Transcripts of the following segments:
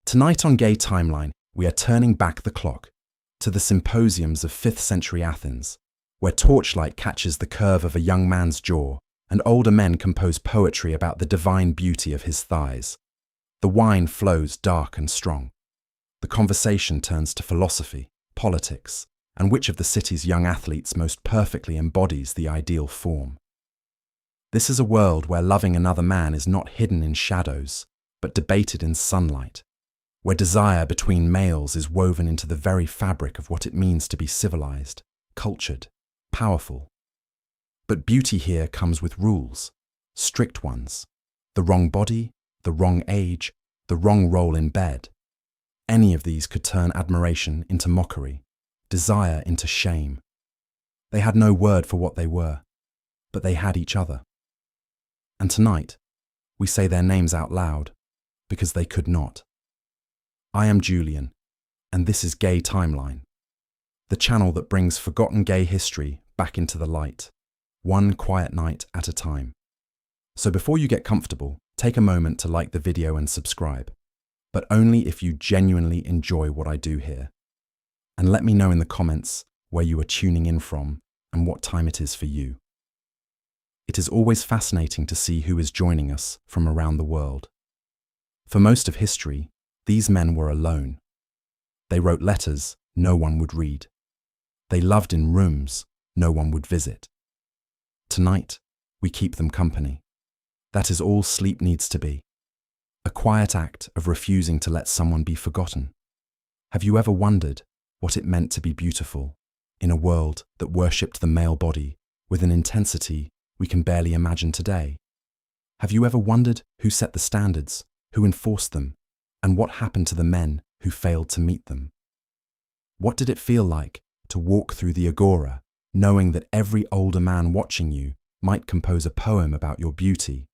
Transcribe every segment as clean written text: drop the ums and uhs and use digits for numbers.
Tonight on Gay Timeline, we are turning back the clock to the symposiums of 5th century Athens, where torchlight catches the curve of a young man's jaw and older men compose poetry about the divine beauty of his thighs. The wine flows dark and strong. The conversation turns to philosophy, politics, and which of the city's young athletes most perfectly embodies the ideal form. This is a world where loving another man is not hidden in shadows, but debated in sunlight, where desire between males is woven into the very fabric of what it means to be civilized, cultured, powerful. But beauty here comes with rules, strict ones. The wrong body, the wrong age, the wrong role in bed. Any of these could turn admiration into mockery, desire into shame. They had no word for what they were, but they had each other. And tonight, we say their names out loud, because they could not. I am Julian, and this is Gay Timeline, the channel that brings forgotten gay history back into the light, one quiet night at a time. So before you get comfortable, take a moment to like the video and subscribe, but only if you genuinely enjoy what I do here. And let me know in the comments where you are tuning in from and what time it is for you. It is always fascinating to see who is joining us from around the world. For most of history, these men were alone. They wrote letters no one would read. They loved in rooms no one would visit. Tonight, we keep them company. That is all sleep needs to be. A quiet act of refusing to let someone be forgotten. Have you ever wondered what it meant to be beautiful in a world that worshipped the male body with an intensity we can barely imagine today? Have you ever wondered who set the standards, who enforced them, and what happened to the men who failed to meet them? What did it feel like to walk through the agora, knowing that every older man watching you might compose a poem about your beauty,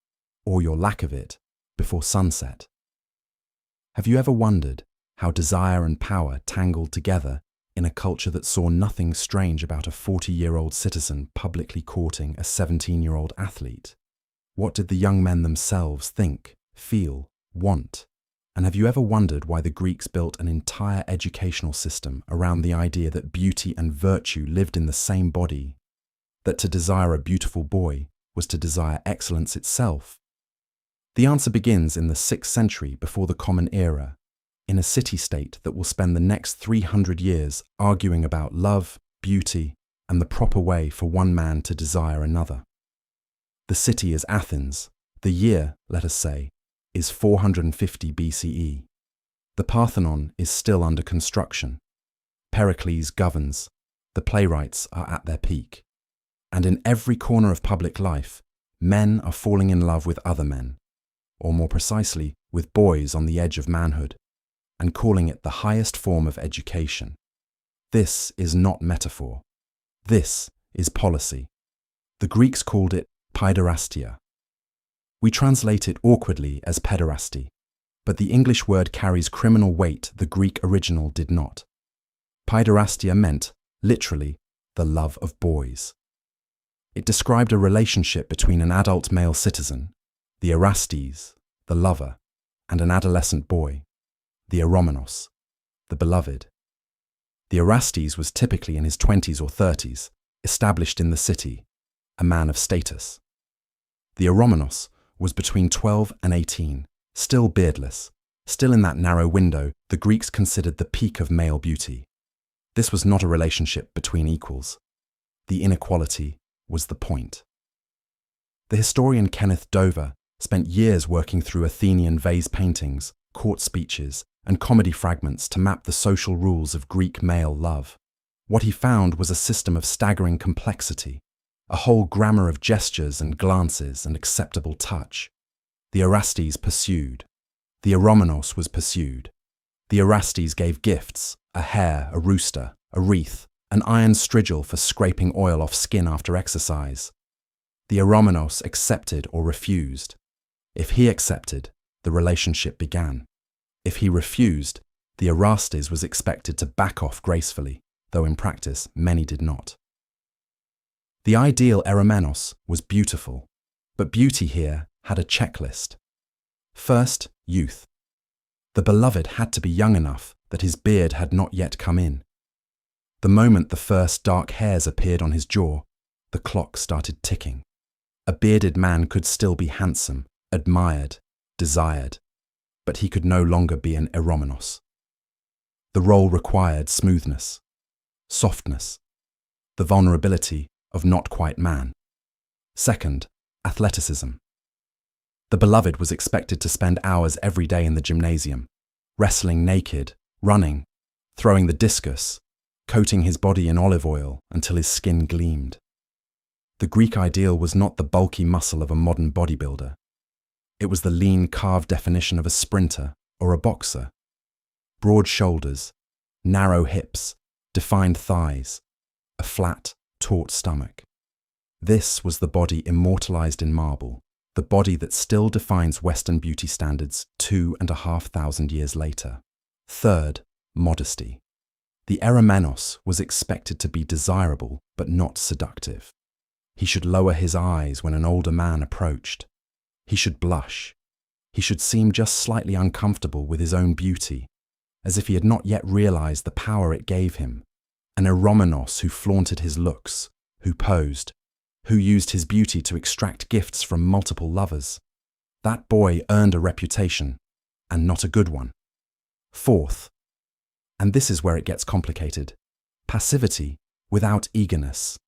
or your lack of it, before sunset? Have you ever wondered how desire and power tangled together in a culture that saw nothing strange about a 40-year-old citizen publicly courting a 17-year-old athlete? What did the young men themselves think, feel, want? And have you ever wondered why the Greeks built an entire educational system around the idea that beauty and virtue lived in the same body, that to desire a beautiful boy was to desire excellence itself? The answer begins in the 6th century before the Common Era, in a city-state that will spend the next 300 years arguing about love, beauty, and the proper way for one man to desire another. The city is Athens. The year, let us say, is 450 BCE. The Parthenon is still under construction. Pericles governs. The playwrights are at their peak. And in every corner of public life, men are falling in love with other men, or more precisely, with boys on the edge of manhood, and calling it the highest form of education. This is not metaphor. This is policy. The Greeks called it paiderastia. We translate it awkwardly as pederasty, but the English word carries criminal weight the Greek original did not. Paiderastia meant, literally, the love of boys. It described a relationship between an adult male citizen, the erastes, the lover, and an adolescent boy, the eromenos, the beloved. The erastes was typically in his 20s or 30s, established in the city, a man of status. The eromenos was between 12 and 18, still beardless, still in that narrow window the Greeks considered the peak of male beauty. This was not a relationship between equals. The inequality was the point. The historian Kenneth Dover spent years working through Athenian vase paintings, court speeches, and comedy fragments to map the social rules of Greek male love. What he found was a system of staggering complexity, a whole grammar of gestures and glances and acceptable touch. The erastes pursued. The eromenos was pursued. The erastes gave gifts, a hare, a rooster, a wreath, an iron strigil for scraping oil off skin after exercise. The eromenos accepted or refused. If he accepted, the relationship began. If he refused, the erastes was expected to back off gracefully, though in practice many did not. The ideal eromenos was beautiful, but beauty here had a checklist. First, youth. The beloved had to be young enough that his beard had not yet come in. The moment the first dark hairs appeared on his jaw, the clock started ticking. A bearded man could still be handsome, admired, desired, but he could no longer be an eromenos. The role required smoothness, softness, the vulnerability of not quite man. Second, athleticism. The beloved was expected to spend hours every day in the gymnasium, wrestling naked, running, throwing the discus, coating his body in olive oil until his skin gleamed. The Greek ideal was not the bulky muscle of a modern bodybuilder. It was the lean, carved definition of a sprinter or a boxer. Broad shoulders, narrow hips, defined thighs, a flat, taut stomach. This was the body immortalized in marble, the body that still defines Western beauty standards 2,500 years later. Third, modesty. The eromenos was expected to be desirable but not seductive. He should lower his eyes when an older man approached. He should blush. He should seem just slightly uncomfortable with his own beauty, as if he had not yet realized the power it gave him. An eromenos who flaunted his looks, who posed, who used his beauty to extract gifts from multiple lovers. That boy earned a reputation, and not a good one. Fourth, and this is where it gets complicated, passivity without eagerness.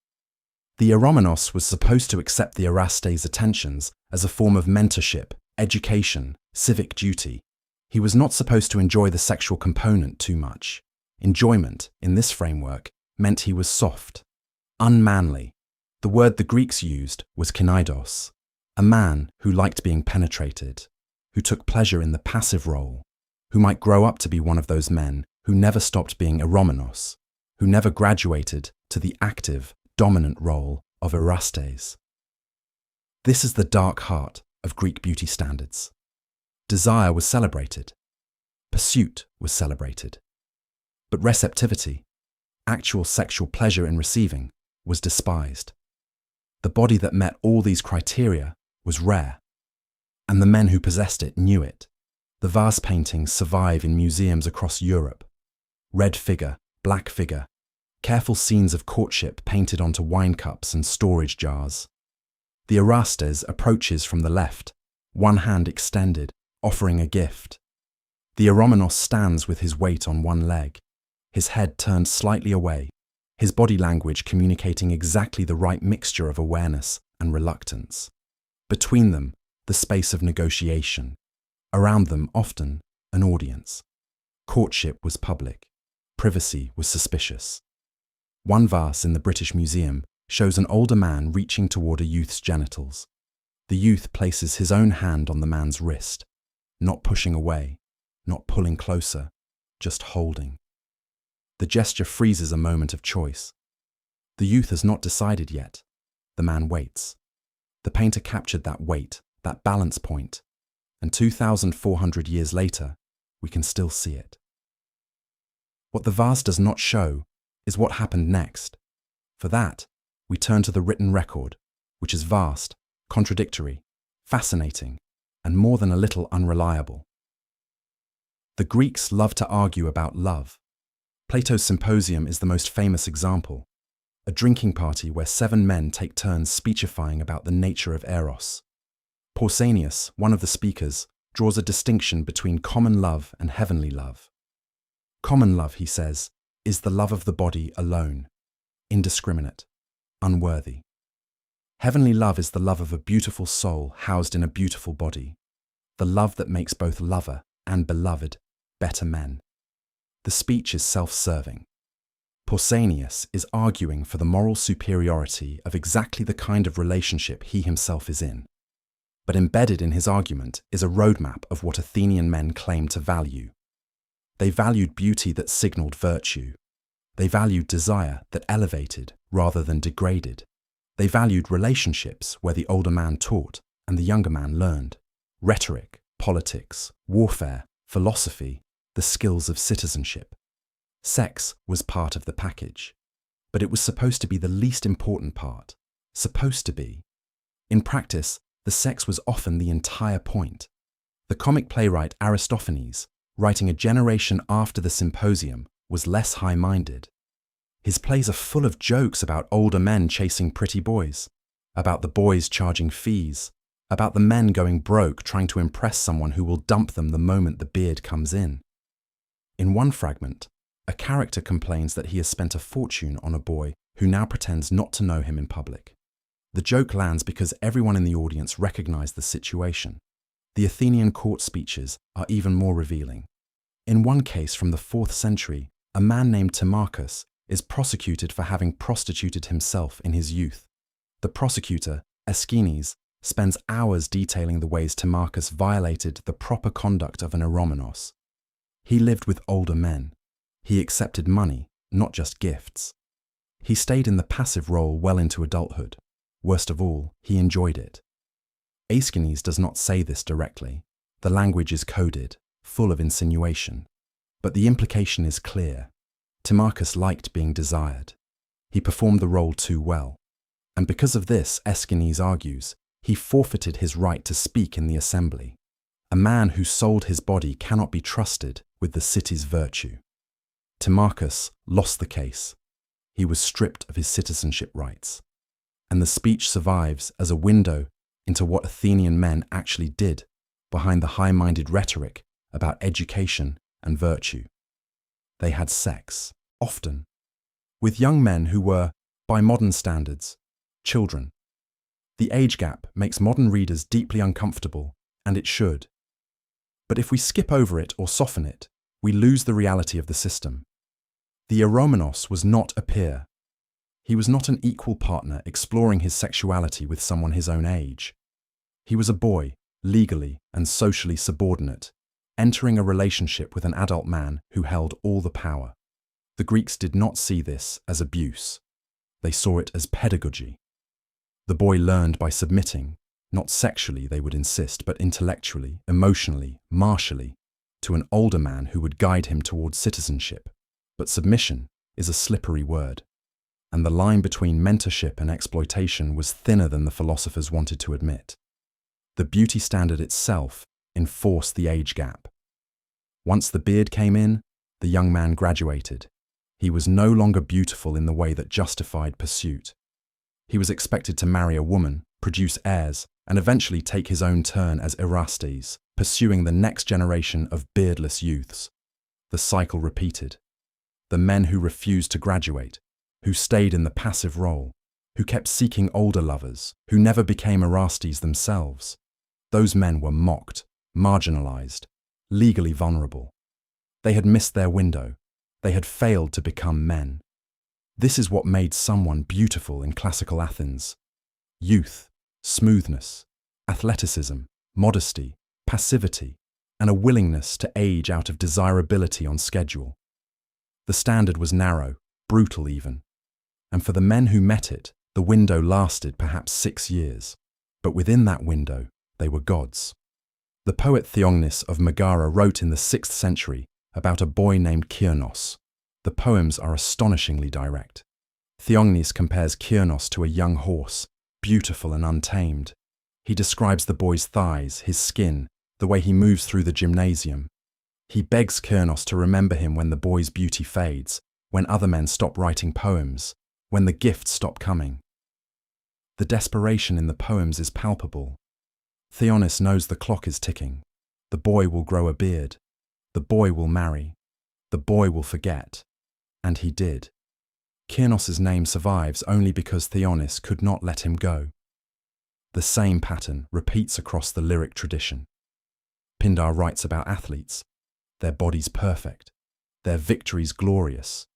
The eromenos was supposed to accept the Erastes' attentions as a form of mentorship, education, civic duty. He was not supposed to enjoy the sexual component too much. Enjoyment, in this framework, meant he was soft, unmanly. The word the Greeks used was kinaidos, a man who liked being penetrated, who took pleasure in the passive role, who might grow up to be one of those men who never stopped being eromenos, who never graduated to the active, dominant role of Erastes. This is the dark heart of Greek beauty standards. Desire was celebrated. Pursuit was celebrated. But receptivity, actual sexual pleasure in receiving, was despised. The body that met all these criteria was rare, and the men who possessed it knew it. The vase paintings survive in museums across Europe. Red figure, black figure, careful scenes of courtship painted onto wine cups and storage jars. The Erastes approaches from the left, one hand extended, offering a gift. The eromenos stands with his weight on one leg, his head turned slightly away, his body language communicating exactly the right mixture of awareness and reluctance. Between them, the space of negotiation. Around them, often, an audience. Courtship was public. Privacy was suspicious. One vase in the British Museum shows an older man reaching toward a youth's genitals. The youth places his own hand on the man's wrist, not pushing away, not pulling closer, just holding. The gesture freezes a moment of choice. The youth has not decided yet. The man waits. The painter captured that weight, that balance point, and 2,400 years later, we can still see it. What the vase does not show is what happened next. For that, we turn to the written record, which is vast, contradictory, fascinating, and more than a little unreliable. The Greeks loved to argue about love. Plato's Symposium is the most famous example, a drinking party where 7 men take turns speechifying about the nature of eros. Pausanias, one of the speakers, draws a distinction between common love and heavenly love. Common love, he says, is the love of the body alone, indiscriminate, unworthy. Heavenly love is the love of a beautiful soul housed in a beautiful body, the love that makes both lover and beloved better men. The speech is self-serving. Pausanias is arguing for the moral superiority of exactly the kind of relationship he himself is in. But embedded in his argument is a roadmap of what Athenian men claimed to value. They valued beauty that signaled virtue. They valued desire that elevated rather than degraded. They valued relationships where the older man taught and the younger man learned. Rhetoric, politics, warfare, philosophy, the skills of citizenship. Sex was part of the package, but it was supposed to be the least important part. Supposed to be. In practice, the sex was often the entire point. The comic playwright Aristophanes writing a generation after the symposium, was less high-minded. His plays are full of jokes about older men chasing pretty boys, about the boys charging fees, about the men going broke trying to impress someone who will dump them the moment the beard comes in. In one fragment, a character complains that he has spent a fortune on a boy who now pretends not to know him in public. The joke lands because everyone in the audience recognized the situation. The Athenian court speeches are even more revealing. In one case from the 4th century, a man named Timarchus is prosecuted for having prostituted himself in his youth. The prosecutor, Aeschines, spends hours detailing the ways Timarchus violated the proper conduct of an eromenos. He lived with older men. He accepted money, not just gifts. He stayed in the passive role well into adulthood. Worst of all, he enjoyed it. Aeschines does not say this directly. The language is coded, full of insinuation. But the implication is clear. Timarchus liked being desired. He performed the role too well. And because of this, Aeschines argues, he forfeited his right to speak in the assembly. A man who sold his body cannot be trusted with the city's virtue. Timarchus lost the case. He was stripped of his citizenship rights. And the speech survives as a window into what Athenian men actually did behind the high-minded rhetoric about education and virtue. They had sex, often, with young men who were, by modern standards, children. The age gap makes modern readers deeply uncomfortable, and it should. But if we skip over it or soften it, we lose the reality of the system. The eromenos was not a peer. He was not an equal partner exploring his sexuality with someone his own age. He was a boy, legally and socially subordinate, entering a relationship with an adult man who held all the power. The Greeks did not see this as abuse. They saw it as pedagogy. The boy learned by submitting, not sexually, they would insist, but intellectually, emotionally, martially, to an older man who would guide him towards citizenship. But submission is a slippery word, and the line between mentorship and exploitation was thinner than the philosophers wanted to admit. The beauty standard itself enforced the age gap. Once the beard came in, the young man graduated. He was no longer beautiful in the way that justified pursuit. He was expected to marry a woman, produce heirs, and eventually take his own turn as Erastes, pursuing the next generation of beardless youths. The cycle repeated. The men who refused to graduate, who stayed in the passive role, who kept seeking older lovers, who never became Erastes themselves. Those men were mocked, marginalized, legally vulnerable. They had missed their window. They had failed to become men. This is what made someone beautiful in classical Athens. Youth, smoothness, athleticism, modesty, passivity, and a willingness to age out of desirability on schedule. The standard was narrow, brutal even. And for the men who met it, the window lasted perhaps 6 years. But within that window, they were gods. The poet Theognis of Megara wrote in the 6th century about a boy named Kyrnos. The poems are astonishingly direct. Theognis compares Kyrnos to a young horse, beautiful and untamed. He describes the boy's thighs, his skin, the way he moves through the gymnasium. He begs Kyrnos to remember him when the boy's beauty fades, when other men stop writing poems, when the gifts stop coming. The desperation in the poems is palpable. Theognis knows the clock is ticking. The boy will grow a beard. The boy will marry. The boy will forget. And he did. Kyrnos's name survives only because Theognis could not let him go. The same pattern repeats across the lyric tradition. Pindar writes about athletes, their bodies perfect, their victories glorious,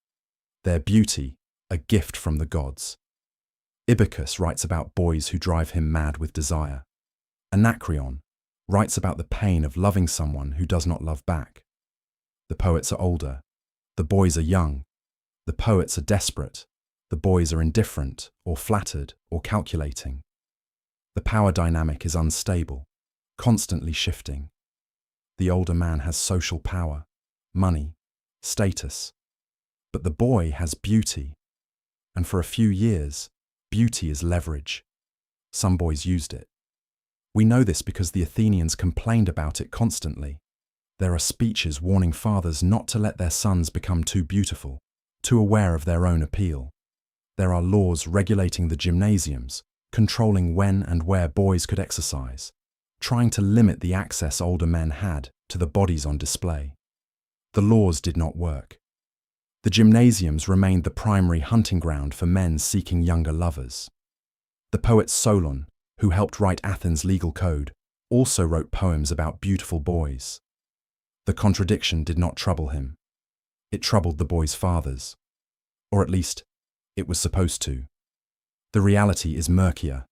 their beauty a gift from the gods. Ibycus writes about boys who drive him mad with desire. Anacreon writes about the pain of loving someone who does not love back. The poets are older, the boys are young, the poets are desperate, the boys are indifferent or flattered or calculating. The power dynamic is unstable, constantly shifting. The older man has social power, money, status, but the boy has beauty, and for a few years, beauty is leverage. Some boys used it. We know this because the Athenians complained about it constantly. There are speeches warning fathers not to let their sons become too beautiful, too aware of their own appeal. There are laws regulating the gymnasiums, controlling when and where boys could exercise, trying to limit the access older men had to the bodies on display. The laws did not work. The gymnasiums remained the primary hunting ground for men seeking younger lovers. The poet Solon, who helped write Athens' legal code, also wrote poems about beautiful boys. The contradiction did not trouble him. It troubled the boys' fathers. Or at least, it was supposed to. The reality is murkier.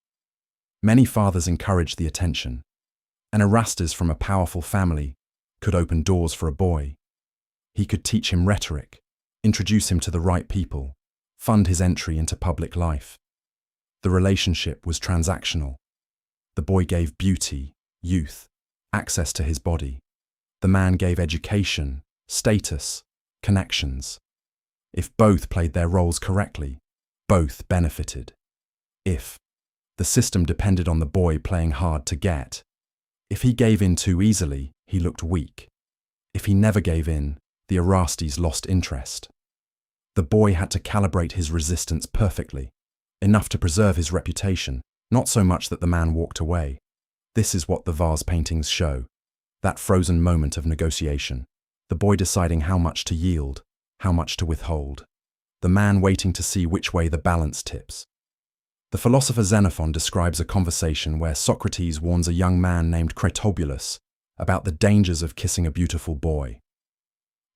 Many fathers encouraged the attention. An Erastes from a powerful family could open doors for a boy. He could teach him rhetoric, introduce him to the right people, fund his entry into public life. The relationship was transactional. The boy gave beauty, youth, access to his body. The man gave education, status, connections. If both played their roles correctly, both benefited. If the system depended on the boy playing hard to get. If he gave in too easily, he looked weak. If he never gave in, the Erastes lost interest. The boy had to calibrate his resistance perfectly, enough to preserve his reputation, not so much that the man walked away. This is what the vase paintings show. That frozen moment of negotiation. The boy deciding how much to yield, how much to withhold. The man waiting to see which way the balance tips. The philosopher Xenophon describes a conversation where Socrates warns a young man named Critobulus about the dangers of kissing a beautiful boy.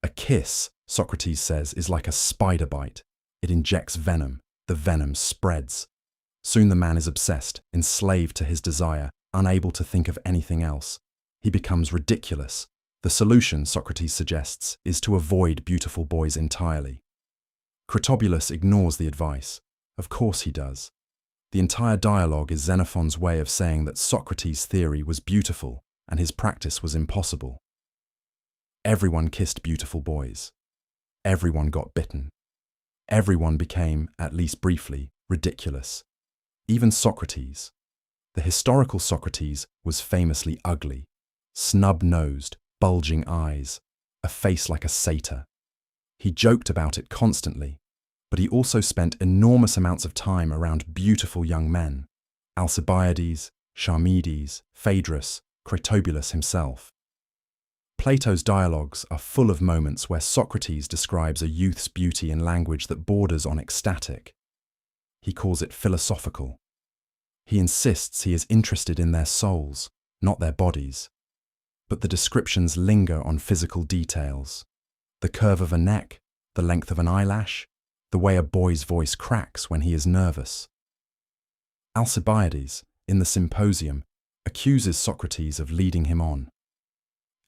A kiss, Socrates says, is like a spider bite. It injects venom. The venom spreads. Soon the man is obsessed, enslaved to his desire, unable to think of anything else. He becomes ridiculous. The solution, Socrates suggests, is to avoid beautiful boys entirely. Critobulus ignores the advice. Of course he does. The entire dialogue is Xenophon's way of saying that Socrates' theory was beautiful and his practice was impossible. Everyone kissed beautiful boys. Everyone got bitten. Everyone became, at least briefly, ridiculous. Even Socrates. The historical Socrates was famously ugly. Snub-nosed, bulging eyes, a face like a satyr. He joked about it constantly, but he also spent enormous amounts of time around beautiful young men, Alcibiades, Charmides, Phaedrus, Critobulus himself. Plato's dialogues are full of moments where Socrates describes a youth's beauty in language that borders on ecstatic. He calls it philosophical. He insists he is interested in their souls, not their bodies. But the descriptions linger on physical details. The curve of a neck, the length of an eyelash, the way a boy's voice cracks when he is nervous. Alcibiades, in the Symposium, accuses Socrates of leading him on.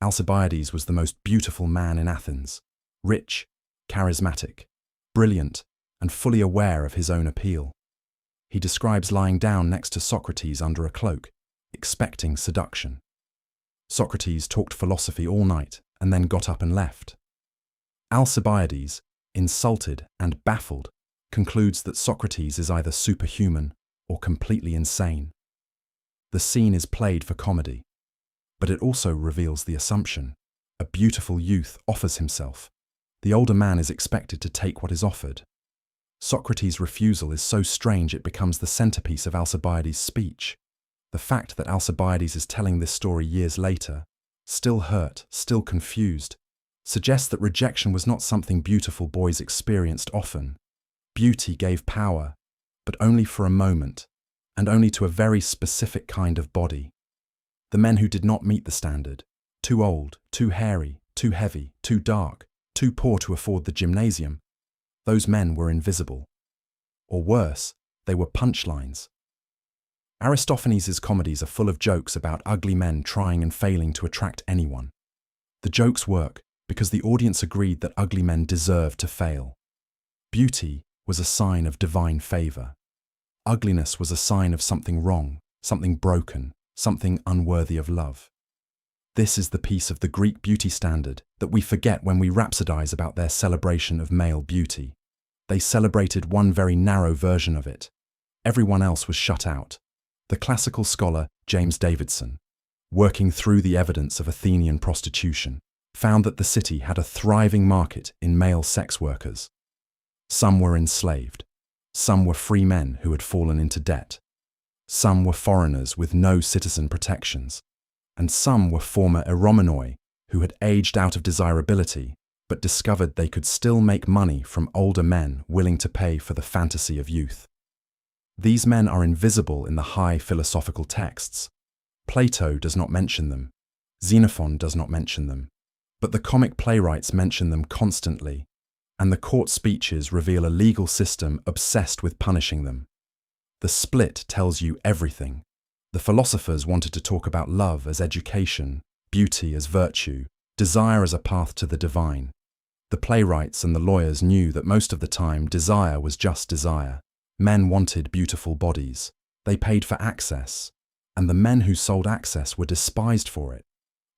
Alcibiades was the most beautiful man in Athens, rich, charismatic, brilliant, and fully aware of his own appeal. He describes lying down next to Socrates under a cloak, expecting seduction. Socrates talked philosophy all night and then got up and left. Alcibiades, insulted and baffled, concludes that Socrates is either superhuman or completely insane. The scene is played for comedy, but it also reveals the assumption. A beautiful youth offers himself. The older man is expected to take what is offered. Socrates' refusal is so strange it becomes the centerpiece of Alcibiades' speech. The fact that Alcibiades is telling this story years later, still hurt, still confused, suggests that rejection was not something beautiful boys experienced often. Beauty gave power, but only for a moment, and only to a very specific kind of body. The men who did not meet the standard, too old, too hairy, too heavy, too dark, too poor to afford the gymnasium, those men were invisible. Or worse, they were punchlines. Aristophanes' comedies are full of jokes about ugly men trying and failing to attract anyone. The jokes work because the audience agreed that ugly men deserved to fail. Beauty was a sign of divine favor. Ugliness was a sign of something wrong, something broken, something unworthy of love. This is the piece of the Greek beauty standard that we forget when we rhapsodize about their celebration of male beauty. They celebrated one very narrow version of it. Everyone else was shut out. The classical scholar James Davidson, working through the evidence of Athenian prostitution, found that the city had a thriving market in male sex workers. Some were enslaved. Some were free men who had fallen into debt. Some were foreigners with no citizen protections. And some were former eromenoi who had aged out of desirability but discovered they could still make money from older men willing to pay for the fantasy of youth. These men are invisible in the high philosophical texts. Plato does not mention them. Xenophon does not mention them. But the comic playwrights mention them constantly, and the court speeches reveal a legal system obsessed with punishing them. The Split tells you everything. The philosophers wanted to talk about love as education, beauty as virtue, desire as a path to the divine. The playwrights and the lawyers knew that most of the time desire was just desire. Men wanted beautiful bodies. They paid for access, and the men who sold access were despised for it,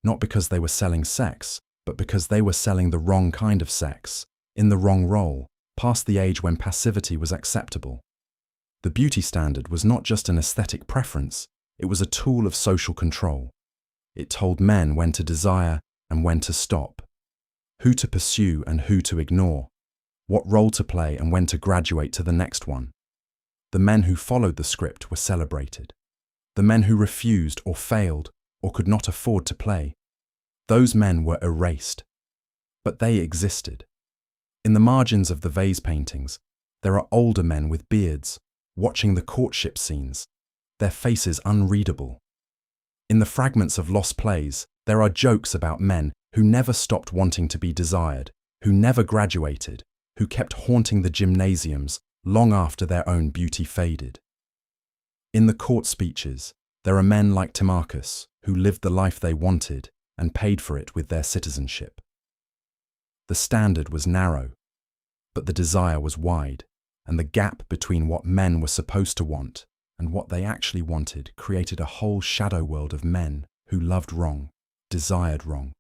not because they were selling sex, but because they were selling the wrong kind of sex, in the wrong role, past the age when passivity was acceptable. The beauty standard was not just an aesthetic preference, it was a tool of social control. It told men when to desire and when to stop, who to pursue and who to ignore, what role to play and when to graduate to the next one. The men who followed the script were celebrated. The men who refused or failed or could not afford to play, those men were erased. But they existed. In the margins of the vase paintings, there are older men with beards, watching the courtship scenes, their faces unreadable. In the fragments of lost plays, there are jokes about men who never stopped wanting to be desired, who never graduated, who kept haunting the gymnasiums long after their own beauty faded. In the court speeches, there are men like Timarchus who lived the life they wanted and paid for it with their citizenship. The standard was narrow, but the desire was wide, and the gap between what men were supposed to want and what they actually wanted created a whole shadow world of men who loved wrong, desired wrong,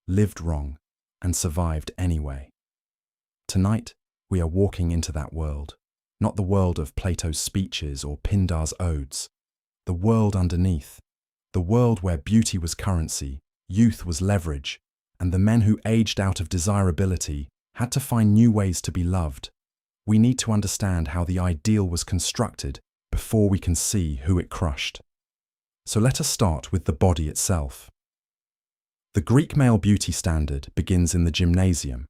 lived wrong, and survived anyway. Tonight, we are walking into that world, not the world of Plato's speeches or Pindar's odes, the world underneath, the world where beauty was currency, youth was leverage, and the men who aged out of desirability had to find new ways to be loved. We need to understand how the ideal was constructed before we can see who it crushed. So let us start with the body itself. The Greek male beauty standard begins in the gymnasium.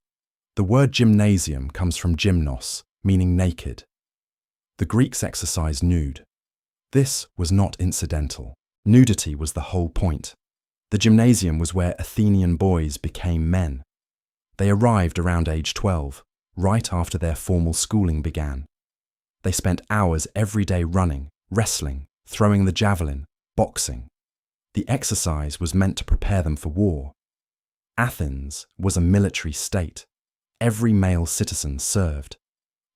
The word gymnasium comes from gymnos, meaning naked. The Greeks exercised nude. This was not incidental. Nudity was the whole point. The gymnasium was where Athenian boys became men. They arrived around age 12, right after their formal schooling began. They spent hours every day running, wrestling, throwing the javelin, boxing. The exercise was meant to prepare them for war. Athens was a military state. Every male citizen served.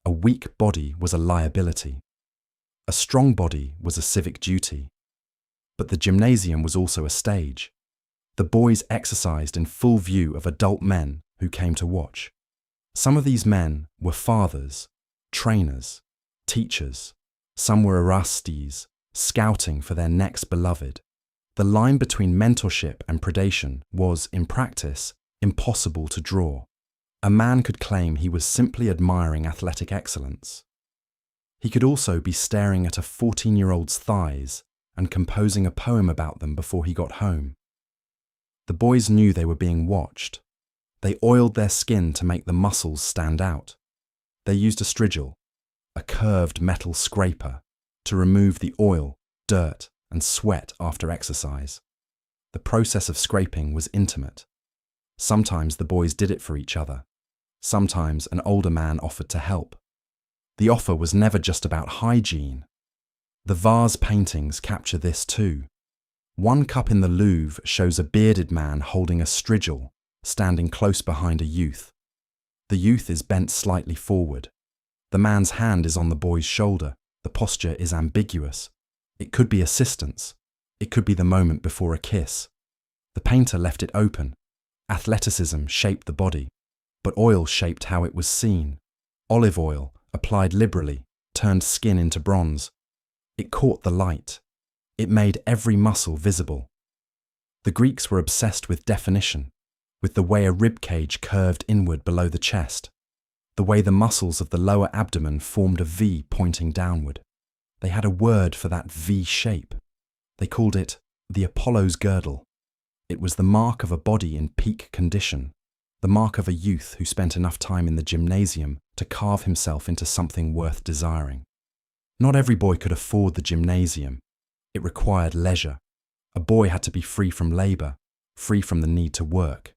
A weak body was a liability. A strong body was a civic duty. But the gymnasium was also a stage. The boys exercised in full view of adult men who came to watch. Some of these men were fathers, trainers, teachers. Some were Erastes, scouting for their next beloved. The line between mentorship and predation was, in practice, impossible to draw. A man could claim he was simply admiring athletic excellence. He could also be staring at a 14-year-old's thighs and composing a poem about them before he got home. The boys knew they were being watched. They oiled their skin to make the muscles stand out. They used a strigil, a curved metal scraper, to remove the oil, dirt, and sweat after exercise. The process of scraping was intimate. Sometimes the boys did it for each other. Sometimes an older man offered to help. The offer was never just about hygiene. The vase paintings capture this too. One cup in the Louvre shows a bearded man holding a strigil, standing close behind a youth. The youth is bent slightly forward. The man's hand is on the boy's shoulder. The posture is ambiguous. It could be assistance. It could be the moment before a kiss. The painter left it open. Athleticism shaped the body, but oil shaped how it was seen. Olive oil, applied liberally, turned skin into bronze. It caught the light. It made every muscle visible. The Greeks were obsessed with definition, with the way a ribcage curved inward below the chest, the way the muscles of the lower abdomen formed a V pointing downward. They had a word for that V shape. They called it the Apollo's girdle. It was the mark of a body in peak condition, the mark of a youth who spent enough time in the gymnasium to carve himself into something worth desiring. Not every boy could afford the gymnasium. It required leisure. A boy had to be free from labour, free from the need to work.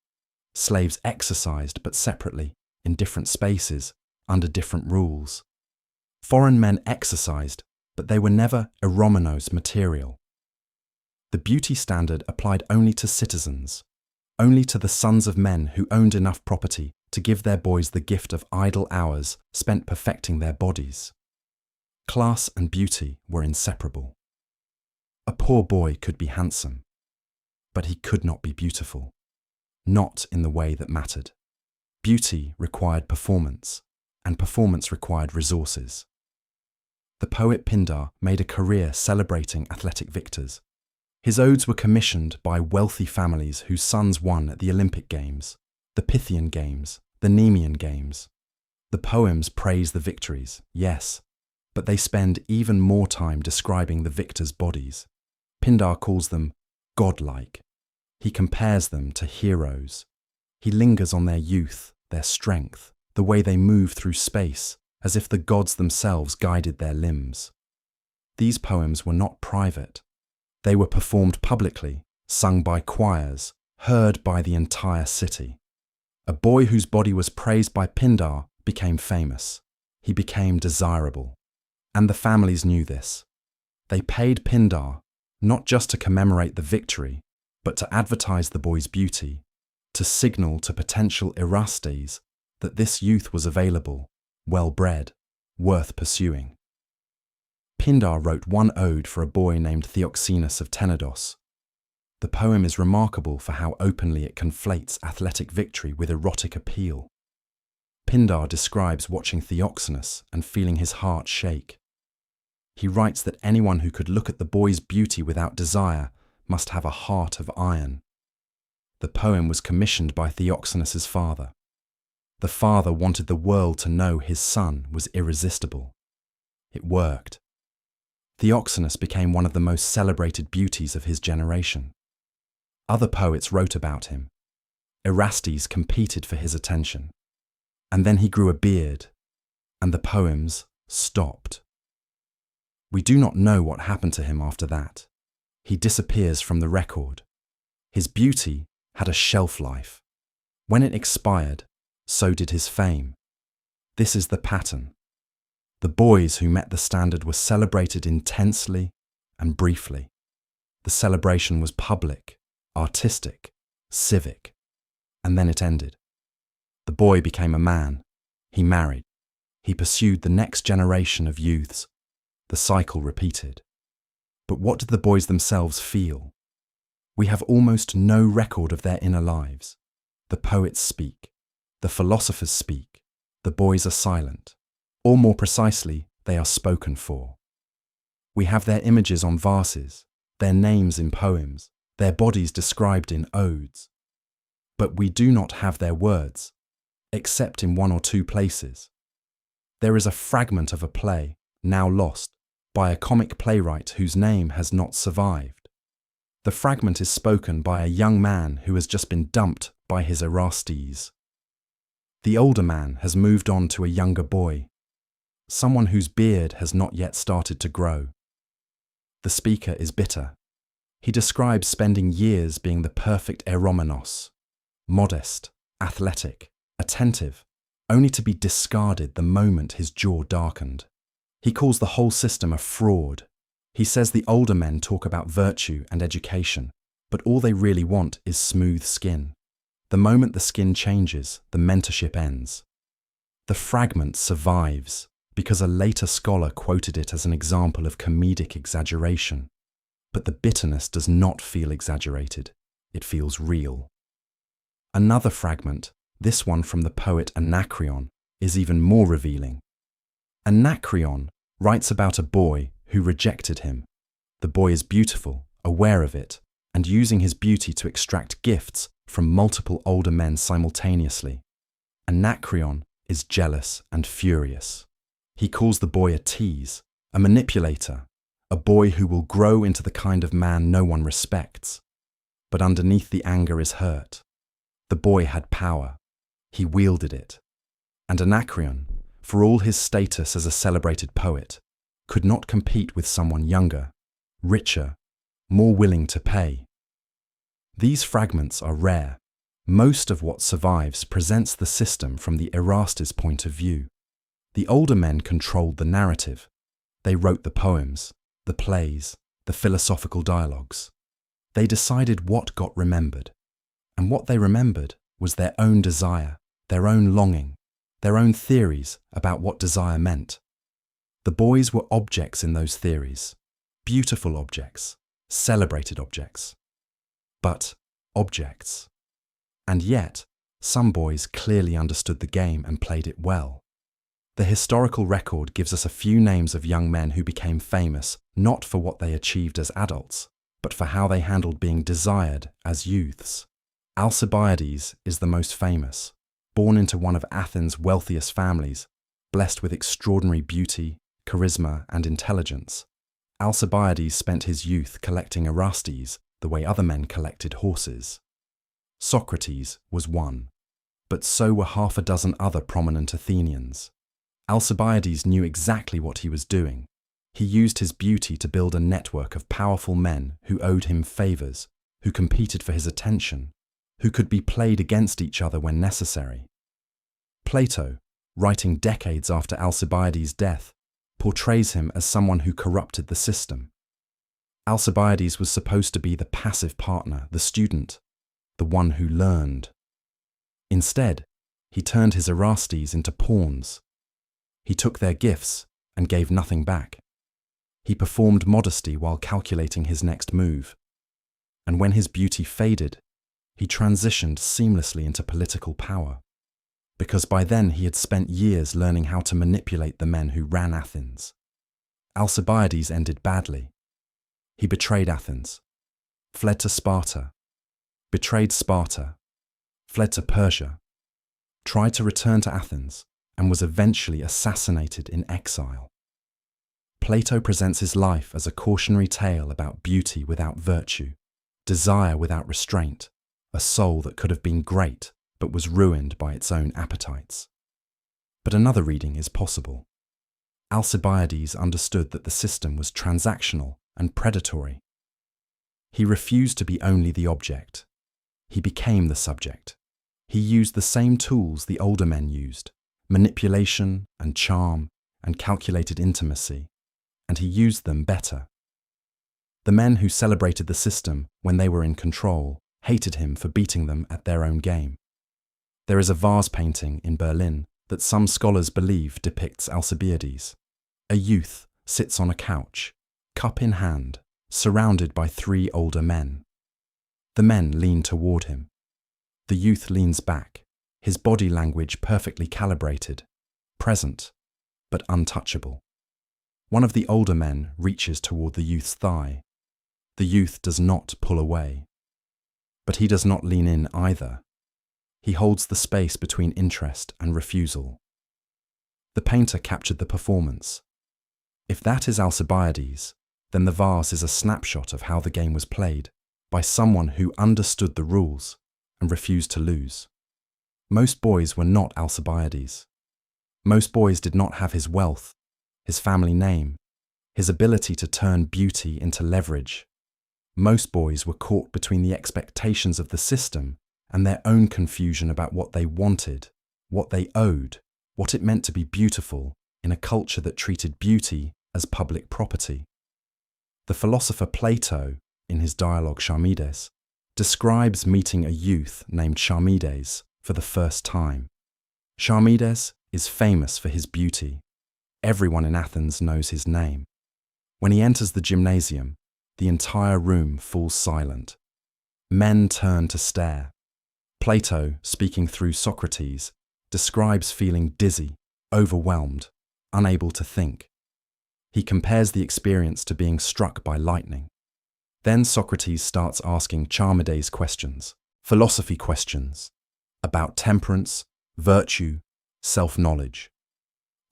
Slaves exercised, but separately, in different spaces, under different rules. Foreign men exercised, but they were never eromenos material. The beauty standard applied only to citizens, only to the sons of men who owned enough property to give their boys the gift of idle hours spent perfecting their bodies. Class and beauty were inseparable. A poor boy could be handsome, but he could not be beautiful, not in the way that mattered. Beauty required performance, and performance required resources. The poet Pindar made a career celebrating athletic victors. His odes were commissioned by wealthy families whose sons won at the Olympic Games, the Pythian Games, the Nemean Games. The poems praise the victories, yes, but they spend even more time describing the victors' bodies. Pindar calls them godlike. He compares them to heroes. He lingers on their youth, their strength, the way they move through space, as if the gods themselves guided their limbs. These poems were not private. They were performed publicly, sung by choirs, heard by the entire city. A boy whose body was praised by Pindar became famous. He became desirable. And the families knew this. They paid Pindar not just to commemorate the victory, but to advertise the boy's beauty, to signal to potential Erastes that this youth was available, well-bred, worth pursuing. Pindar wrote one ode for a boy named Theoxenus of Tenedos. The poem is remarkable for how openly it conflates athletic victory with erotic appeal. Pindar describes watching Theoxenus and feeling his heart shake. He writes that anyone who could look at the boy's beauty without desire must have a heart of iron. The poem was commissioned by Theoxenus's father. The father wanted the world to know his son was irresistible. It worked. Theoxenus became one of the most celebrated beauties of his generation. Other poets wrote about him. Erastes competed for his attention. And then he grew a beard, and the poems stopped. We do not know what happened to him after that. He disappears from the record. His beauty had a shelf life. When it expired, so did his fame. This is the pattern. The boys who met the standard were celebrated intensely and briefly. The celebration was public, artistic, civic, and then it ended. The boy became a man. He married. He pursued the next generation of youths. The cycle repeated. But what did the boys themselves feel? We have almost no record of their inner lives. The poets speak. The philosophers speak. The boys are silent. Or more precisely, they are spoken for. We have their images on vases, their names in poems, their bodies described in odes. But we do not have their words, except in one or two places. There is a fragment of a play, now lost, by a comic playwright whose name has not survived. The fragment is spoken by a young man who has just been dumped by his Erastes. The older man has moved on to a younger boy, someone whose beard has not yet started to grow. The speaker is bitter. He describes spending years being the perfect eromenos, modest, athletic, attentive, only to be discarded the moment his jaw darkened. He calls the whole system a fraud. He says the older men talk about virtue and education, but all they really want is smooth skin. The moment the skin changes, the mentorship ends. The fragment survives because a later scholar quoted it as an example of comedic exaggeration. But the bitterness does not feel exaggerated. It feels real. Another fragment, this one from the poet Anacreon, is even more revealing. Anacreon writes about a boy who rejected him. The boy is beautiful, aware of it, and using his beauty to extract gifts from multiple older men simultaneously. Anacreon is jealous and furious. He calls the boy a tease, a manipulator, a boy who will grow into the kind of man no one respects. But underneath the anger is hurt. The boy had power. He wielded it. And Anacreon, for all his status as a celebrated poet, could not compete with someone younger, richer, more willing to pay. These fragments are rare. Most of what survives presents the system from the Erastes' point of view. The older men controlled the narrative. They wrote the poems, the plays, the philosophical dialogues. They decided what got remembered. And what they remembered was their own desire, their own longing, their own theories about what desire meant. The boys were objects in those theories, beautiful objects, celebrated objects. But objects. And yet, some boys clearly understood the game and played it well. The historical record gives us a few names of young men who became famous not for what they achieved as adults, but for how they handled being desired as youths. Alcibiades is the most famous, born into one of Athens' wealthiest families, blessed with extraordinary beauty, charisma, and intelligence. Alcibiades spent his youth collecting Erastes the way other men collected horses. Socrates was one, but so were half a dozen other prominent Athenians. Alcibiades knew exactly what he was doing. He used his beauty to build a network of powerful men who owed him favors, who competed for his attention, who could be played against each other when necessary. Plato, writing decades after Alcibiades' death, portrays him as someone who corrupted the system. Alcibiades was supposed to be the passive partner, the student, the one who learned. Instead, he turned his Erastes into pawns. He took their gifts and gave nothing back. He performed modesty while calculating his next move. And when his beauty faded, he transitioned seamlessly into political power. Because by then he had spent years learning how to manipulate the men who ran Athens. Alcibiades ended badly. He betrayed Athens, fled to Sparta, betrayed Sparta, fled to Persia, tried to return to Athens, and was eventually assassinated in exile. Plato presents his life as a cautionary tale about beauty without virtue, desire without restraint, a soul that could have been great but was ruined by its own appetites. But another reading is possible. Alcibiades understood that the system was transactional and predatory. He refused to be only the object. He became the subject. He used the same tools the older men used, manipulation and charm and calculated intimacy, and he used them better. The men who celebrated the system when they were in control hated him for beating them at their own game. There is a vase painting in Berlin that some scholars believe depicts Alcibiades. A youth sits on a couch, cup in hand, surrounded by 3 older men. The men lean toward him. The youth leans back, his body language perfectly calibrated, present, but untouchable. One of the older men reaches toward the youth's thigh. The youth does not pull away. But he does not lean in either. He holds the space between interest and refusal. The painter captured the performance. If that is Alcibiades, then the vase is a snapshot of how the game was played by someone who understood the rules and refused to lose. Most boys were not Alcibiades. Most boys did not have his wealth, his family name, his ability to turn beauty into leverage. Most boys were caught between the expectations of the system and their own confusion about what they wanted, what they owed, what it meant to be beautiful in a culture that treated beauty as public property. The philosopher Plato, in his dialogue Charmides, describes meeting a youth named Charmides for the first time. Charmides is famous for his beauty. Everyone in Athens knows his name. When he enters the gymnasium, the entire room falls silent. Men turn to stare. Plato, speaking through Socrates, describes feeling dizzy, overwhelmed, unable to think. He compares the experience to being struck by lightning. Then Socrates starts asking Charmides questions, philosophy questions about temperance, virtue, self-knowledge.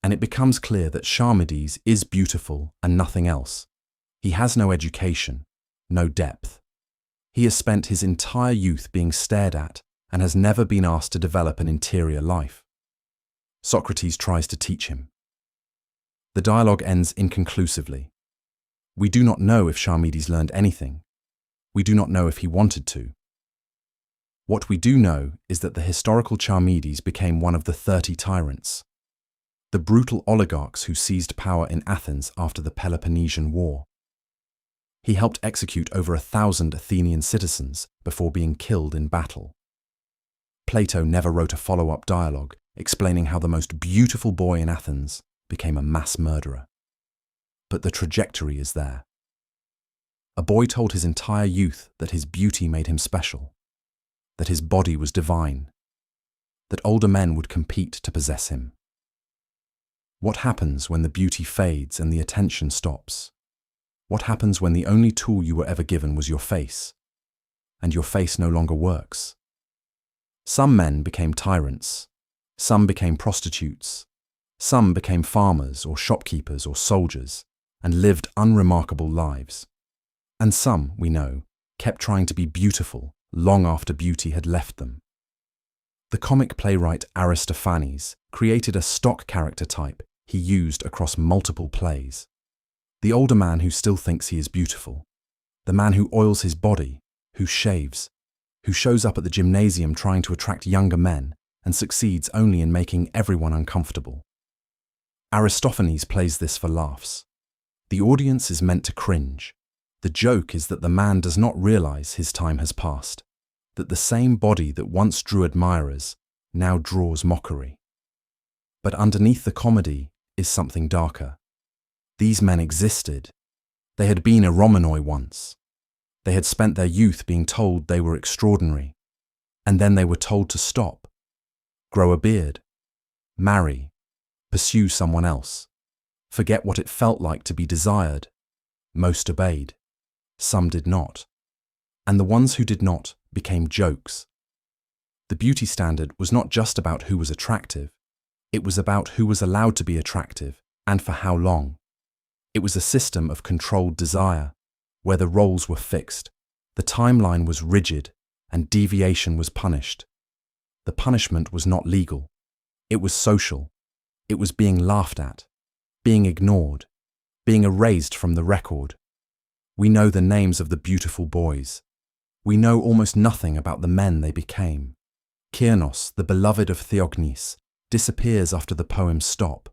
And it becomes clear that Charmides is beautiful and nothing else. He has no education, no depth. He has spent his entire youth being stared at and has never been asked to develop an interior life. Socrates tries to teach him. The dialogue ends inconclusively. We do not know if Charmides learned anything. We do not know if he wanted to. What we do know is that the historical Charmides became one of the 30 tyrants, the brutal oligarchs who seized power in Athens after the Peloponnesian War. He helped execute over 1,000 Athenian citizens before being killed in battle. Plato never wrote a follow-up dialogue explaining how the most beautiful boy in Athens became a mass murderer. But the trajectory is there. A boy told his entire youth that his beauty made him special, that his body was divine, that older men would compete to possess him. What happens when the beauty fades and the attention stops? What happens when the only tool you were ever given was your face, and your face no longer works? Some men became tyrants, some became prostitutes, some became farmers or shopkeepers or soldiers and lived unremarkable lives. And some, we know, kept trying to be beautiful long after beauty had left them. The comic playwright Aristophanes created a stock character type he used across multiple plays. The older man who still thinks he is beautiful, the man who oils his body, who shaves, who shows up at the gymnasium trying to attract younger men and succeeds only in making everyone uncomfortable. Aristophanes plays this for laughs. The audience is meant to cringe. The joke is that the man does not realize his time has passed, that the same body that once drew admirers now draws mockery. But underneath the comedy is something darker. These men existed. They had been Eromenoi once. They had spent their youth being told they were extraordinary, and then they were told to stop, grow a beard, marry, pursue someone else, forget what it felt like to be desired. Most obeyed. Some did not. And the ones who did not became jokes. The beauty standard was not just about who was attractive. It was about who was allowed to be attractive and for how long. It was a system of controlled desire, where the roles were fixed, the timeline was rigid, and deviation was punished. The punishment was not legal. It was social. It was being laughed at, being ignored, being erased from the record. We know the names of the beautiful boys. We know almost nothing about the men they became. Kyrnos, the beloved of Theognis, disappears after the poems stop.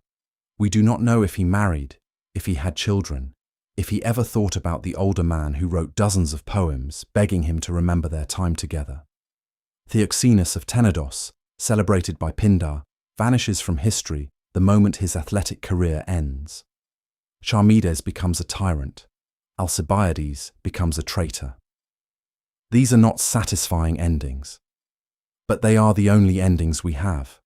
We do not know if he married, if he had children, if he ever thought about the older man who wrote dozens of poems begging him to remember their time together. Theoxenus of Tenedos, celebrated by Pindar, vanishes from history the moment his athletic career ends. Charmides becomes a tyrant. Alcibiades becomes a traitor. These are not satisfying endings, but they are the only endings we have.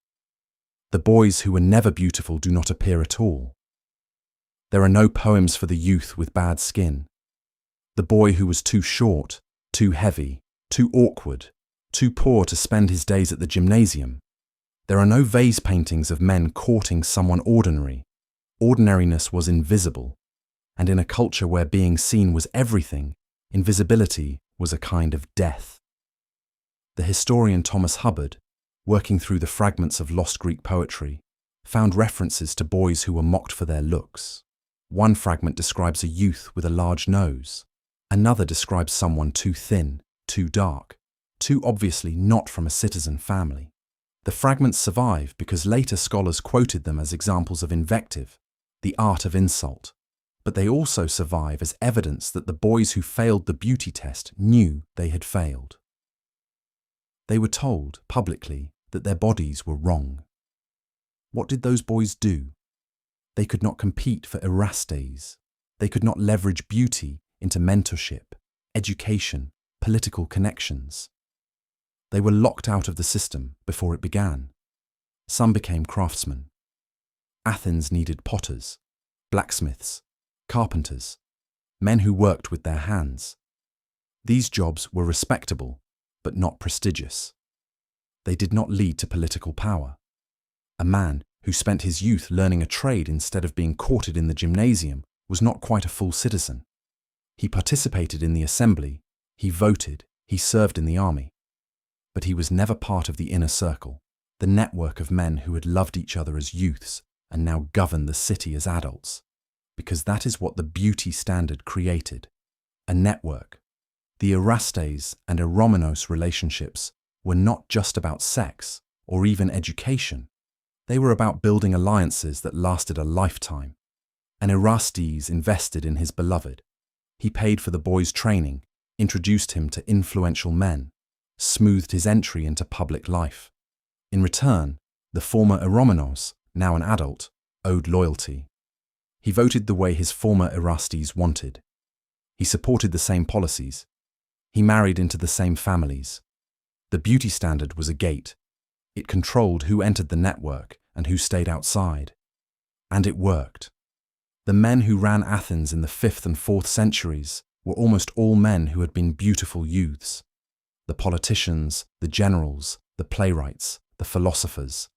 The boys who were never beautiful do not appear at all. There are no poems for the youth with bad skin. The boy who was too short, too heavy, too awkward, too poor to spend his days at the gymnasium. There are no vase paintings of men courting someone ordinary. Ordinariness was invisible, and in a culture where being seen was everything, invisibility was a kind of death. The historian Thomas Hubbard, working through the fragments of lost Greek poetry, found references to boys who were mocked for their looks. One fragment describes a youth with a large nose. Another describes someone too thin, too dark, too obviously not from a citizen family. The fragments survive because later scholars quoted them as examples of invective, the art of insult. But they also survive as evidence that the boys who failed the beauty test knew they had failed. They were told, publicly, that their bodies were wrong. What did those boys do? They could not compete for Erastes. They could not leverage beauty into mentorship, education, political connections. They were locked out of the system before it began. Some became craftsmen. Athens needed potters, blacksmiths, carpenters, men who worked with their hands. These jobs were respectable, but not prestigious. They did not lead to political power. A man who spent his youth learning a trade instead of being courted in the gymnasium was not quite a full citizen. He participated in the assembly, he voted, he served in the army. But he was never part of the inner circle, the network of men who had loved each other as youths and now governed the city as adults. Because that is what the beauty standard created, a network. The Erastes and Eromenos relationships were not just about sex or even education. They were about building alliances that lasted a lifetime. An Erastes invested in his beloved. He paid for the boy's training, introduced him to influential men, smoothed his entry into public life. In return, the former Eromenos, now an adult, owed loyalty. He voted the way his former Erastes wanted. He supported the same policies. He married into the same families. The beauty standard was a gate. It controlled who entered the network and who stayed outside. And it worked. The men who ran Athens in the 5th and 4th centuries were almost all men who had been beautiful youths. The politicians, the generals, the playwrights, the philosophers.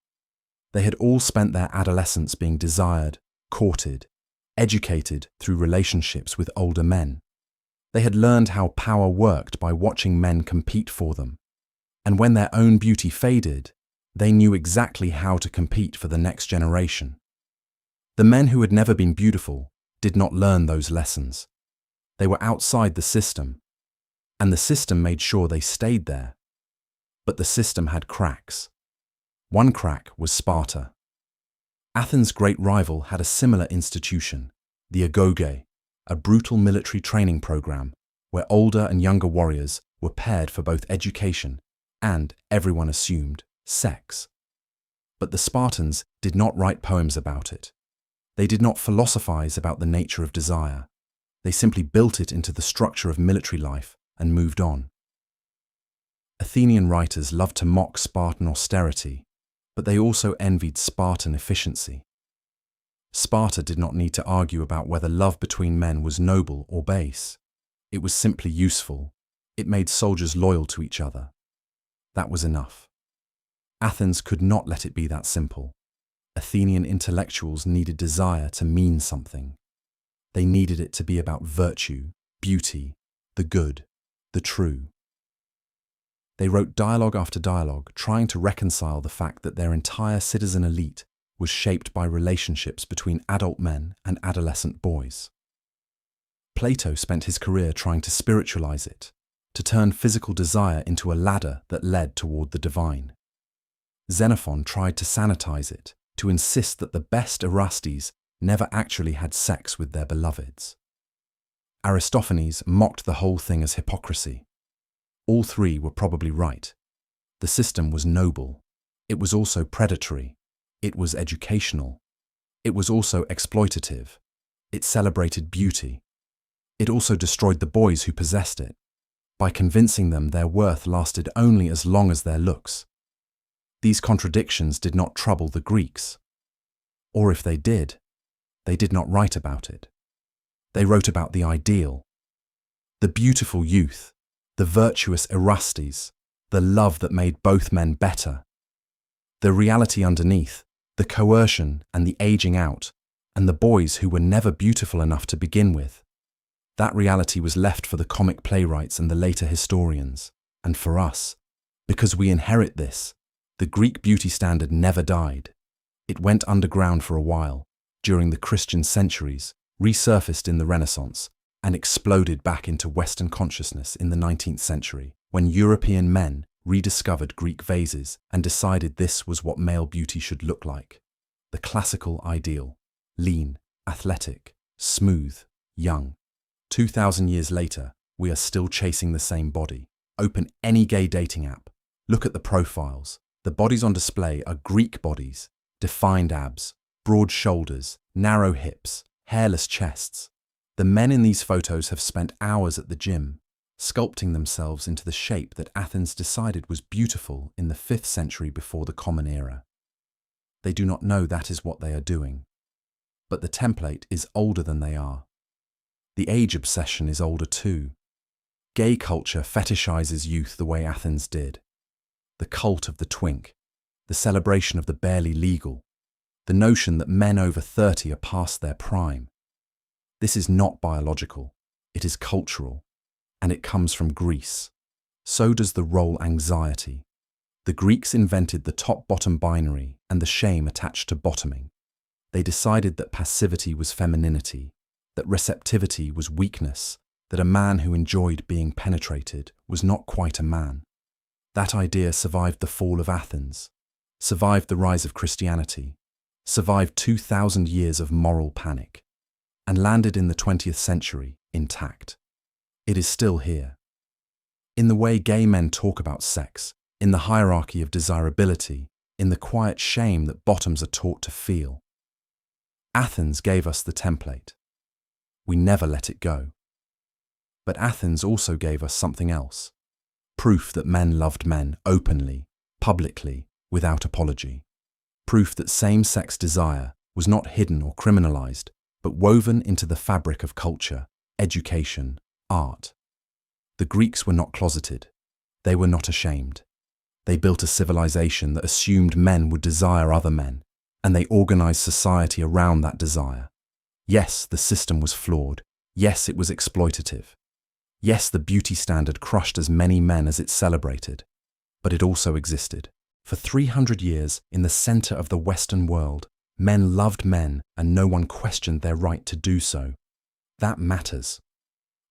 They had all spent their adolescence being desired, courted, educated through relationships with older men. They had learned how power worked by watching men compete for them. And when their own beauty faded, they knew exactly how to compete for the next generation. The men who had never been beautiful did not learn those lessons. They were outside the system, and the system made sure they stayed there. But the system had cracks. One crack was Sparta. Athens' great rival had a similar institution, the agoge, a brutal military training program where older and younger warriors were paired for both education and, everyone assumed, sex. But the Spartans did not write poems about it. They did not philosophize about the nature of desire. They simply built it into the structure of military life and moved on. Athenian writers loved to mock Spartan austerity, but they also envied Spartan efficiency. Sparta did not need to argue about whether love between men was noble or base. It was simply useful. It made soldiers loyal to each other. That was enough. Athens could not let it be that simple. Athenian intellectuals needed desire to mean something. They needed it to be about virtue, beauty, the good, the true. They wrote dialogue after dialogue, trying to reconcile the fact that their entire citizen elite was shaped by relationships between adult men and adolescent boys. Plato spent his career trying to spiritualize it, to turn physical desire into a ladder that led toward the divine. Xenophon tried to sanitize it, to insist that the best Erastes never actually had sex with their beloveds. Aristophanes mocked the whole thing as hypocrisy. All three were probably right. The system was noble. It was also predatory. It was educational. It was also exploitative. It celebrated beauty. It also destroyed the boys who possessed it, by convincing them their worth lasted only as long as their looks. These contradictions did not trouble the Greeks. Or if they did not write about it. They wrote about the ideal, the beautiful youth, the virtuous Erastes, the love that made both men better. The reality underneath, the coercion and the aging out, and the boys who were never beautiful enough to begin with. That reality was left for the comic playwrights and the later historians, and for us, because we inherit this. The Greek beauty standard never died. It went underground for a while, during the Christian centuries, resurfaced in the Renaissance, and exploded back into Western consciousness in the 19th century, when European men rediscovered Greek vases and decided this was what male beauty should look like. The classical ideal: lean, athletic, smooth, young. 2,000 years later, we are still chasing the same body. Open any gay dating app. Look at the profiles. The bodies on display are Greek bodies, defined abs, broad shoulders, narrow hips, hairless chests. The men in these photos have spent hours at the gym, sculpting themselves into the shape that Athens decided was beautiful in the 5th century before the Common Era. They do not know that is what they are doing. But the template is older than they are. The age obsession is older too. Gay culture fetishizes youth the way Athens did. The cult of the twink, the celebration of the barely legal, the notion that men over 30 are past their prime. This is not biological, it is cultural, and it comes from Greece. So does the role anxiety. The Greeks invented the top-bottom binary and the shame attached to bottoming. They decided that passivity was femininity, that receptivity was weakness, that a man who enjoyed being penetrated was not quite a man. That idea survived the fall of Athens, survived the rise of Christianity, survived 2,000 years of moral panic, and landed in the 20th century intact. It is still here. In the way gay men talk about sex, in the hierarchy of desirability, in the quiet shame that bottoms are taught to feel. Athens gave us the template. We never let it go. But Athens also gave us something else. Proof that men loved men openly, publicly, without apology. Proof that same-sex desire was not hidden or criminalized, but woven into the fabric of culture, education, art. The Greeks were not closeted. They were not ashamed. They built a civilization that assumed men would desire other men, and they organized society around that desire. Yes, the system was flawed. Yes, it was exploitative. Yes, the beauty standard crushed as many men as it celebrated. But it also existed. For 300 years, in the center of the Western world, men loved men and no one questioned their right to do so. That matters.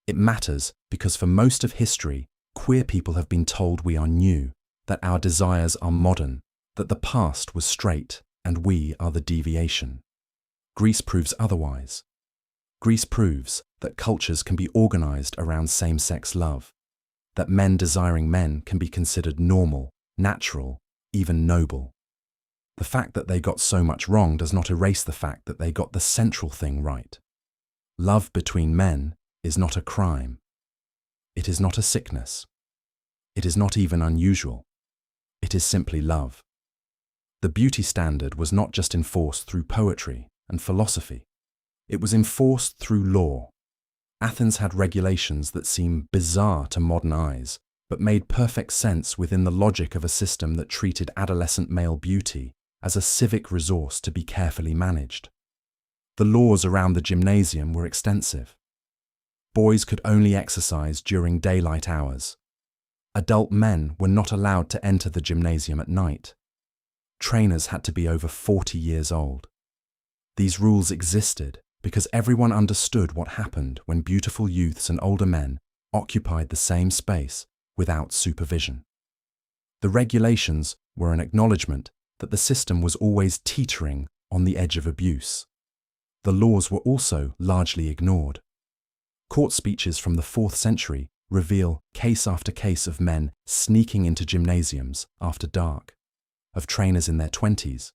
It matters because for most of history, queer people have been told we are new, that our desires are modern, that the past was straight and we are the deviation. Greece proves otherwise. Greece proves that cultures can be organized around same-sex love, that men desiring men can be considered normal, natural, even noble. The fact that they got so much wrong does not erase the fact that they got the central thing right. Love between men is not a crime. It is not a sickness. It is not even unusual. It is simply love. The beauty standard was not just enforced through poetry and philosophy. It was enforced through law. Athens had regulations that seem bizarre to modern eyes, but made perfect sense within the logic of a system that treated adolescent male beauty as a civic resource to be carefully managed. The laws around the gymnasium were extensive. Boys could only exercise during daylight hours. Adult men were not allowed to enter the gymnasium at night. Trainers had to be over 40 years old. These rules existed because everyone understood what happened when beautiful youths and older men occupied the same space without supervision. The regulations were an acknowledgement that the system was always teetering on the edge of abuse. The laws were also largely ignored. Court speeches from the 4th century reveal case after case of men sneaking into gymnasiums after dark, of trainers in their 20s,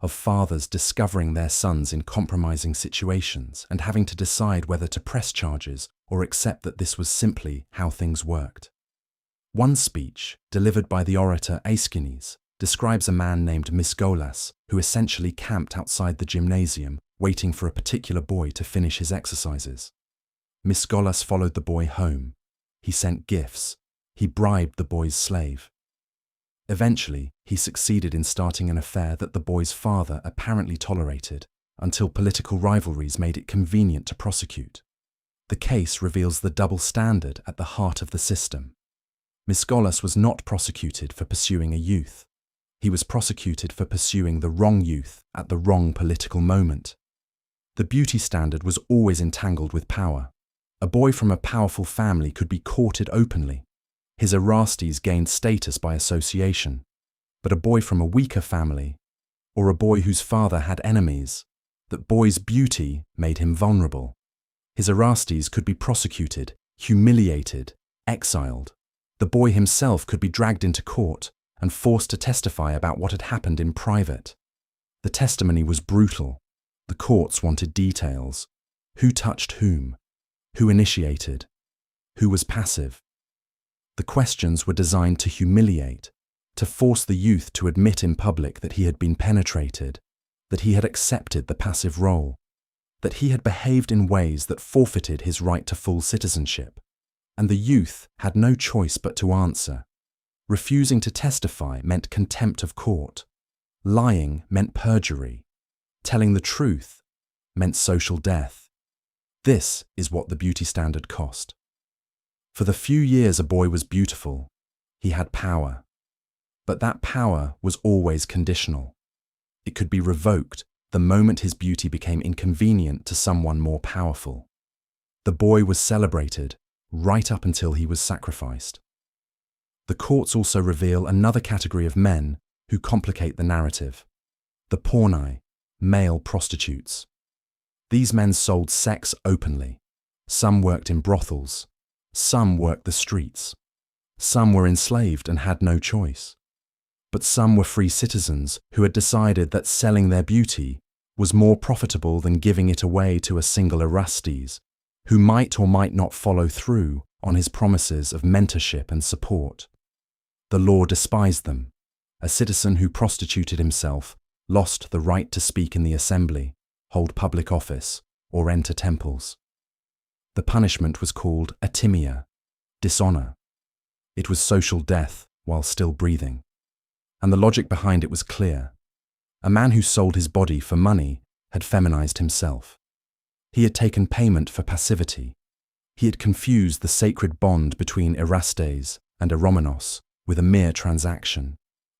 of fathers discovering their sons in compromising situations and having to decide whether to press charges or accept that this was simply how things worked. One speech, delivered by the orator Aeschines, describes a man named Misgolas who essentially camped outside the gymnasium waiting for a particular boy to finish his exercises. Misgolas followed the boy home. He sent gifts. He bribed the boy's slave. Eventually, he succeeded in starting an affair that the boy's father apparently tolerated until political rivalries made it convenient to prosecute. The case reveals the double standard at the heart of the system. Misgolas was not prosecuted for pursuing a youth. He was prosecuted for pursuing the wrong youth at the wrong political moment. The beauty standard was always entangled with power. A boy from a powerful family could be courted openly. His Erastes gained status by association. But a boy from a weaker family, or a boy whose father had enemies, that boy's beauty made him vulnerable. His Erastes could be prosecuted, humiliated, exiled. The boy himself could be dragged into court and forced to testify about what had happened in private. The testimony was brutal. The courts wanted details. Who touched whom? Who initiated? Who was passive? The questions were designed to humiliate, to force the youth to admit in public that he had been penetrated, that he had accepted the passive role, that he had behaved in ways that forfeited his right to full citizenship. and the youth had no choice but to answer. Refusing to testify meant contempt of court. Lying meant perjury. Telling the truth meant social death. This is what the beauty standard cost. For the few years a boy was beautiful, he had power. But that power was always conditional. It could be revoked the moment his beauty became inconvenient to someone more powerful. The boy was celebrated right up until he was sacrificed. The courts also reveal another category of men who complicate the narrative: the pornai, male prostitutes. These men sold sex openly. Some worked in brothels. Some worked the streets. Some were enslaved and had no choice. But some were free citizens who had decided that selling their beauty was more profitable than giving it away to a single Orestes, who might or might not follow through on his promises of mentorship and support. The law despised them. A citizen who prostituted himself lost the right to speak in the assembly, hold public office, or enter temples. The punishment was called atimia, dishonor. It was social death while still breathing. And the logic behind it was clear. A man who sold his body for money had feminized himself. He had taken payment for passivity. He had confused the sacred bond between Erastes and Eromenos with a mere transaction.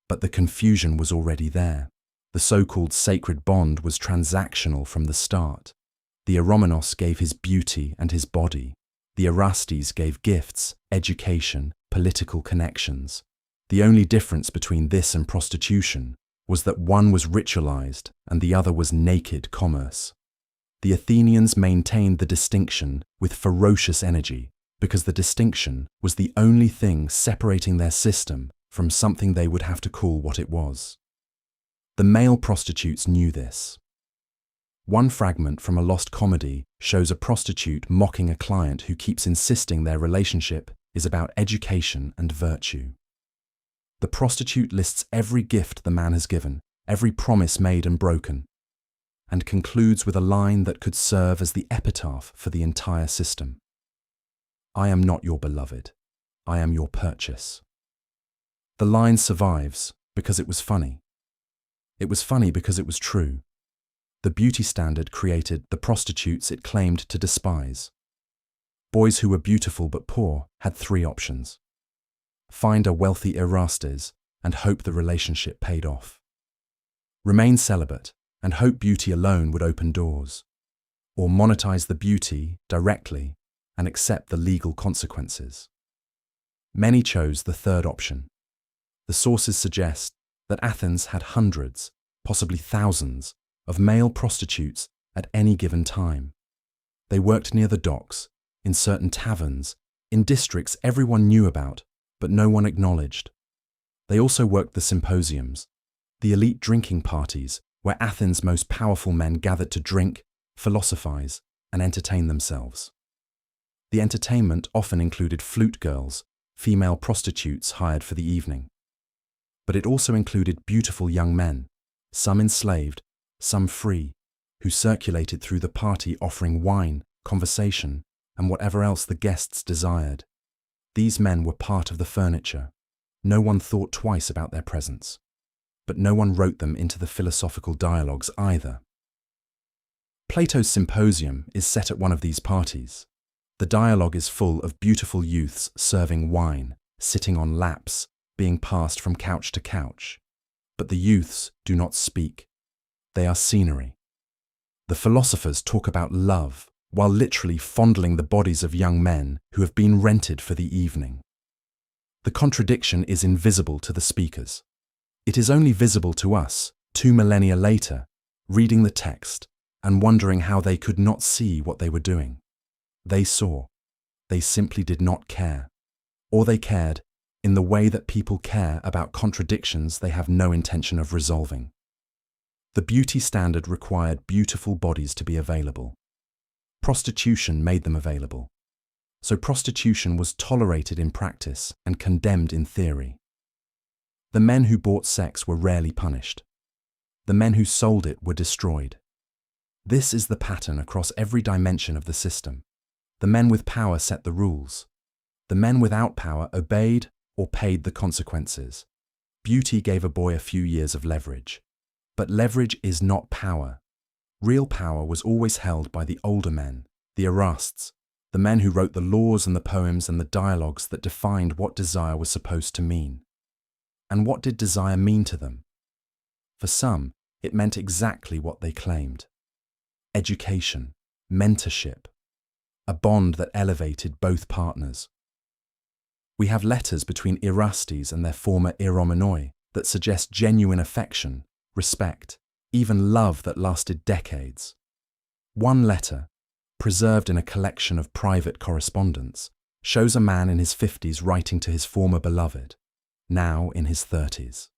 But the confusion was already there. The so-called sacred bond was transactional from the start. The Eromenos gave his beauty and his body. The Erastes gave gifts, education, political connections. The only difference between this and prostitution was that one was ritualized and the other was naked commerce. The Athenians maintained the distinction with ferocious energy because the distinction was the only thing separating their system from something they would have to call what it was. The male prostitutes knew this. One fragment from a lost comedy shows a prostitute mocking a client who keeps insisting their relationship is about education and virtue. The prostitute lists every gift the man has given, every promise made and broken, and concludes with a line that could serve as the epitaph for the entire system. I am not your beloved. I am your purchase. The line survives because it was funny. It was funny because it was true. The beauty standard created the prostitutes it claimed to despise. Boys who were beautiful but poor had three options: find a wealthy Erastes and hope the relationship paid off, remain celibate and hope beauty alone would open doors, or monetize the beauty directly and accept the legal consequences. Many chose the third option. The sources suggest that Athens had hundreds, possibly thousands, of male prostitutes at any given time. They worked near the docks, in certain taverns, in districts everyone knew about, but no one acknowledged. They also worked the symposiums, the elite drinking parties where Athens' most powerful men gathered to drink, philosophize, and entertain themselves. The entertainment often included flute girls, female prostitutes hired for the evening. But it also included beautiful young men, some enslaved, some free, who circulated through the party offering wine, conversation, and whatever else the guests desired. These men were part of the furniture. No one thought twice about their presence. But no one wrote them into the philosophical dialogues either. Plato's Symposium is set at one of these parties. The dialogue is full of beautiful youths serving wine, sitting on laps, being passed from couch to couch. But the youths do not speak. They are scenery. The philosophers talk about love, while literally fondling the bodies of young men who have been rented for the evening. The contradiction is invisible to the speakers. It is only visible to us, 2 millennia later, reading the text and wondering how they could not see what they were doing. They saw. They simply did not care. Or they cared in the way that people care about contradictions they have no intention of resolving. The beauty standard required beautiful bodies to be available. Prostitution made them available. So prostitution was tolerated in practice and condemned in theory. The men who bought sex were rarely punished. The men who sold it were destroyed. This is the pattern across every dimension of the system. The men with power set the rules. The men without power obeyed or paid the consequences. Beauty gave a boy a few years of leverage. But leverage is not power. Real power was always held by the older men, the Erasts, the men who wrote the laws and the poems and the dialogues that defined what desire was supposed to mean. And what did desire mean to them? For some, it meant exactly what they claimed. Education, mentorship, a bond that elevated both partners. We have letters between Erastes and their former eromenoi that suggest genuine affection, respect, even love that lasted decades. One letter, preserved in a collection of private correspondence, shows a man in his 50s writing to his former beloved, now in his 30s.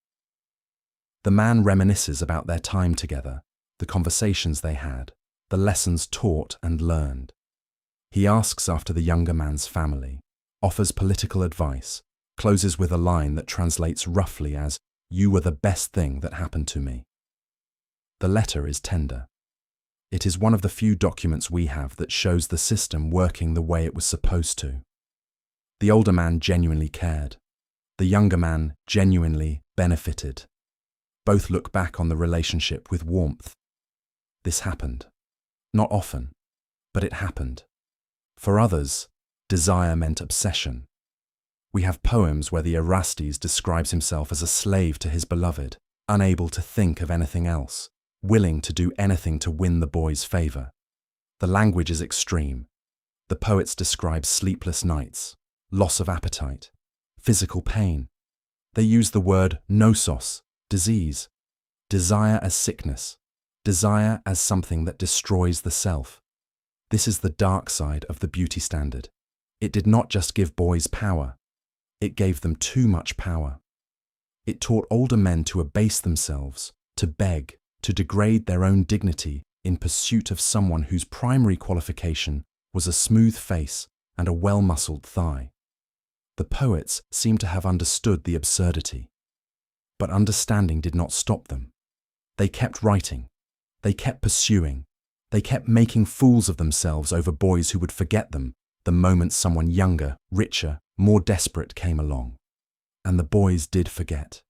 The man reminisces about their time together, the conversations they had, the lessons taught and learned. He asks after the younger man's family, offers political advice, closes with a line that translates roughly as, "You were the best thing that happened to me." The letter is tender. It is one of the few documents we have that shows the system working the way it was supposed to. The older man genuinely cared. The younger man genuinely benefited. Both look back on the relationship with warmth. This happened. Not often, but it happened. For others, desire meant obsession. We have poems where the Erastes describes himself as a slave to his beloved, unable to think of anything else, willing to do anything to win the boy's favour. The language is extreme. The poets describe sleepless nights, loss of appetite, physical pain. They use the word nosos, disease, desire as sickness, desire as something that destroys the self. This is the dark side of the beauty standard. It did not just give boys power, it gave them too much power. It taught older men to abase themselves, to beg, to degrade their own dignity in pursuit of someone whose primary qualification was a smooth face and a well-muscled thigh. The poets seem to have understood the absurdity. But understanding did not stop them. They kept writing. They kept pursuing. They kept making fools of themselves over boys who would forget them the moment someone younger, richer, more desperate came along. And the boys did forget.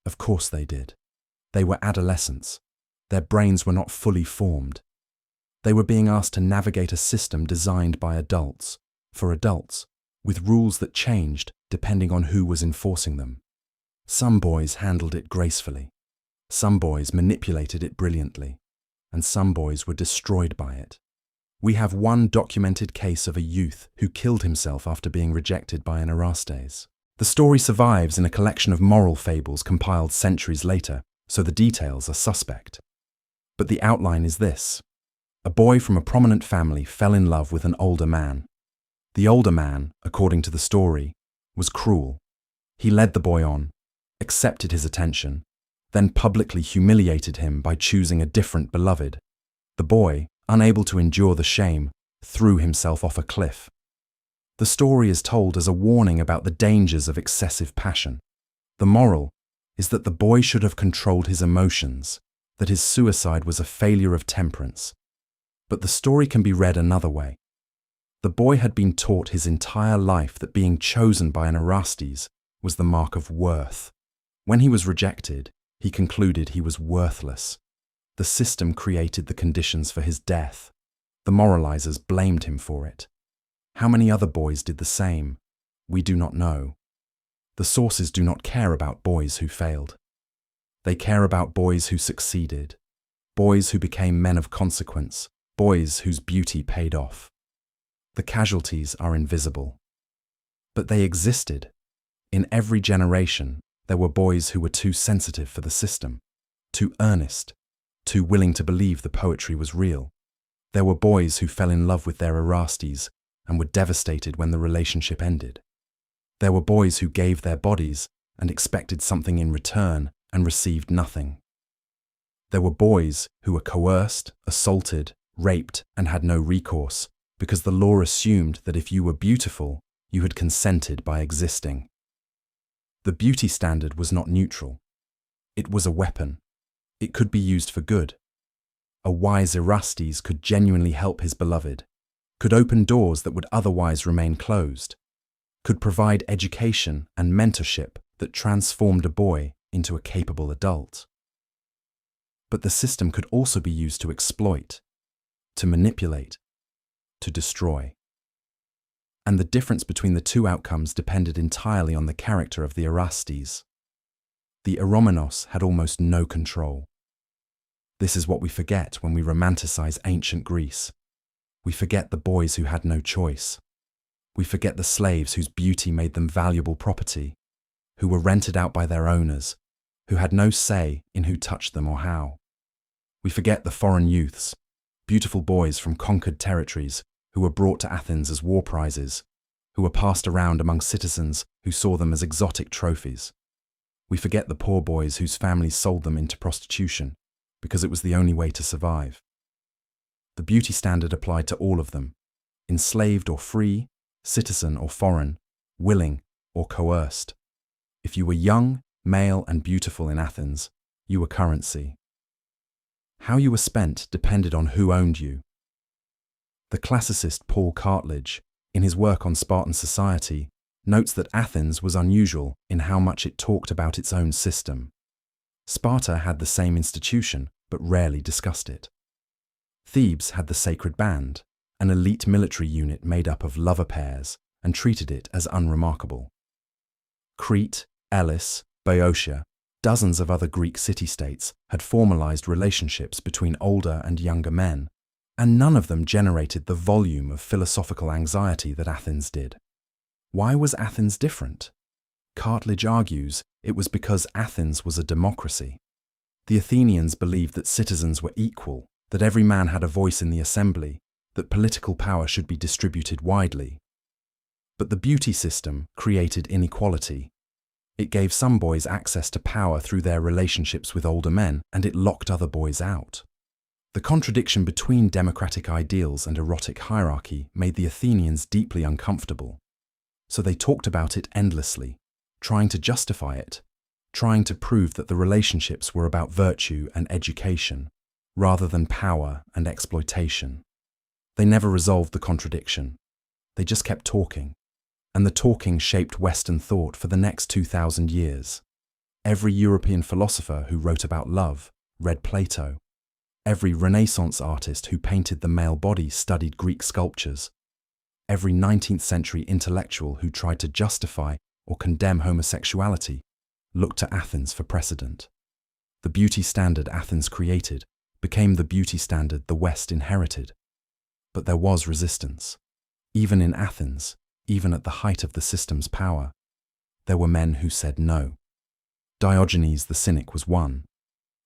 Of course they did. They were adolescents. Their brains were not fully formed. They were being asked to navigate a system designed by adults, for adults, with rules that changed depending on who was enforcing them. Some boys handled it gracefully. Some boys manipulated it brilliantly. And some boys were destroyed by it. We have one documented case of a youth who killed himself after being rejected by an Erastes. The story survives in a collection of moral fables compiled centuries later, so the details are suspect. But the outline is this. A boy from a prominent family fell in love with an older man. The older man, according to the story, was cruel. He led the boy on, accepted his attention, then publicly humiliated him by choosing a different beloved. The boy, unable to endure the shame, threw himself off a cliff. The story is told as a warning about the dangers of excessive passion. The moral is that the boy should have controlled his emotions, that his suicide was a failure of temperance. But the story can be read another way. The boy had been taught his entire life that being chosen by an Erastes was the mark of worth. When he was rejected, he concluded he was worthless. The system created the conditions for his death. The moralizers blamed him for it. How many other boys did the same? We do not know. The sources do not care about boys who failed. They care about boys who succeeded, boys who became men of consequence, boys whose beauty paid off. The casualties are invisible. But they existed. In every generation, there were boys who were too sensitive for the system, too earnest, too willing to believe the poetry was real. There were boys who fell in love with their Erastes and were devastated when the relationship ended. There were boys who gave their bodies and expected something in return and received nothing. There were boys who were coerced, assaulted, raped, and had no recourse because the law assumed that if you were beautiful, you had consented by existing. The beauty standard was not neutral. It was a weapon. It could be used for good. A wise Erastes could genuinely help his beloved, could open doors that would otherwise remain closed. could provide education and mentorship that transformed a boy into a capable adult. But the system could also be used to exploit, to manipulate, to destroy. And the difference between the two outcomes depended entirely on the character of the Erastes. The Eromenos had almost no control. This is what we forget when we romanticize ancient Greece. We forget the boys who had no choice. We forget the slaves whose beauty made them valuable property, who were rented out by their owners, who had no say in who touched them or how. We forget the foreign youths, beautiful boys from conquered territories who were brought to Athens as war prizes, who were passed around among citizens who saw them as exotic trophies. We forget the poor boys whose families sold them into prostitution because it was the only way to survive. The beauty standard applied to all of them, enslaved or free, citizen or foreign, willing or coerced. If you were young, male, and beautiful in Athens, you were currency. How you were spent depended on who owned you. The classicist Paul Cartledge, in his work on Spartan society, notes that Athens was unusual in how much it talked about its own system. Sparta had the same institution, but rarely discussed it. Thebes had the sacred band, an elite military unit made up of lover pairs, and treated it as unremarkable. Crete, Elis, Boeotia, dozens of other Greek city-states had formalized relationships between older and younger men, and none of them generated the volume of philosophical anxiety that Athens did. Why was Athens different? Cartledge argues it was because Athens was a democracy. The Athenians believed that citizens were equal, that every man had a voice in the assembly, that political power should be distributed widely. But the beauty system created inequality. It gave some boys access to power through their relationships with older men, and it locked other boys out. The contradiction between democratic ideals and erotic hierarchy made the Athenians deeply uncomfortable. So they talked about it endlessly, trying to justify it, trying to prove that the relationships were about virtue and education, rather than power and exploitation. They never resolved the contradiction. They just kept talking. And the talking shaped Western thought for the next 2,000 years. Every European philosopher who wrote about love read Plato. Every Renaissance artist who painted the male body studied Greek sculptures. Every 19th century intellectual who tried to justify or condemn homosexuality looked to Athens for precedent. The beauty standard Athens created became the beauty standard the West inherited. But there was resistance. Even in Athens, even at the height of the system's power, there were men who said no. Diogenes the cynic was one.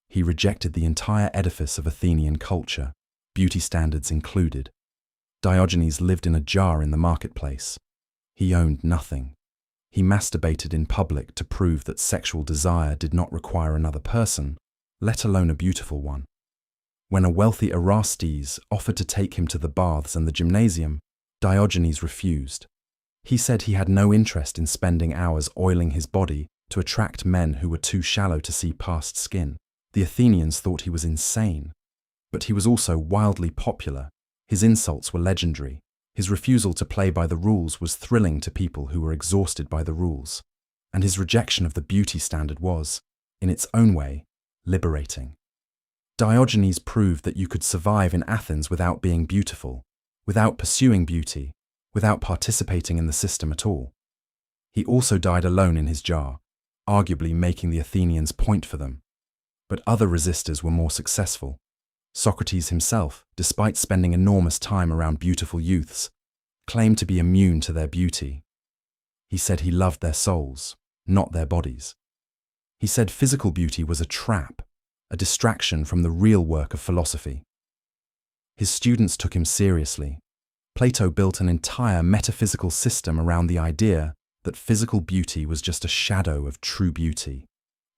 He rejected the entire edifice of Athenian culture, beauty standards included. Diogenes lived in a jar in the marketplace. He owned nothing. He masturbated in public to prove that sexual desire did not require another person, let alone a beautiful one. When a wealthy Erastes offered to take him to the baths and the gymnasium, Diogenes refused. He said he had no interest in spending hours oiling his body to attract men who were too shallow to see past skin. The Athenians thought he was insane. But he was also wildly popular. His insults were legendary. His refusal to play by the rules was thrilling to people who were exhausted by the rules. And his rejection of the beauty standard was, in its own way, liberating. Diogenes proved that you could survive in Athens without being beautiful, without pursuing beauty, without participating in the system at all. He also died alone in his jar, arguably making the Athenians point for them. But other resistors were more successful. Socrates himself, despite spending enormous time around beautiful youths, claimed to be immune to their beauty. He said he loved their souls, not their bodies. He said physical beauty was a trap, a distraction from the real work of philosophy. His students took him seriously. Plato built an entire metaphysical system around the idea that physical beauty was just a shadow of true beauty,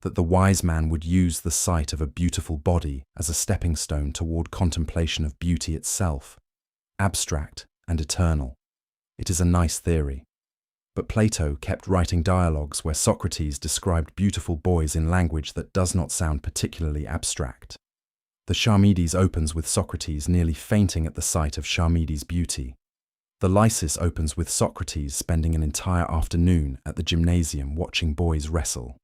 that the wise man would use the sight of a beautiful body as a stepping stone toward contemplation of beauty itself, abstract and eternal. It is a nice theory. But Plato kept writing dialogues where Socrates described beautiful boys in language that does not sound particularly abstract. The Charmides opens with Socrates nearly fainting at the sight of Charmides' beauty. The Lysis opens with Socrates spending an entire afternoon at the gymnasium watching boys wrestle.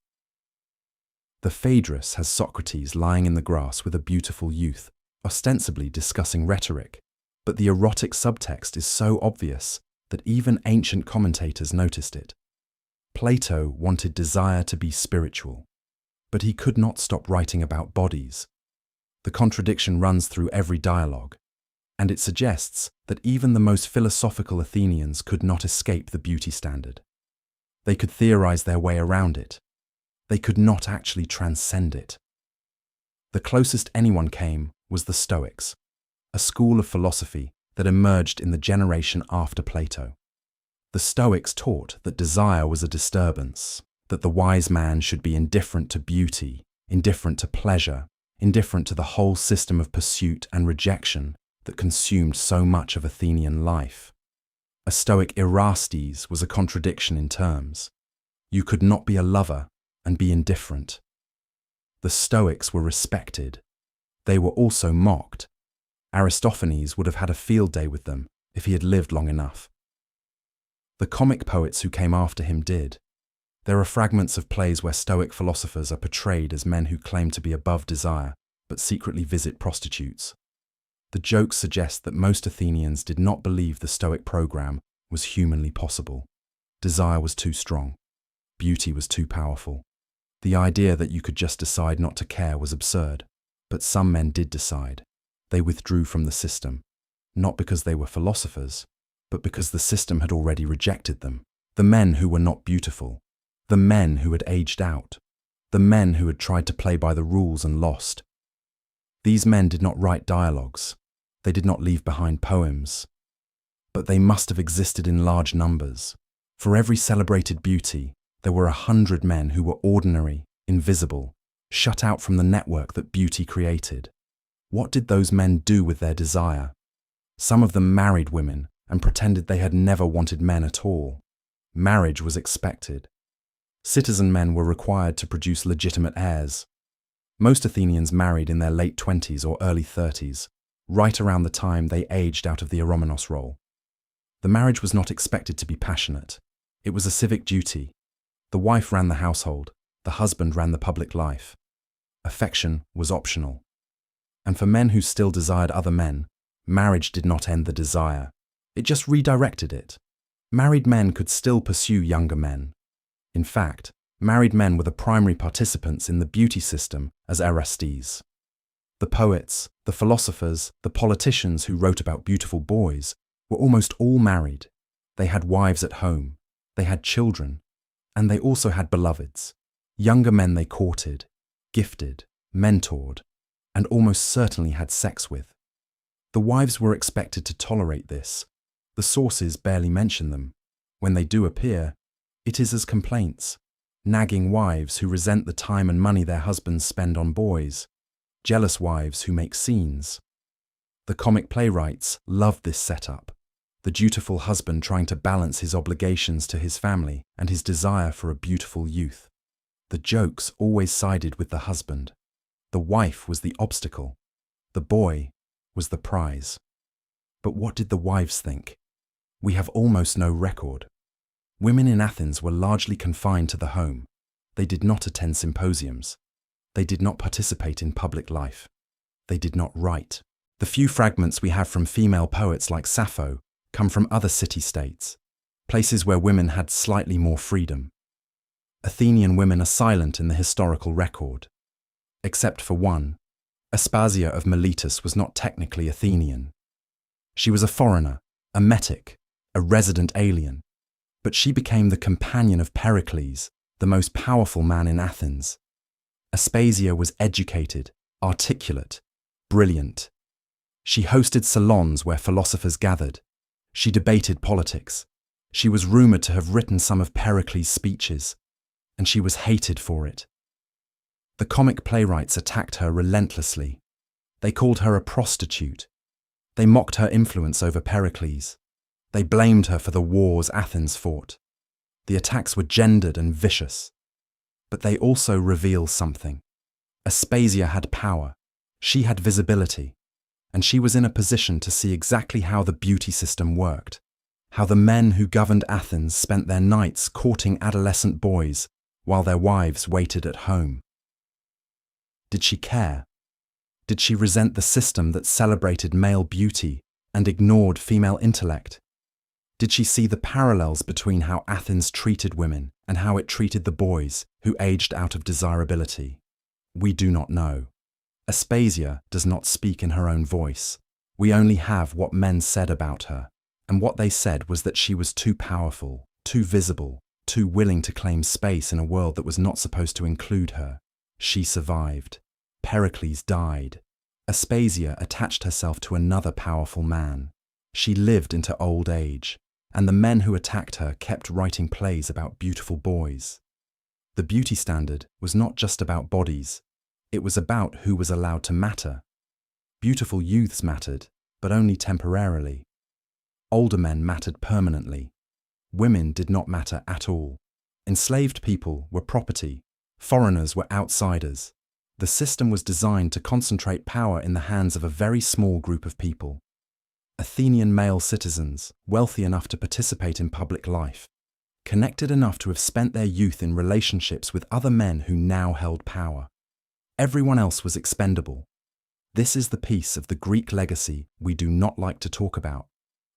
The Phaedrus has Socrates lying in the grass with a beautiful youth, ostensibly discussing rhetoric, but the erotic subtext is so obvious that even ancient commentators noticed it. Plato wanted desire to be spiritual, but he could not stop writing about bodies. The contradiction runs through every dialogue, and it suggests that even the most philosophical Athenians could not escape the beauty standard. They could theorize their way around it. They could not actually transcend it. The closest anyone came was the Stoics, a school of philosophy that emerged in the generation after Plato. The Stoics taught that desire was a disturbance, that the wise man should be indifferent to beauty, indifferent to pleasure, indifferent to the whole system of pursuit and rejection that consumed so much of Athenian life. A Stoic Erastes was a contradiction in terms. You could not be a lover and be indifferent. The Stoics were respected. They were also mocked. Aristophanes would have had a field day with them if he had lived long enough. The comic poets who came after him did. There are fragments of plays where Stoic philosophers are portrayed as men who claim to be above desire, but secretly visit prostitutes. The jokes suggest that most Athenians did not believe the Stoic program was humanly possible. Desire was too strong. Beauty was too powerful. The idea that you could just decide not to care was absurd, but some men did decide. They withdrew from the system, not because they were philosophers, but because the system had already rejected them. The men who were not beautiful, the men who had aged out, the men who had tried to play by the rules and lost. These men did not write dialogues. They did not leave behind poems, but they must have existed in large numbers. For every celebrated beauty, there were 100 men who were ordinary, invisible, shut out from the network that beauty created. What did those men do with their desire? Some of them married women and pretended they had never wanted men at all. Marriage was expected. Citizen men were required to produce legitimate heirs. Most Athenians married in their late 20s or early 30s, right around the time they aged out of the eromenos role. The marriage was not expected to be passionate. It was a civic duty. The wife ran the household, the husband ran the public life. Affection was optional. And for men who still desired other men, marriage did not end the desire. It just redirected it. Married men could still pursue younger men. In fact, married men were the primary participants in the beauty system as Erastes. The poets, the philosophers, the politicians who wrote about beautiful boys were almost all married. They had wives at home, they had children, and they also had beloveds, younger men they courted, gifted, mentored, and almost certainly had sex with. The wives were expected to tolerate this. The sources barely mention them. When they do appear, it is as complaints, nagging wives who resent the time and money their husbands spend on boys, jealous wives who make scenes. The comic playwrights loved this setup, the dutiful husband trying to balance his obligations to his family and his desire for a beautiful youth. The jokes always sided with the husband. The wife was the obstacle. The boy was the prize. But what did the wives think? We have almost no record. Women in Athens were largely confined to the home. They did not attend symposiums. They did not participate in public life. They did not write. The few fragments we have from female poets like Sappho come from other city-states, places where women had slightly more freedom. Athenian women are silent in the historical record. Except for one, Aspasia of Miletus was not technically Athenian. She was a foreigner, a metic, a resident alien, but she became the companion of Pericles, the most powerful man in Athens. Aspasia was educated, articulate, brilliant. She hosted salons where philosophers gathered. She debated politics. She was rumoured to have written some of Pericles' speeches, and she was hated for it. The comic playwrights attacked her relentlessly. They called her a prostitute. They mocked her influence over Pericles. They blamed her for the wars Athens fought. The attacks were gendered and vicious. But they also reveal something. Aspasia had power. She had visibility. And she was in a position to see exactly how the beauty system worked. how the men who governed Athens spent their nights courting adolescent boys while their wives waited at home. Did she care? Did she resent the system that celebrated male beauty and ignored female intellect? Did she see the parallels between how Athens treated women and how it treated the boys who aged out of desirability? We do not know. Aspasia does not speak in her own voice. We only have what men said about her, and what they said was that she was too powerful, too visible, too willing to claim space in a world that was not supposed to include her. She survived. Pericles died. Aspasia attached herself to another powerful man. She lived into old age, and the men who attacked her kept writing plays about beautiful boys. The beauty standard was not just about bodies, it was about who was allowed to matter. Beautiful youths mattered, but only temporarily. Older men mattered permanently. Women did not matter at all. Enslaved people were property. Foreigners were outsiders. The system was designed to concentrate power in the hands of a very small group of people. Athenian male citizens, wealthy enough to participate in public life, connected enough to have spent their youth in relationships with other men who now held power. Everyone else was expendable. This is the piece of the Greek legacy we do not like to talk about.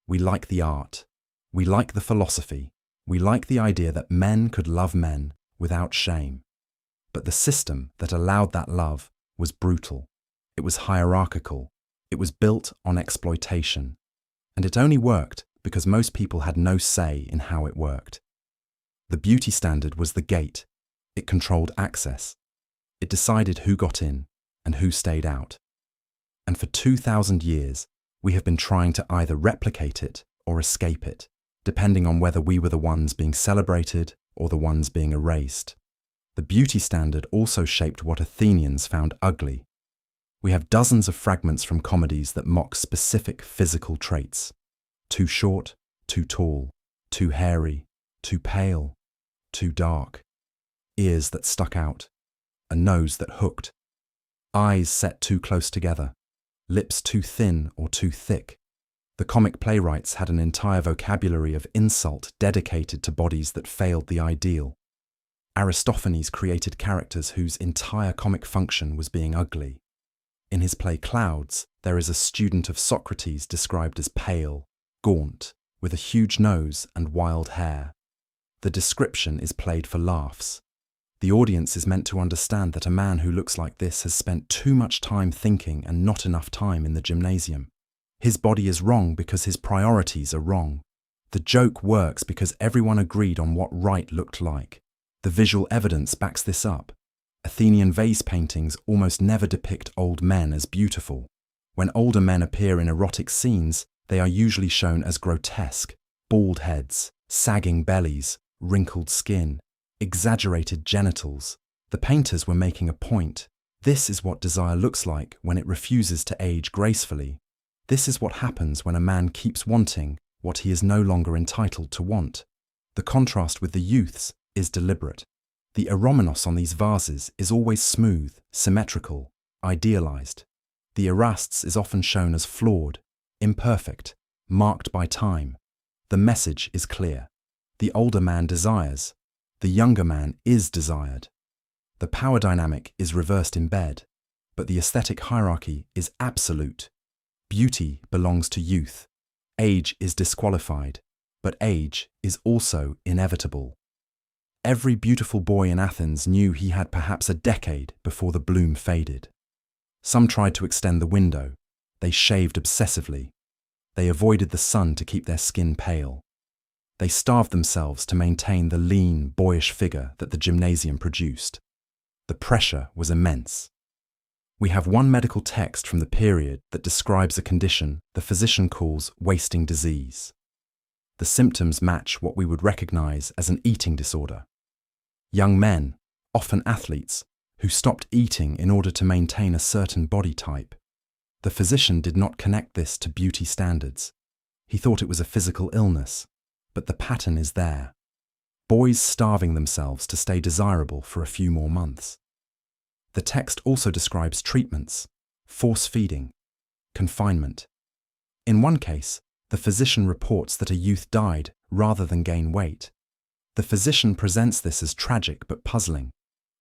We like the art. We like the philosophy. We like the idea that men could love men without shame. But the system that allowed that love was brutal. It was hierarchical. It was built on exploitation. And it only worked because most people had no say in how it worked. The beauty standard was the gate. It controlled access. It decided who got in and who stayed out. And for 2,000 years, we have been trying to either replicate it or escape it, depending on whether we were the ones being celebrated or the ones being erased. The beauty standard also shaped what Athenians found ugly. We have dozens of fragments from comedies that mock specific physical traits. Too short, too tall, too hairy, too pale, too dark. Ears that stuck out. A nose that hooked. Eyes set too close together. Lips too thin or too thick. The comic playwrights had an entire vocabulary of insult dedicated to bodies that failed the ideal. Aristophanes created characters whose entire comic function was being ugly. In his play Clouds, there is a student of Socrates described as pale, gaunt, with a huge nose and wild hair. The description is played for laughs. The audience is meant to understand that a man who looks like this has spent too much time thinking and not enough time in the gymnasium. His body is wrong because his priorities are wrong. The joke works because everyone agreed on what right looked like. The visual evidence backs this up. Athenian vase paintings almost never depict old men as beautiful. When older men appear in erotic scenes, they are usually shown as grotesque, bald heads, sagging bellies, wrinkled skin, exaggerated genitals. The painters were making a point. This is what desire looks like when it refuses to age gracefully. This is what happens when a man keeps wanting what he is no longer entitled to want. The contrast with the youths is deliberate. The eromenos on these vases is always smooth, symmetrical, idealized. The erasts is often shown as flawed, imperfect, marked by time. The message is clear. The older man desires. The younger man is desired. The power dynamic is reversed in bed, but the aesthetic hierarchy is absolute. Beauty belongs to youth. Age is disqualified, but age is also inevitable. Every beautiful boy in Athens knew he had perhaps a decade before the bloom faded. Some tried to extend the window. They shaved obsessively. They avoided the sun to keep their skin pale. They starved themselves to maintain the lean, boyish figure that the gymnasium produced. The pressure was immense. We have one medical text from the period that describes a condition the physician calls wasting disease. The symptoms match what we would recognize as an eating disorder. Young men, often athletes, who stopped eating in order to maintain a certain body type. The physician did not connect this to beauty standards. He thought it was a physical illness, but the pattern is there. Boys starving themselves to stay desirable for a few more months. The text also describes treatments, force feeding, confinement. In one case, The physician reports that a youth died rather than gain weight. The physician presents this as tragic but puzzling.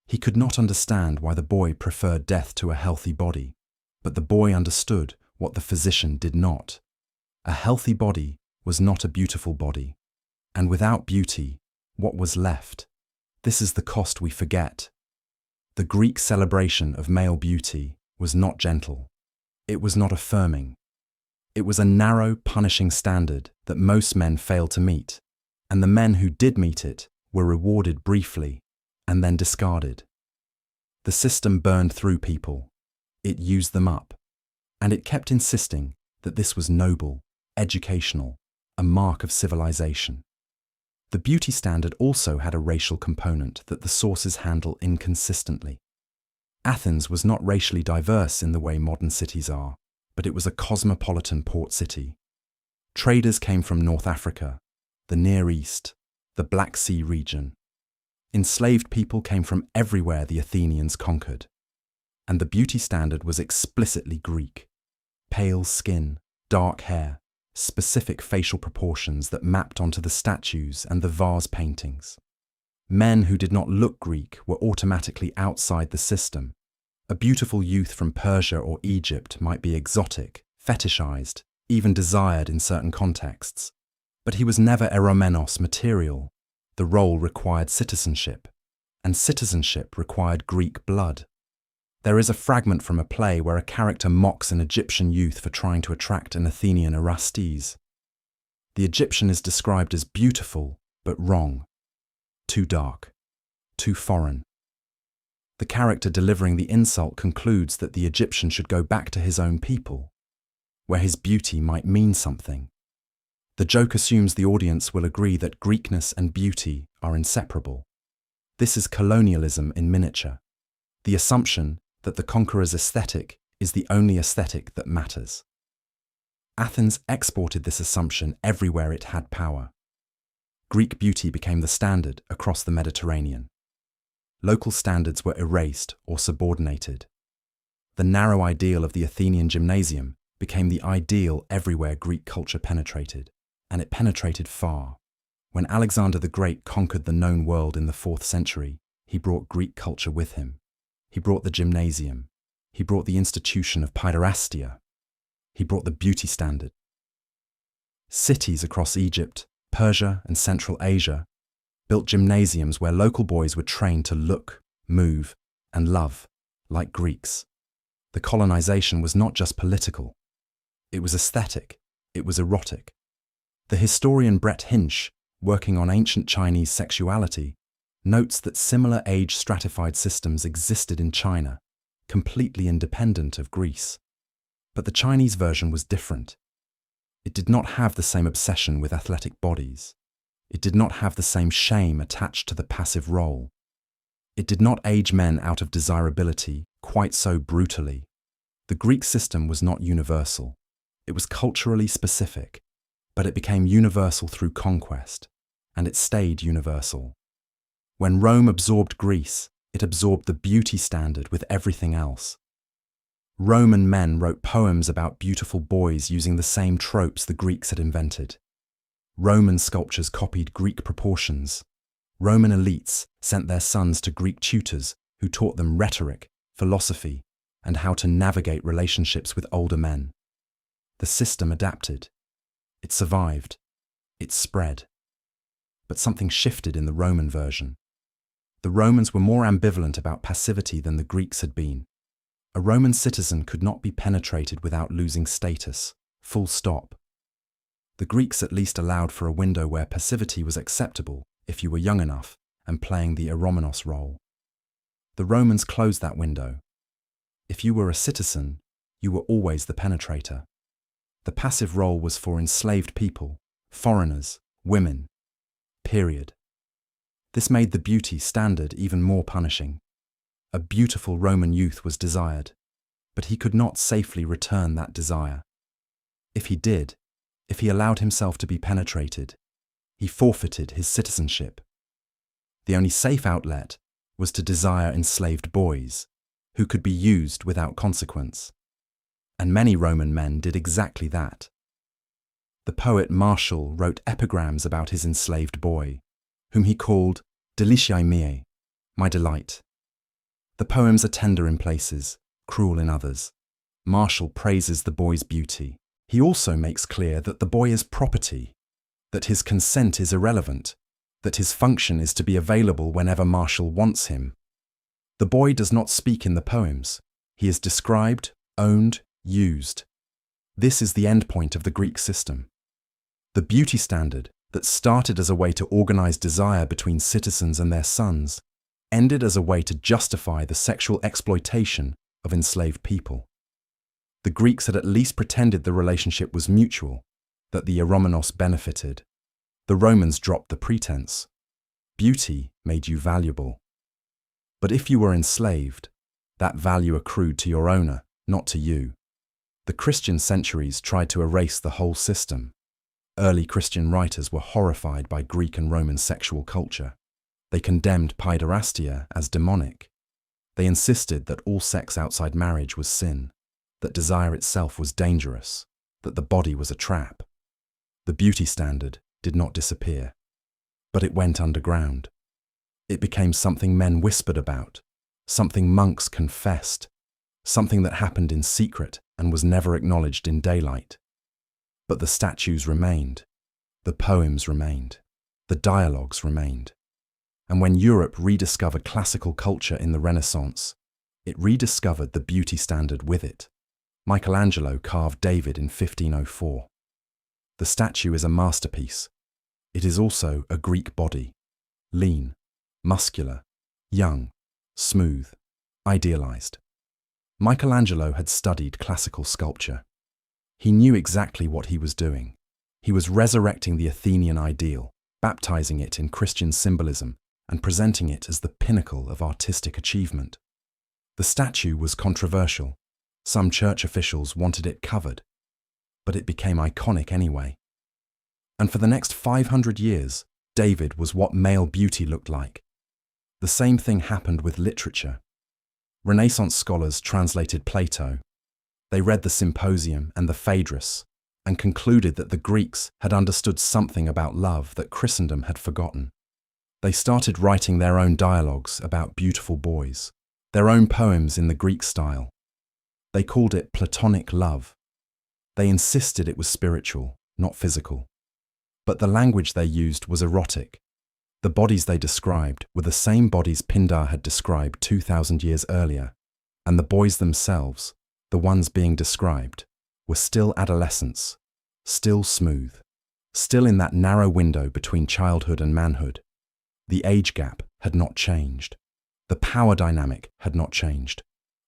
He could not understand why the boy preferred death to a healthy body, but the boy understood what the physician did not. A healthy body was not a beautiful body, and without beauty, what was left? This is the cost we forget. The Greek celebration of male beauty was not gentle. It was not affirming. It was a narrow, punishing standard that most men failed to meet, and the men who did meet it were rewarded briefly and then discarded. The system burned through people. It used them up, and it kept insisting that this was noble, educational, a mark of civilization. The beauty standard also had a racial component that the sources handle inconsistently. Athens was not racially diverse in the way modern cities are, but it was a cosmopolitan port city. Traders came from North Africa, the Near East, the Black Sea region. Enslaved people came from everywhere the Athenians conquered. And the beauty standard was explicitly Greek. Pale skin, dark hair, specific facial proportions that mapped onto the statues and the vase paintings. Men who did not look Greek were automatically outside the system. A beautiful youth from Persia or Egypt might be exotic, fetishized, even desired in certain contexts. But he was never eromenos material. The role required citizenship, and citizenship required Greek blood. There is a fragment from a play where a character mocks an Egyptian youth for trying to attract an Athenian Erastes. The Egyptian is described as beautiful, but wrong. Too dark. Too foreign. The character delivering the insult concludes that the Egyptian should go back to his own people, where his beauty might mean something. The joke assumes the audience will agree that Greekness and beauty are inseparable. This is colonialism in miniature. The assumption that the conqueror's aesthetic is the only aesthetic that matters. Athens exported this assumption everywhere it had power. Greek beauty became the standard across the Mediterranean. Local standards were erased or subordinated. The narrow ideal of the Athenian gymnasium became the ideal everywhere Greek culture penetrated, and it penetrated far. When Alexander the Great conquered the known world in the 4th century, he brought Greek culture with him. He brought the gymnasium. He brought the institution of paiderastia. He brought the beauty standard. Cities across Egypt, Persia, and Central Asia built gymnasiums where local boys were trained to look, move, and love like Greeks. The colonization was not just political. It was aesthetic. It was erotic. The historian Brett Hinch, working on ancient Chinese sexuality, notes that similar age-stratified systems existed in China, completely independent of Greece. But the Chinese version was different. It did not have the same obsession with athletic bodies. It did not have the same shame attached to the passive role. It did not age men out of desirability quite so brutally. The Greek system was not universal. It was culturally specific, but it became universal through conquest, and it stayed universal. When Rome absorbed Greece, it absorbed the beauty standard with everything else. Roman men wrote poems about beautiful boys using the same tropes the Greeks had invented. Roman sculptures copied Greek proportions. Roman elites sent their sons to Greek tutors who taught them rhetoric, philosophy, and how to navigate relationships with older men. The system adapted. It survived. It spread. But something shifted in the Roman version. The Romans were more ambivalent about passivity than the Greeks had been. A Roman citizen could not be penetrated without losing status, full stop. The Greeks at least allowed for a window where passivity was acceptable if you were young enough and playing the eromenos role. The Romans closed that window. If you were a citizen, you were always the penetrator. The passive role was for enslaved people, foreigners, women. Period. This made the beauty standard even more punishing. A beautiful Roman youth was desired, but he could not safely return that desire. If he did, if he allowed himself to be penetrated, he forfeited his citizenship. The only safe outlet was to desire enslaved boys, who could be used without consequence. And many Roman men did exactly that. The poet Martial wrote epigrams about his enslaved boy, whom he called deliciae miae, my delight. The poems are tender in places, cruel in others. Martial praises the boy's beauty. He also makes clear that the boy is property, that his consent is irrelevant, that his function is to be available whenever Martial wants him. The boy does not speak in the poems. He is described, owned, used. This is the endpoint of the Greek system. The beauty standard, that started as a way to organize desire between citizens and their sons, ended as a way to justify the sexual exploitation of enslaved people. The Greeks had at least pretended the relationship was mutual, that the eromenos benefited. The Romans dropped the pretense. Beauty made you valuable. But if you were enslaved, that value accrued to your owner, not to you. The Christian centuries tried to erase the whole system. Early Christian writers were horrified by Greek and Roman sexual culture. They condemned paiderastia as demonic. They insisted that all sex outside marriage was sin, that desire itself was dangerous, that the body was a trap. The beauty standard did not disappear, but it went underground. It became something men whispered about, something monks confessed, something that happened in secret and was never acknowledged in daylight. But the statues remained, the poems remained, the dialogues remained. And when Europe rediscovered classical culture in the Renaissance, it rediscovered the beauty standard with it. Michelangelo carved David in 1504. The statue is a masterpiece. It is also a Greek body, lean, muscular, young, smooth, idealized. Michelangelo had studied classical sculpture. He knew exactly what he was doing. He was resurrecting the Athenian ideal, baptizing it in Christian symbolism, and presenting it as the pinnacle of artistic achievement. The statue was controversial. Some church officials wanted it covered, but it became iconic anyway. And for the next 500 years, David was what male beauty looked like. The same thing happened with literature. Renaissance scholars translated Plato. They read the Symposium and the Phaedrus and concluded that the Greeks had understood something about love that Christendom had forgotten. They started writing their own dialogues about beautiful boys, their own poems in the Greek style. They called it Platonic love. They insisted it was spiritual, not physical. But the language they used was erotic. The bodies they described were the same bodies Pindar had described 2,000 years earlier, and the boys themselves, the ones being described, were still adolescents, still smooth, still in that narrow window between childhood and manhood. The age gap had not changed. The power dynamic had not changed.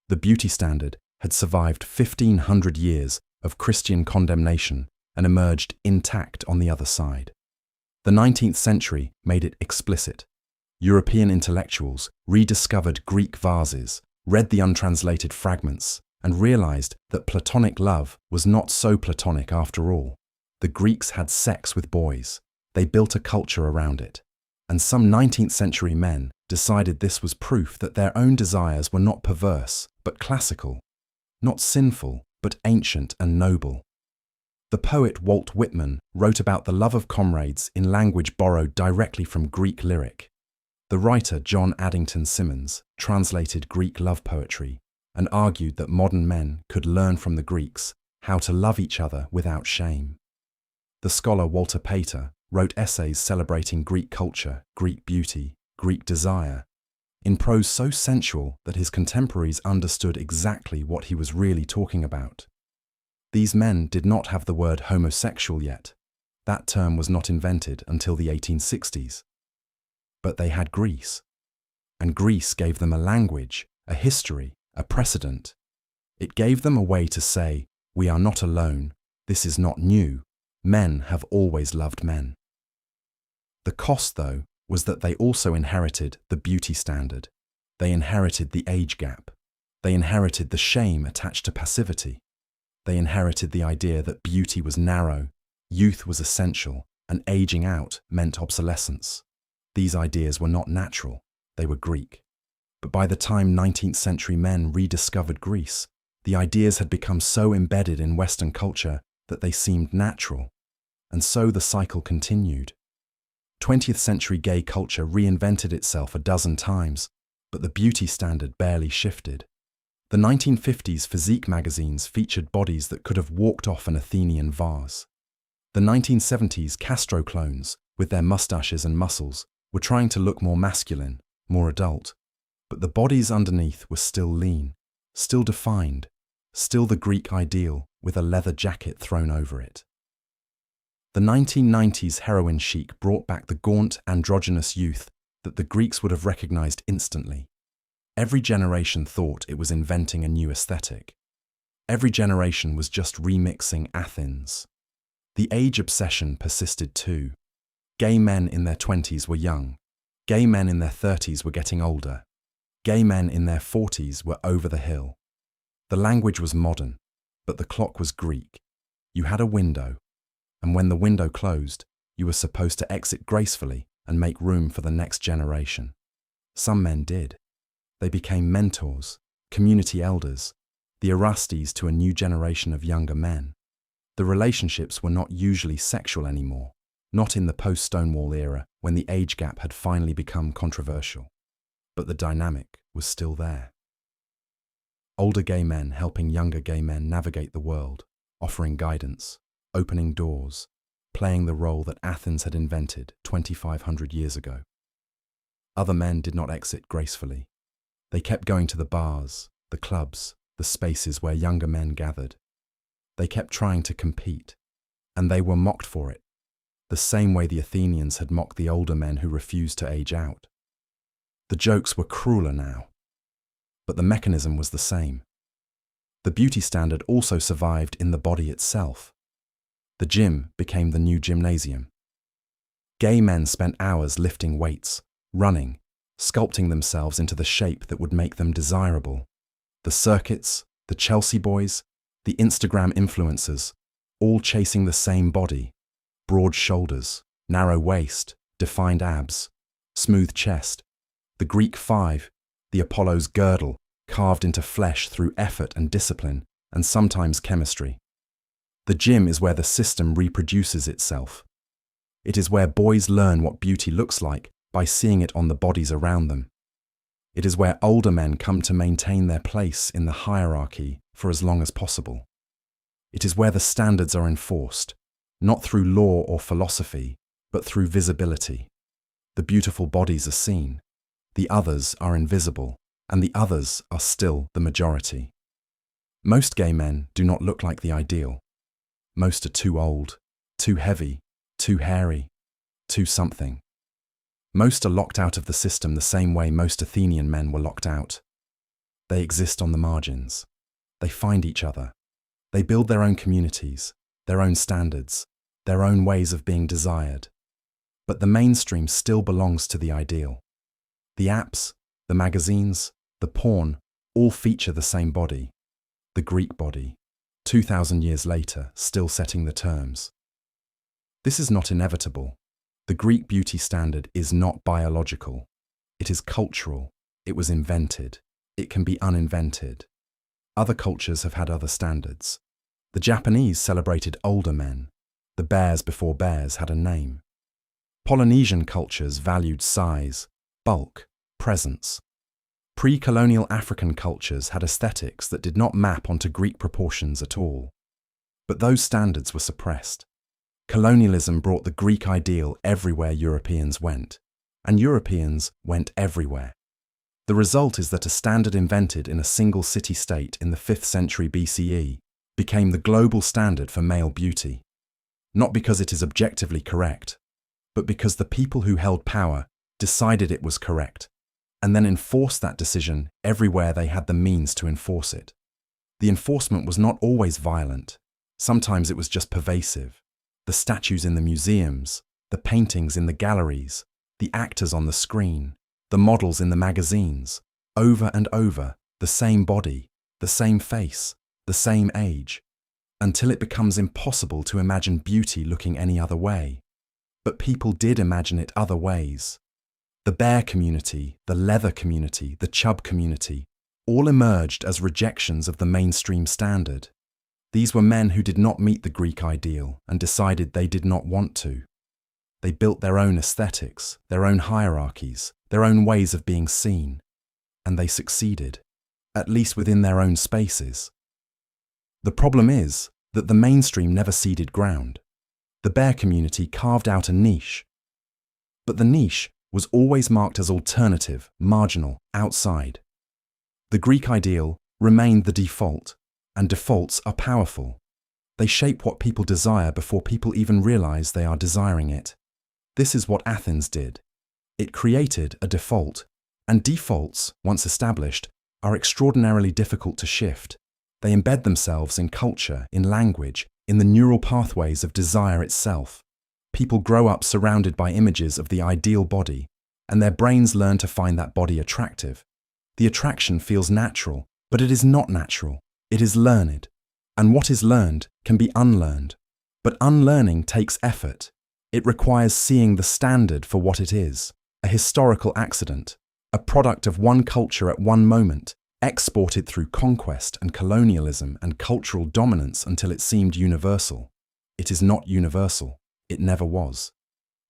The beauty standard had survived 1,500 years of Christian condemnation and emerged intact on the other side. The 19th century made it explicit. European intellectuals rediscovered Greek vases, read the untranslated fragments, and realized that Platonic love was not so platonic after all. The Greeks had sex with boys. They built a culture around it. And some 19th century men decided this was proof that their own desires were not perverse, but classical, not sinful, but ancient and noble. The poet Walt Whitman wrote about the love of comrades in language borrowed directly from Greek lyric. The writer John Addington Symonds translated Greek love poetry and argued that modern men could learn from the Greeks how to love each other without shame. The scholar Walter Pater wrote essays celebrating Greek culture, Greek beauty, Greek desire, in prose so sensual that his contemporaries understood exactly what he was really talking about. These men did not have the word homosexual yet. That term was not invented until the 1860s. But they had Greece, and Greece gave them a language, a history, a precedent. It gave them a way to say, we are not alone, this is not new, men have always loved men. The cost, though, was that they also inherited the beauty standard. They inherited the age gap. They inherited the shame attached to passivity. They inherited the idea that beauty was narrow, youth was essential, and aging out meant obsolescence. These ideas were not natural, they were Greek. But by the time 19th century men rediscovered Greece, the ideas had become so embedded in Western culture that they seemed natural. and so the cycle continued. 20th century gay culture reinvented itself a dozen times, but the beauty standard barely shifted. The 1950s physique magazines featured bodies that could have walked off an Athenian vase. The 1970s Castro clones, with their mustaches and muscles, were trying to look more masculine, more adult. But the bodies underneath were still lean, still defined, still the Greek ideal with a leather jacket thrown over it. The 1990s heroin chic brought back the gaunt, androgynous youth that the Greeks would have recognized instantly. Every generation thought it was inventing a new aesthetic. Every generation was just remixing Athens. The age obsession persisted too. Gay men in their 20s were young. Gay men in their 30s were getting older. Gay men in their 40s were over the hill. The language was modern, but the clock was Greek. You had a window, and when the window closed, you were supposed to exit gracefully and make room for the next generation. Some men did. They became mentors, community elders, the Erastes to a new generation of younger men. The relationships were not usually sexual anymore, not in the post-Stonewall era when the age gap had finally become controversial. But the dynamic was still there. Older gay men helping younger gay men navigate the world, offering guidance, opening doors, playing the role that Athens had invented 2,500 years ago. Other men did not exit gracefully. They kept going to the bars, the clubs, the spaces where younger men gathered. They kept trying to compete, and they were mocked for it, the same way the Athenians had mocked the older men who refused to age out. The jokes were crueler now, but the mechanism was the same. The beauty standard also survived in the body itself. The gym became the new gymnasium. Gay men spent hours lifting weights, running, sculpting themselves into the shape that would make them desirable. The circuits, the Chelsea boys, the Instagram influencers, all chasing the same body: broad shoulders, narrow waist, defined abs, smooth chest, the Greek 5, the Apollo's girdle, carved into flesh through effort and discipline, and sometimes chemistry. The gym is where the system reproduces itself. It is where boys learn what beauty looks like by seeing it on the bodies around them. It is where older men come to maintain their place in the hierarchy for as long as possible. It is where the standards are enforced, not through law or philosophy, but through visibility. The beautiful bodies are seen, the others are invisible, and the others are still the majority. Most gay men do not look like the ideal. Most are too old, too heavy, too hairy, too something. Most are locked out of the system the same way most Athenian men were locked out. They exist on the margins. They find each other. They build their own communities, their own standards, their own ways of being desired. But the mainstream still belongs to the ideal. The apps, the magazines, the porn, all feature the same body, the Greek body, 2,000 years later, still setting the terms. This is not inevitable. The Greek beauty standard is not biological. It is cultural. It was invented. It can be uninvented. Other cultures have had other standards. The Japanese celebrated older men. The bears before bears had a name. Polynesian cultures valued size, bulk, presence. Pre-colonial African cultures had aesthetics that did not map onto Greek proportions at all. But those standards were suppressed. Colonialism brought the Greek ideal everywhere Europeans went, and Europeans went everywhere. The result is that a standard invented in a single city-state in the 5th century BCE became the global standard for male beauty. Not because it is objectively correct, but because the people who held power decided it was correct, and then enforced that decision everywhere they had the means to enforce it. The enforcement was not always violent. Sometimes it was just pervasive. The statues in the museums, the paintings in the galleries, the actors on the screen, the models in the magazines, over and over, the same body, the same face, the same age, until it becomes impossible to imagine beauty looking any other way. But people did imagine it other ways. The bear community, the leather community, the chub community, all emerged as rejections of the mainstream standard. These were men who did not meet the Greek ideal and decided they did not want to. They built their own aesthetics, their own hierarchies, their own ways of being seen, and they succeeded, at least within their own spaces. The problem is that the mainstream never ceded ground. The bear community carved out a niche, but the niche was always marked as alternative, marginal, outside. The Greek ideal remained the default, and defaults are powerful. They shape what people desire before people even realize they are desiring it. This is what Athens did. It created a default, and defaults, once established, are extraordinarily difficult to shift. They embed themselves in culture, in language, in the neural pathways of desire itself. People grow up surrounded by images of the ideal body, and their brains learn to find that body attractive. The attraction feels natural, but it is not natural. It is learned. And what is learned can be unlearned. But unlearning takes effort. It requires seeing the standard for what it is, a historical accident, a product of one culture at one moment, exported through conquest and colonialism and cultural dominance until it seemed universal. It is not universal. It never was.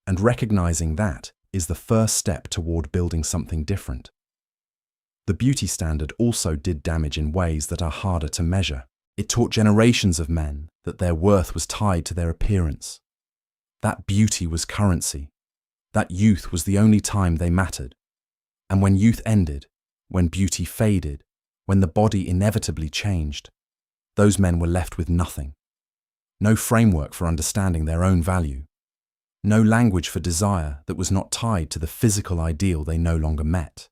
And recognizing that is the first step toward building something different. The beauty standard also did damage in ways that are harder to measure. It taught generations of men that their worth was tied to their appearance. That beauty was currency. That youth was the only time they mattered. And when youth ended, when beauty faded, when the body inevitably changed, those men were left with nothing. No framework for understanding their own value. No language for desire that was not tied to the physical ideal they no longer met.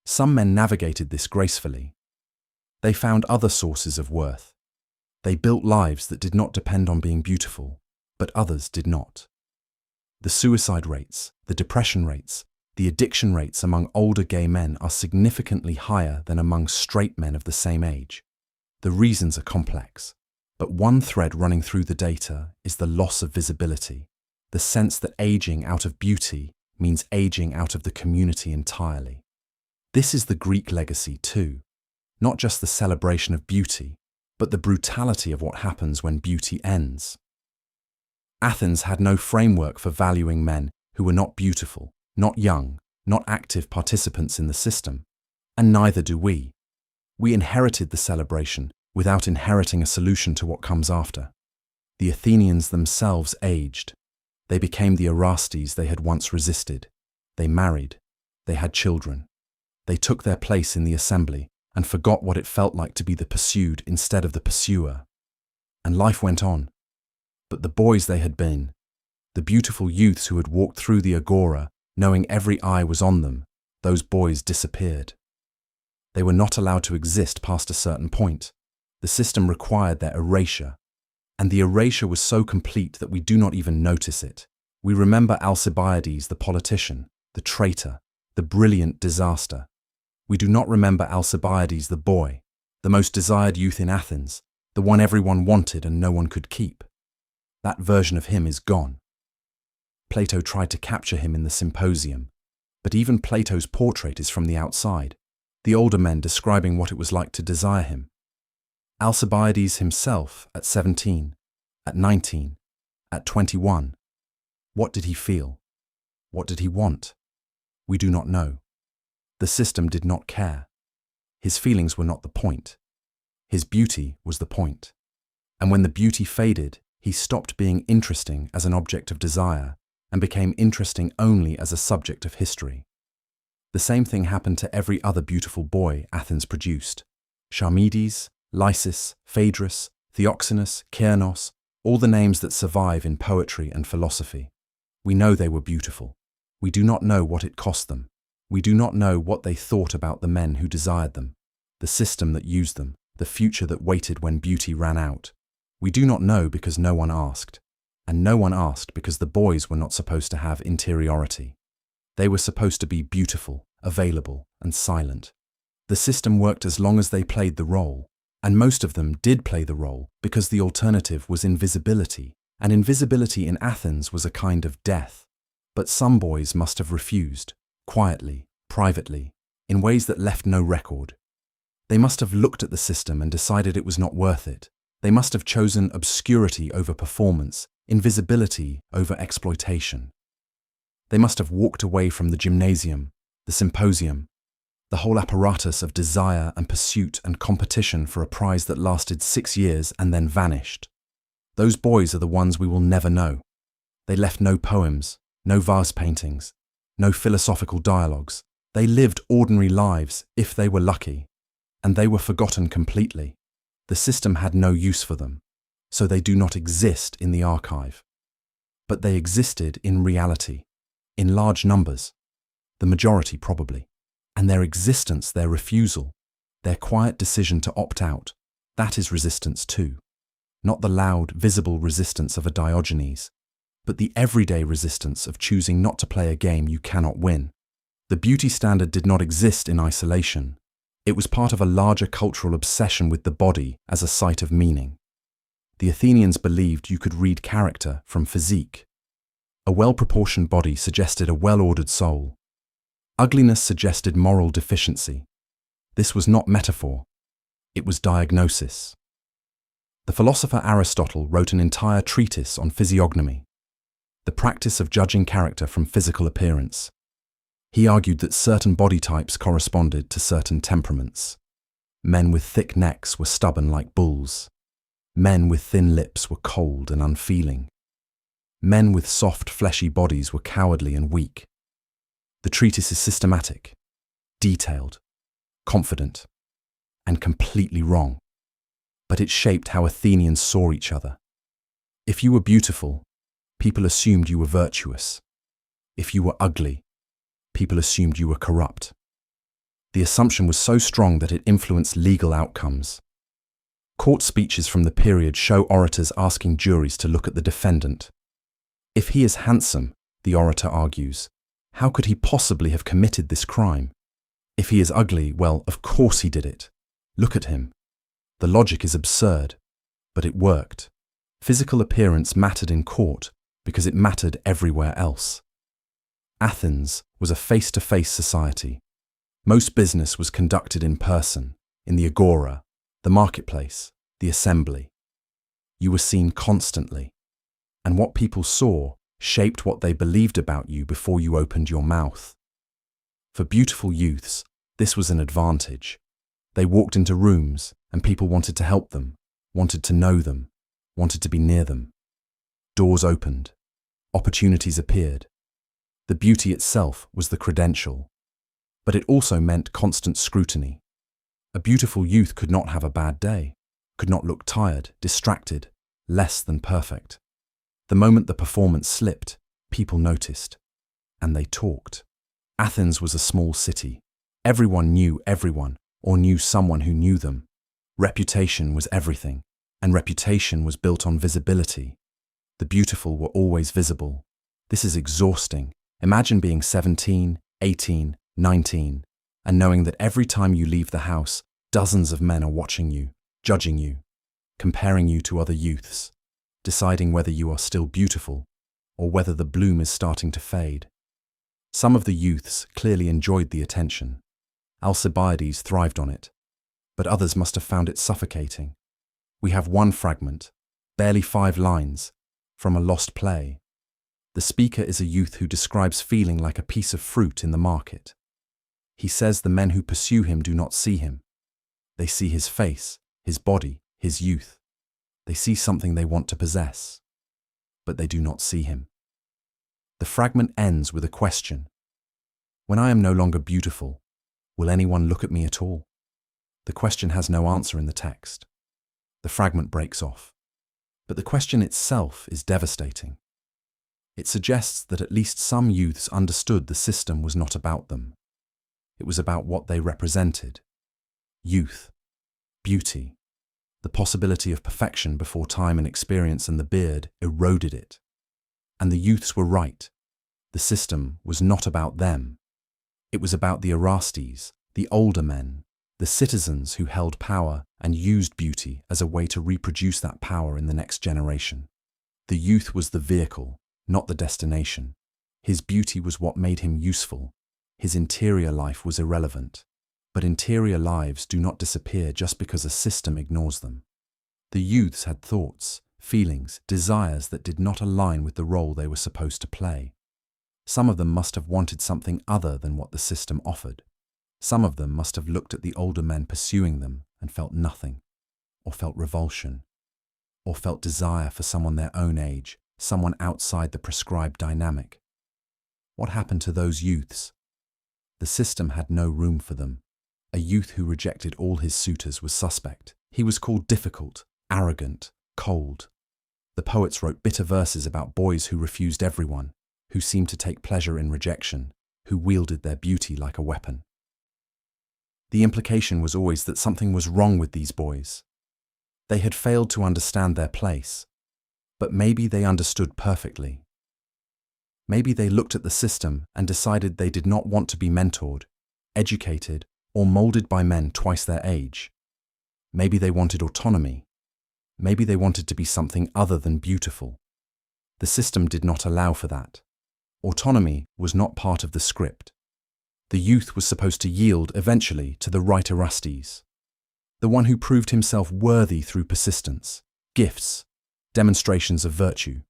Some men navigated this gracefully. They found other sources of worth. They built lives that did not depend on being beautiful, but others did not. The suicide rates, the depression rates, the addiction rates among older gay men are significantly higher than among straight men of the same age. The reasons are complex, but one thread running through the data is the loss of visibility, the sense that aging out of beauty means aging out of the community entirely. This is the Greek legacy too, not just the celebration of beauty, but the brutality of what happens when beauty ends. Athens had no framework for valuing men who were not beautiful, not young, not active participants in the system, and neither do we. We inherited the celebration without inheriting a solution to what comes after. The Athenians themselves aged. They became the Erastes they had once resisted. They married. They had children. They took their place in the assembly and forgot what it felt like to be the pursued instead of the pursuer. And life went on. But the boys they had been, the beautiful youths who had walked through the agora, knowing every eye was on them, those boys disappeared. They were not allowed to exist past a certain point. The system required their erasure. And the erasure was so complete that we do not even notice it. We remember Alcibiades, the politician, the traitor, the brilliant disaster. We do not remember Alcibiades the boy, the most desired youth in Athens, the one everyone wanted and no one could keep. That version of him is gone. Plato tried to capture him in the symposium, but even Plato's portrait is from the outside, the older men describing what it was like to desire him. Alcibiades himself at 17, at 19, at 21. What did he feel? What did he want? We do not know. The system did not care. His feelings were not the point. His beauty was the point. And when the beauty faded, he stopped being interesting as an object of desire and became interesting only as a subject of history. The same thing happened to every other beautiful boy Athens produced. Charmides, Lysis, Phaedrus, Theoxenus, Kiernos, all the names that survive in poetry and philosophy. We know they were beautiful. We do not know what it cost them. We do not know what they thought about the men who desired them, the system that used them, the future that waited when beauty ran out. We do not know because no one asked. And no one asked because the boys were not supposed to have interiority. They were supposed to be beautiful, available, and silent. The system worked as long as they played the role, and most of them did play the role because the alternative was invisibility, and invisibility in Athens was a kind of death. But some boys must have refused, quietly, privately, in ways that left no record. They must have looked at the system and decided it was not worth it, They must have chosen obscurity over performance, invisibility over exploitation. They must have walked away from the gymnasium, the symposium, the whole apparatus of desire and pursuit and competition for a prize that lasted 6 years and then vanished. Those boys are the ones we will never know. They left no poems, no vase paintings, no philosophical dialogues. They lived ordinary lives, if they were lucky, and they were forgotten completely. The system had no use for them, so they do not exist in the archive. But they existed in reality, in large numbers, the majority probably, and their existence, their refusal, their quiet decision to opt out, that is resistance too. Not the loud, visible resistance of a Diogenes, but the everyday resistance of choosing not to play a game you cannot win. The beauty standard did not exist in isolation. It was part of a larger cultural obsession with the body as a site of meaning. The Athenians believed you could read character from physique. A well-proportioned body suggested a well-ordered soul. Ugliness suggested moral deficiency. This was not metaphor. It was diagnosis. The philosopher Aristotle wrote an entire treatise on physiognomy, the practice of judging character from physical appearance. He argued that certain body types corresponded to certain temperaments. Men with thick necks were stubborn like bulls. Men with thin lips were cold and unfeeling. Men with soft, fleshy bodies were cowardly and weak. The treatise is systematic, detailed, confident, and completely wrong. But it shaped how Athenians saw each other. If you were beautiful, people assumed you were virtuous. If you were ugly, people assumed you were corrupt. The assumption was so strong that it influenced legal outcomes. Court speeches from the period show orators asking juries to look at the defendant. If he is handsome, the orator argues, how could he possibly have committed this crime? If he is ugly, well, of course he did it. Look at him. The logic is absurd, but it worked. Physical appearance mattered in court because it mattered everywhere else. Athens was a face-to-face society. Most business was conducted in person, in the agora, the marketplace, the assembly. You were seen constantly, and what people saw shaped what they believed about you before you opened your mouth. For beautiful youths, this was an advantage. They walked into rooms, and people wanted to help them, wanted to know them, wanted to be near them. Doors opened. Opportunities appeared. The beauty itself was the credential, but it also meant constant scrutiny. A beautiful youth could not have a bad day, could not look tired, distracted, less than perfect. The moment the performance slipped, people noticed, and they talked. Athens was a small city. Everyone knew everyone, or knew someone who knew them. Reputation was everything, and reputation was built on visibility. The beautiful were always visible. This is exhausting. Imagine being 17, 18, 19, and knowing that every time you leave the house, dozens of men are watching you, judging you, comparing you to other youths, deciding whether you are still beautiful or whether the bloom is starting to fade. Some of the youths clearly enjoyed the attention. Alcibiades thrived on it, but others must have found it suffocating. We have one fragment, barely 5 lines, from a lost play. The speaker is a youth who describes feeling like a piece of fruit in the market. He says the men who pursue him do not see him. They see his face, his body, his youth. They see something they want to possess, but they do not see him. The fragment ends with a question. When I am no longer beautiful, will anyone look at me at all? The question has no answer in the text. The fragment breaks off. But the question itself is devastating. It suggests that at least some youths understood the system was not about them. It was about what they represented. Youth, beauty, the possibility of perfection before time and experience and the beard eroded it. And the youths were right. The system was not about them. It was about the Erastes, the older men, the citizens who held power and used beauty as a way to reproduce that power in the next generation. The youth was the vehicle, not the destination. His beauty was what made him useful. His interior life was irrelevant. But interior lives do not disappear just because a system ignores them. The youths had thoughts, feelings, desires that did not align with the role they were supposed to play. Some of them must have wanted something other than what the system offered. Some of them must have looked at the older men pursuing them and felt nothing, or felt revulsion, or felt desire for someone their own age, someone outside the prescribed dynamic. What happened to those youths? The system had no room for them. A youth who rejected all his suitors was suspect. He was called difficult, arrogant, cold. The poets wrote bitter verses about boys who refused everyone, who seemed to take pleasure in rejection, who wielded their beauty like a weapon. The implication was always that something was wrong with these boys. They had failed to understand their place, but maybe they understood perfectly. Maybe they looked at the system and decided they did not want to be mentored, educated, or molded by men twice their age. Maybe they wanted autonomy. Maybe they wanted to be something other than beautiful. The system did not allow for that. Autonomy was not part of the script. The youth was supposed to yield eventually to the right Orestes, the one who proved himself worthy through persistence, gifts, demonstrations of virtue.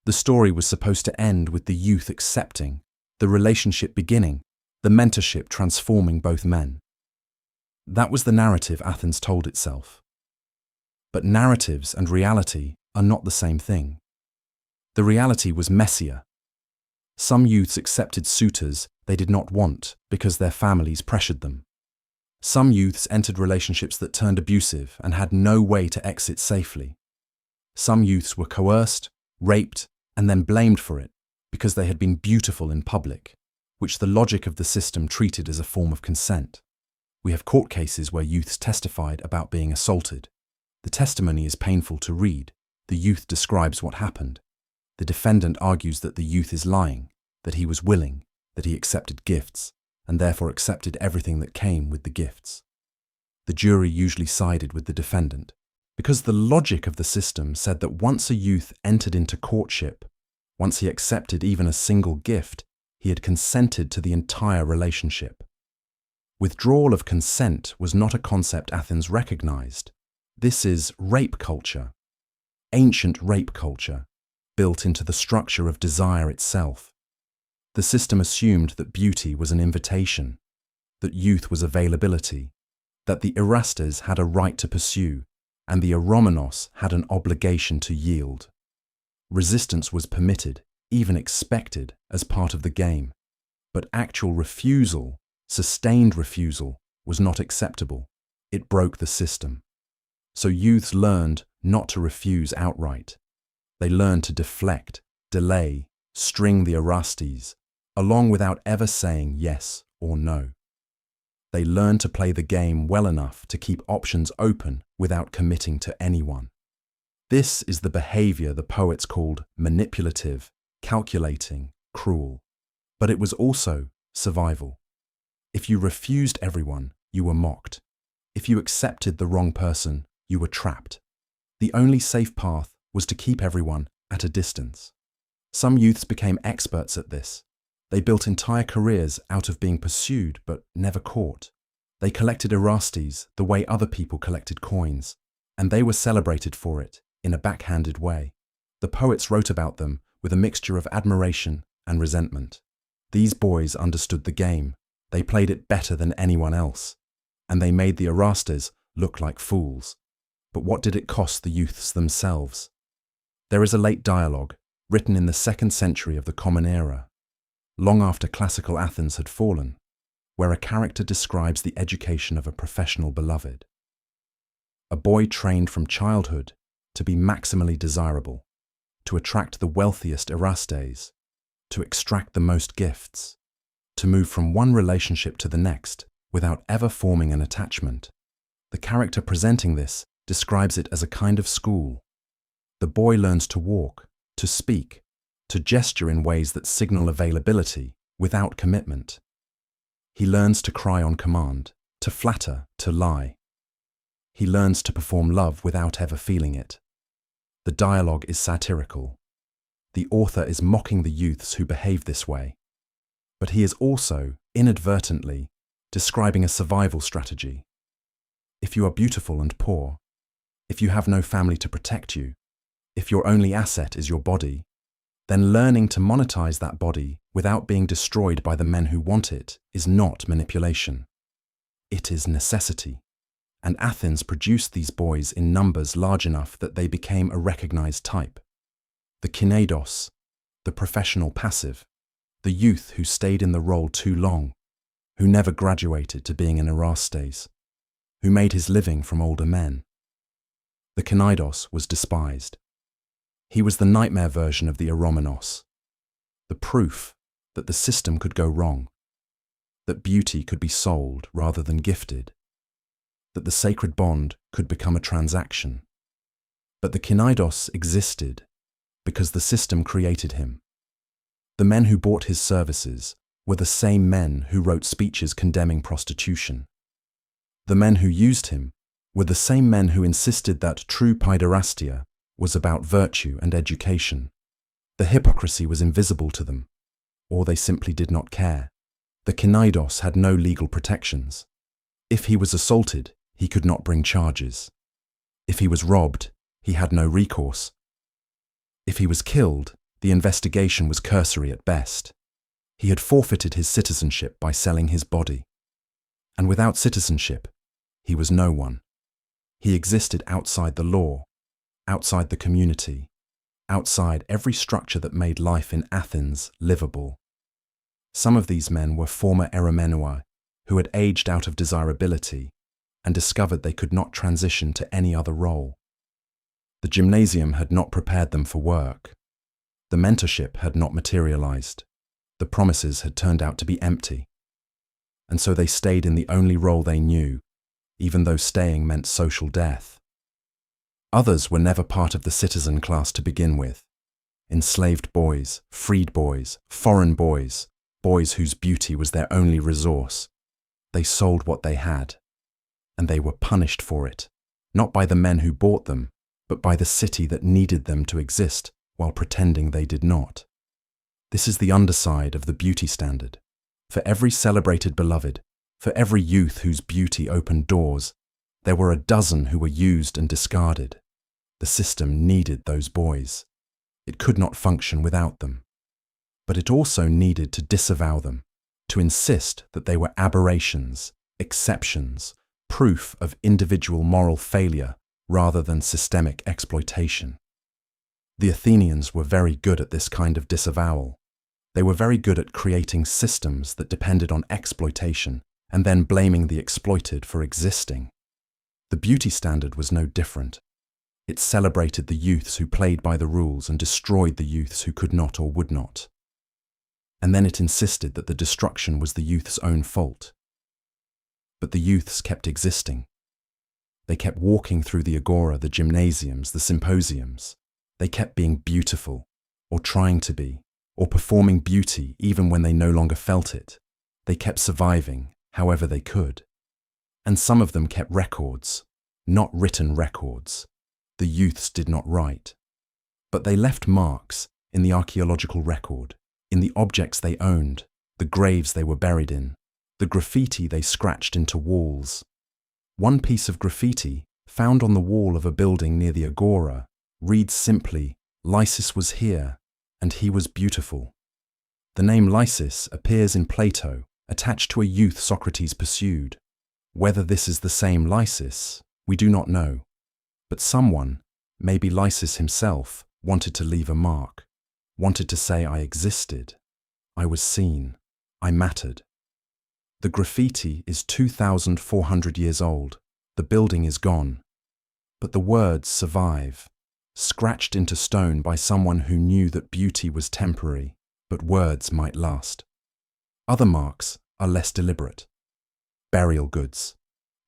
The story was supposed to end with the youth accepting, the relationship beginning, the mentorship transforming both men. That was the narrative Athens told itself. But narratives and reality are not the same thing. The reality was messier. Some youths accepted suitors they did not want because their families pressured them. Some youths entered relationships that turned abusive and had no way to exit safely. Some youths were coerced, raped, and then blamed for it because they had been beautiful in public, which the logic of the system treated as a form of consent. We have court cases where youths testified about being assaulted. The testimony is painful to read. The youth describes what happened. The defendant argues that the youth is lying, that he was willing, that he accepted gifts, and therefore accepted everything that came with the gifts. The jury usually sided with the defendant, because the logic of the system said that once a youth entered into courtship, once he accepted even a single gift, he had consented to the entire relationship. Withdrawal of consent was not a concept Athens recognized. This is rape culture, ancient rape culture, built into the structure of desire itself. The system assumed that beauty was an invitation, that youth was availability, that the Erastes had a right to pursue, and the Eromenos had an obligation to yield. Resistance was permitted, even expected, as part of the game, but actual refusal, sustained refusal, was not acceptable. It broke the system. So youths learned not to refuse outright. They learned to deflect, delay, string the Erastes, along without ever saying yes or no. They learned to play the game well enough to keep options open without committing to anyone. This is the behavior the poets called manipulative, calculating, cruel. But it was also survival. If you refused everyone, you were mocked. If you accepted the wrong person, you were trapped. The only safe path was to keep everyone at a distance. Some youths became experts at this. They built entire careers out of being pursued but never caught. They collected Erastes the way other people collected coins, and they were celebrated for it in a backhanded way. The poets wrote about them with a mixture of admiration and resentment. These boys understood the game. They played it better than anyone else, and they made the Erastes look like fools. But what did it cost the youths themselves? There is a late dialogue, written in the 2nd century of the Common Era, long after classical Athens had fallen, where a character describes the education of a professional beloved. A boy trained from childhood to be maximally desirable, to attract the wealthiest Erastes, to extract the most gifts, to move from one relationship to the next without ever forming an attachment. The character presenting this describes it as a kind of school. The boy learns to walk, to speak, to gesture in ways that signal availability without commitment. He learns to cry on command, to flatter, to lie. He learns to perform love without ever feeling it. The dialogue is satirical. The author is mocking the youths who behave this way, but he is also, inadvertently, describing a survival strategy. If you are beautiful and poor, if you have no family to protect you, if your only asset is your body, then learning to monetize that body without being destroyed by the men who want it is not manipulation. It is necessity. And Athens produced these boys in numbers large enough that they became a recognized type. The kineidos, the professional passive, the youth who stayed in the role too long, who never graduated to being an Erastes, who made his living from older men. The kineidos was despised. He was the nightmare version of the eromenos, the proof that the system could go wrong, that beauty could be sold rather than gifted, that the sacred bond could become a transaction. But the kineidos existed because the system created him. The men who bought his services were the same men who wrote speeches condemning prostitution. The men who used him were the same men who insisted that true paiderastia was about virtue and education. The hypocrisy was invisible to them, or they simply did not care. The kineidos had no legal protections. If he was assaulted, he could not bring charges. If he was robbed, he had no recourse. If he was killed, the investigation was cursory at best. He had forfeited his citizenship by selling his body. And without citizenship, he was no one. He existed outside the law, outside the community, outside every structure that made life in Athens livable. Some of these men were former eromenoi who had aged out of desirability and discovered they could not transition to any other role. The gymnasium had not prepared them for work. The mentorship had not materialized. The promises had turned out to be empty. And so they stayed in the only role they knew, even though staying meant social death. Others were never part of the citizen class to begin with. Enslaved boys, freed boys, foreign boys, boys whose beauty was their only resource. They sold what they had, and they were punished for it, not by the men who bought them, but by the city that needed them to exist while pretending they did not. This is the underside of the beauty standard. For every celebrated beloved, for every youth whose beauty opened doors, there were a dozen who were used and discarded. The system needed those boys. It could not function without them. But it also needed to disavow them, to insist that they were aberrations, exceptions, proof of individual moral failure rather than systemic exploitation. The Athenians were very good at this kind of disavowal. They were very good at creating systems that depended on exploitation and then blaming the exploited for existing. The beauty standard was no different. It celebrated the youths who played by the rules and destroyed the youths who could not or would not. And then it insisted that the destruction was the youth's own fault. But the youths kept existing. They kept walking through the agora, the gymnasiums, the symposiums. They kept being beautiful, or trying to be, or performing beauty even when they no longer felt it. They kept surviving, however they could. And some of them kept records, not written records. The youths did not write. But they left marks in the archaeological record, in the objects they owned, the graves they were buried in, the graffiti they scratched into walls. One piece of graffiti, found on the wall of a building near the agora, reads simply, "Lysis was here, and he was beautiful." The name Lysis appears in Plato, attached to a youth Socrates pursued. Whether this is the same Lysis, we do not know. But someone, maybe Lysis himself, wanted to leave a mark, wanted to say I existed, I was seen, I mattered. The graffiti is 2,400 years old, the building is gone, but the words survive, scratched into stone by someone who knew that beauty was temporary, but words might last. Other marks are less deliberate. Burial goods.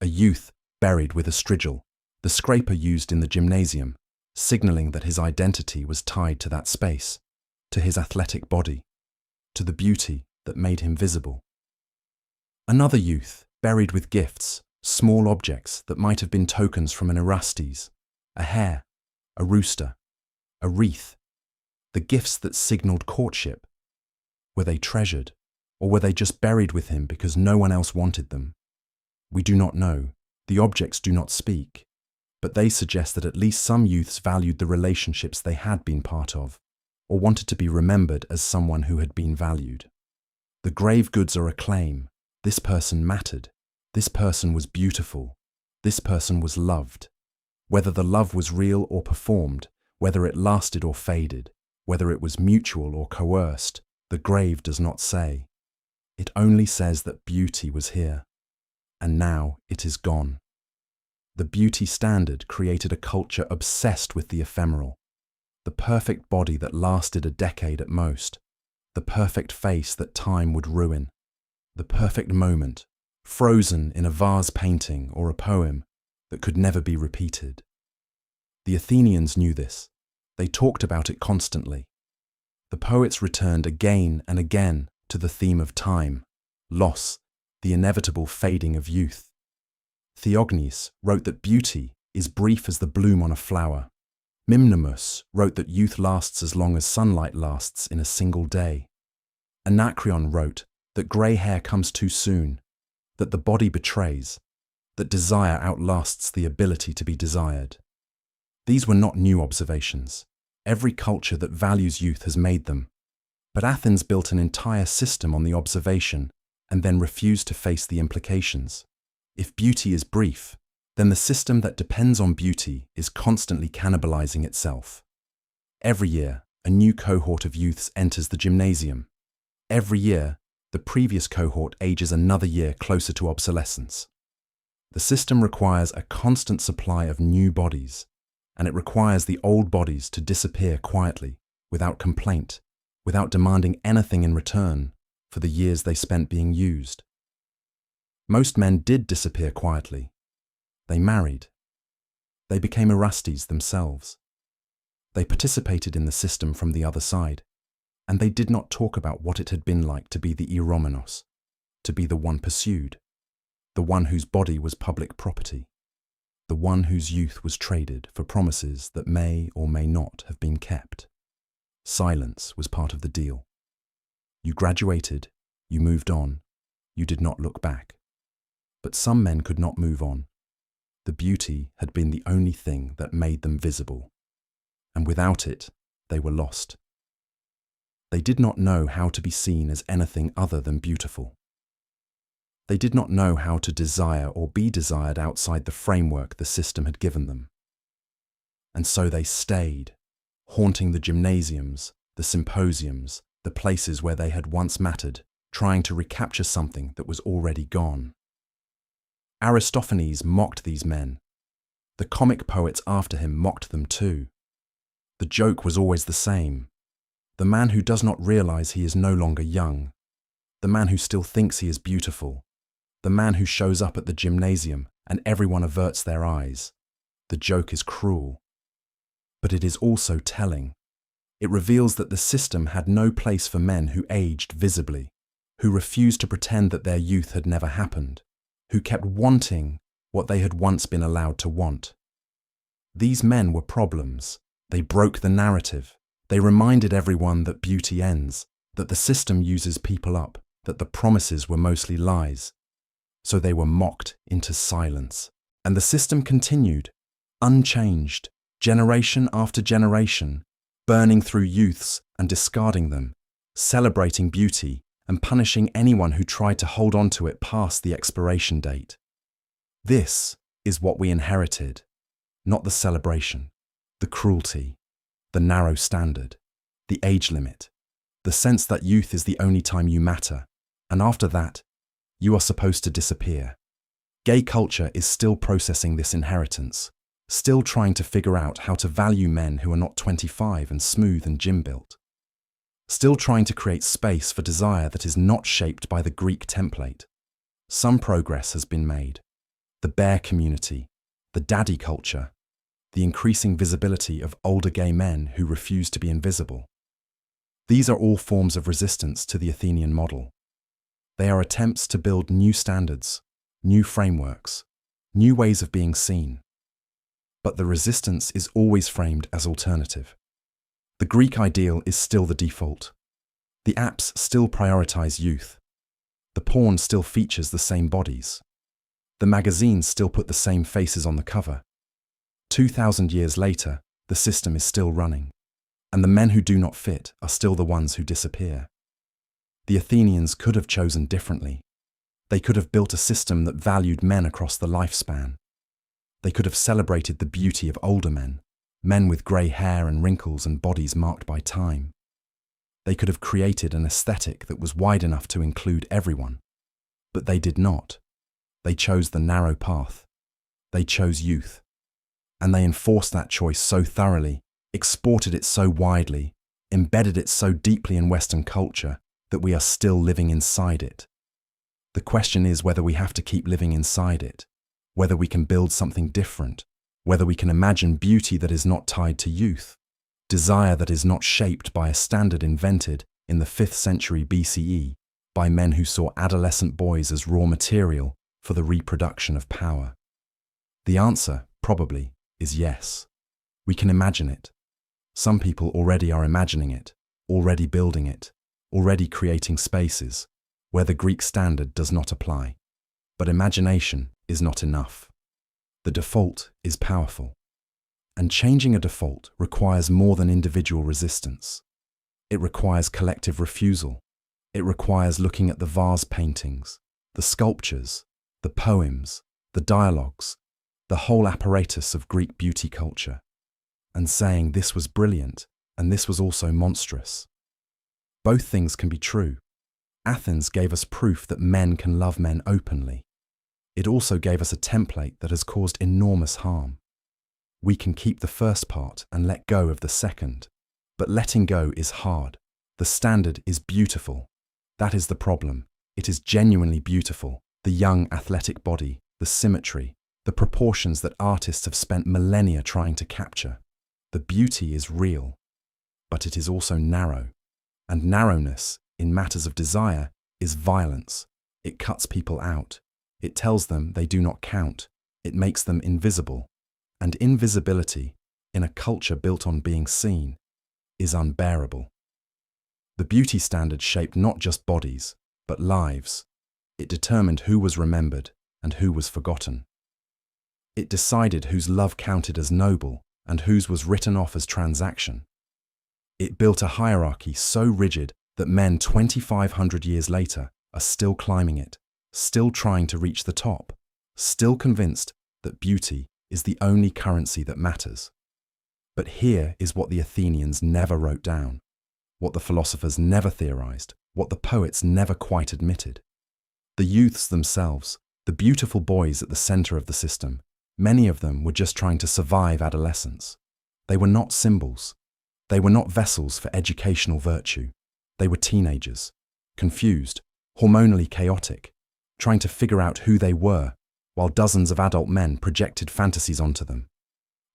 A youth buried with a strigil, the scraper used in the gymnasium, signaling that his identity was tied to that space, to his athletic body, to the beauty that made him visible. Another youth buried with gifts, small objects that might have been tokens from an Erastes, a hare, a rooster, a wreath, the gifts that signaled courtship. Were they treasured, or were they just buried with him because no one else wanted them? We do not know. The objects do not speak. but they suggest that at least some youths valued the relationships they had been part of, or wanted to be remembered as someone who had been valued. The grave goods are a claim. This person mattered. This person was beautiful. This person was loved. Whether the love was real or performed, whether it lasted or faded, whether it was mutual or coerced, the grave does not say. It only says that beauty was here, and now it is gone. The beauty standard created a culture obsessed with the ephemeral, the perfect body that lasted a decade at most, the perfect face that time would ruin, the perfect moment, frozen in a vase painting or a poem that could never be repeated. The Athenians knew this. They talked about it constantly. The poets returned again and again to the theme of time, loss, the inevitable fading of youth. Theognis wrote that beauty is brief as the bloom on a flower. Mimnemus wrote that youth lasts as long as sunlight lasts in a single day. Anacreon wrote that grey hair comes too soon, that the body betrays, that desire outlasts the ability to be desired. These were not new observations. Every culture that values youth has made them. But Athens built an entire system on the observation and then refused to face the implications. If beauty is brief, then the system that depends on beauty is constantly cannibalizing itself. Every year, a new cohort of youths enters the gymnasium. Every year, the previous cohort ages another year closer to obsolescence. The system requires a constant supply of new bodies, and it requires the old bodies to disappear quietly, without complaint, without demanding anything in return for the years they spent being used. Most men did disappear quietly. They married. They became Erastes themselves. They participated in the system from the other side, and they did not talk about what it had been like to be the Eromenos, to be the one pursued, the one whose body was public property, the one whose youth was traded for promises that may or may not have been kept. Silence was part of the deal. You graduated, you moved on, you did not look back. But some men could not move on. The beauty had been the only thing that made them visible, and without it, they were lost. They did not know how to be seen as anything other than beautiful. They did not know how to desire or be desired outside the framework the system had given them. And so they stayed, haunting the gymnasiums, the symposiums, the places where they had once mattered, trying to recapture something that was already gone. Aristophanes mocked these men. The comic poets after him mocked them too. The joke was always the same. The man who does not realize he is no longer young. The man who still thinks he is beautiful. The man who shows up at the gymnasium and everyone averts their eyes. The joke is cruel. But it is also telling. It reveals that the system had no place for men who aged visibly, who refused to pretend that their youth had never happened, who kept wanting what they had once been allowed to want. These men were problems. They broke the narrative. They reminded everyone that beauty ends, that the system uses people up, that the promises were mostly lies. So they were mocked into silence. And the system continued, unchanged, generation after generation, burning through youths and discarding them, celebrating beauty and punishing anyone who tried to hold on to it past the expiration date. This is what we inherited, not the celebration, the cruelty, the narrow standard, the age limit, the sense that youth is the only time you matter, and after that, you are supposed to disappear. Gay culture is still processing this inheritance, still trying to figure out how to value men who are not 25 and smooth and gym-built. Still trying to create space for desire that is not shaped by the Greek template. Some progress has been made. The bear community, the daddy culture, the increasing visibility of older gay men who refuse to be invisible. These are all forms of resistance to the Athenian model. They are attempts to build new standards, new frameworks, new ways of being seen. But the resistance is always framed as alternative. The Greek ideal is still the default. The apps still prioritize youth. The porn still features the same bodies. The magazines still put the same faces on the cover. 2,000 years later, the system is still running, and the men who do not fit are still the ones who disappear. The Athenians could have chosen differently. They could have built a system that valued men across the lifespan. They could have celebrated the beauty of older men, men with grey hair and wrinkles and bodies marked by time. They could have created an aesthetic that was wide enough to include everyone. But they did not. They chose the narrow path. They chose youth. And they enforced that choice so thoroughly, exported it so widely, embedded it so deeply in Western culture that we are still living inside it. The question is whether we have to keep living inside it, whether we can build something different, whether we can imagine beauty that is not tied to youth, desire that is not shaped by a standard invented in the 5th century BCE by men who saw adolescent boys as raw material for the reproduction of power. The answer, probably, is yes. We can imagine it. Some people already are imagining it, already building it, already creating spaces where the Greek standard does not apply. But imagination is not enough. The default is powerful. And changing a default requires more than individual resistance. It requires collective refusal. It requires looking at the vase paintings, the sculptures, the poems, the dialogues, the whole apparatus of Greek beauty culture, and saying this was brilliant and this was also monstrous. Both things can be true. Athens gave us proof that men can love men openly. It also gave us a template that has caused enormous harm. We can keep the first part and let go of the second, but letting go is hard. The standard is beautiful. That is the problem. It is genuinely beautiful. The young athletic body, the symmetry, the proportions that artists have spent millennia trying to capture. The beauty is real, but it is also narrow. And narrowness, in matters of desire, is violence. It cuts people out. It tells them they do not count. It makes them invisible. And invisibility, in a culture built on being seen, is unbearable. The beauty standard shaped not just bodies, but lives. It determined who was remembered and who was forgotten. It decided whose love counted as noble and whose was written off as transaction. It built a hierarchy so rigid that men 2,500 years later are still climbing it, still trying to reach the top, still convinced that beauty is the only currency that matters. But here is what the Athenians never wrote down, what the philosophers never theorized, what the poets never quite admitted. The youths themselves, the beautiful boys at the center of the system, many of them were just trying to survive adolescence. They were not symbols. They were not vessels for educational virtue. They were teenagers, confused, hormonally chaotic, trying to figure out who they were, while dozens of adult men projected fantasies onto them.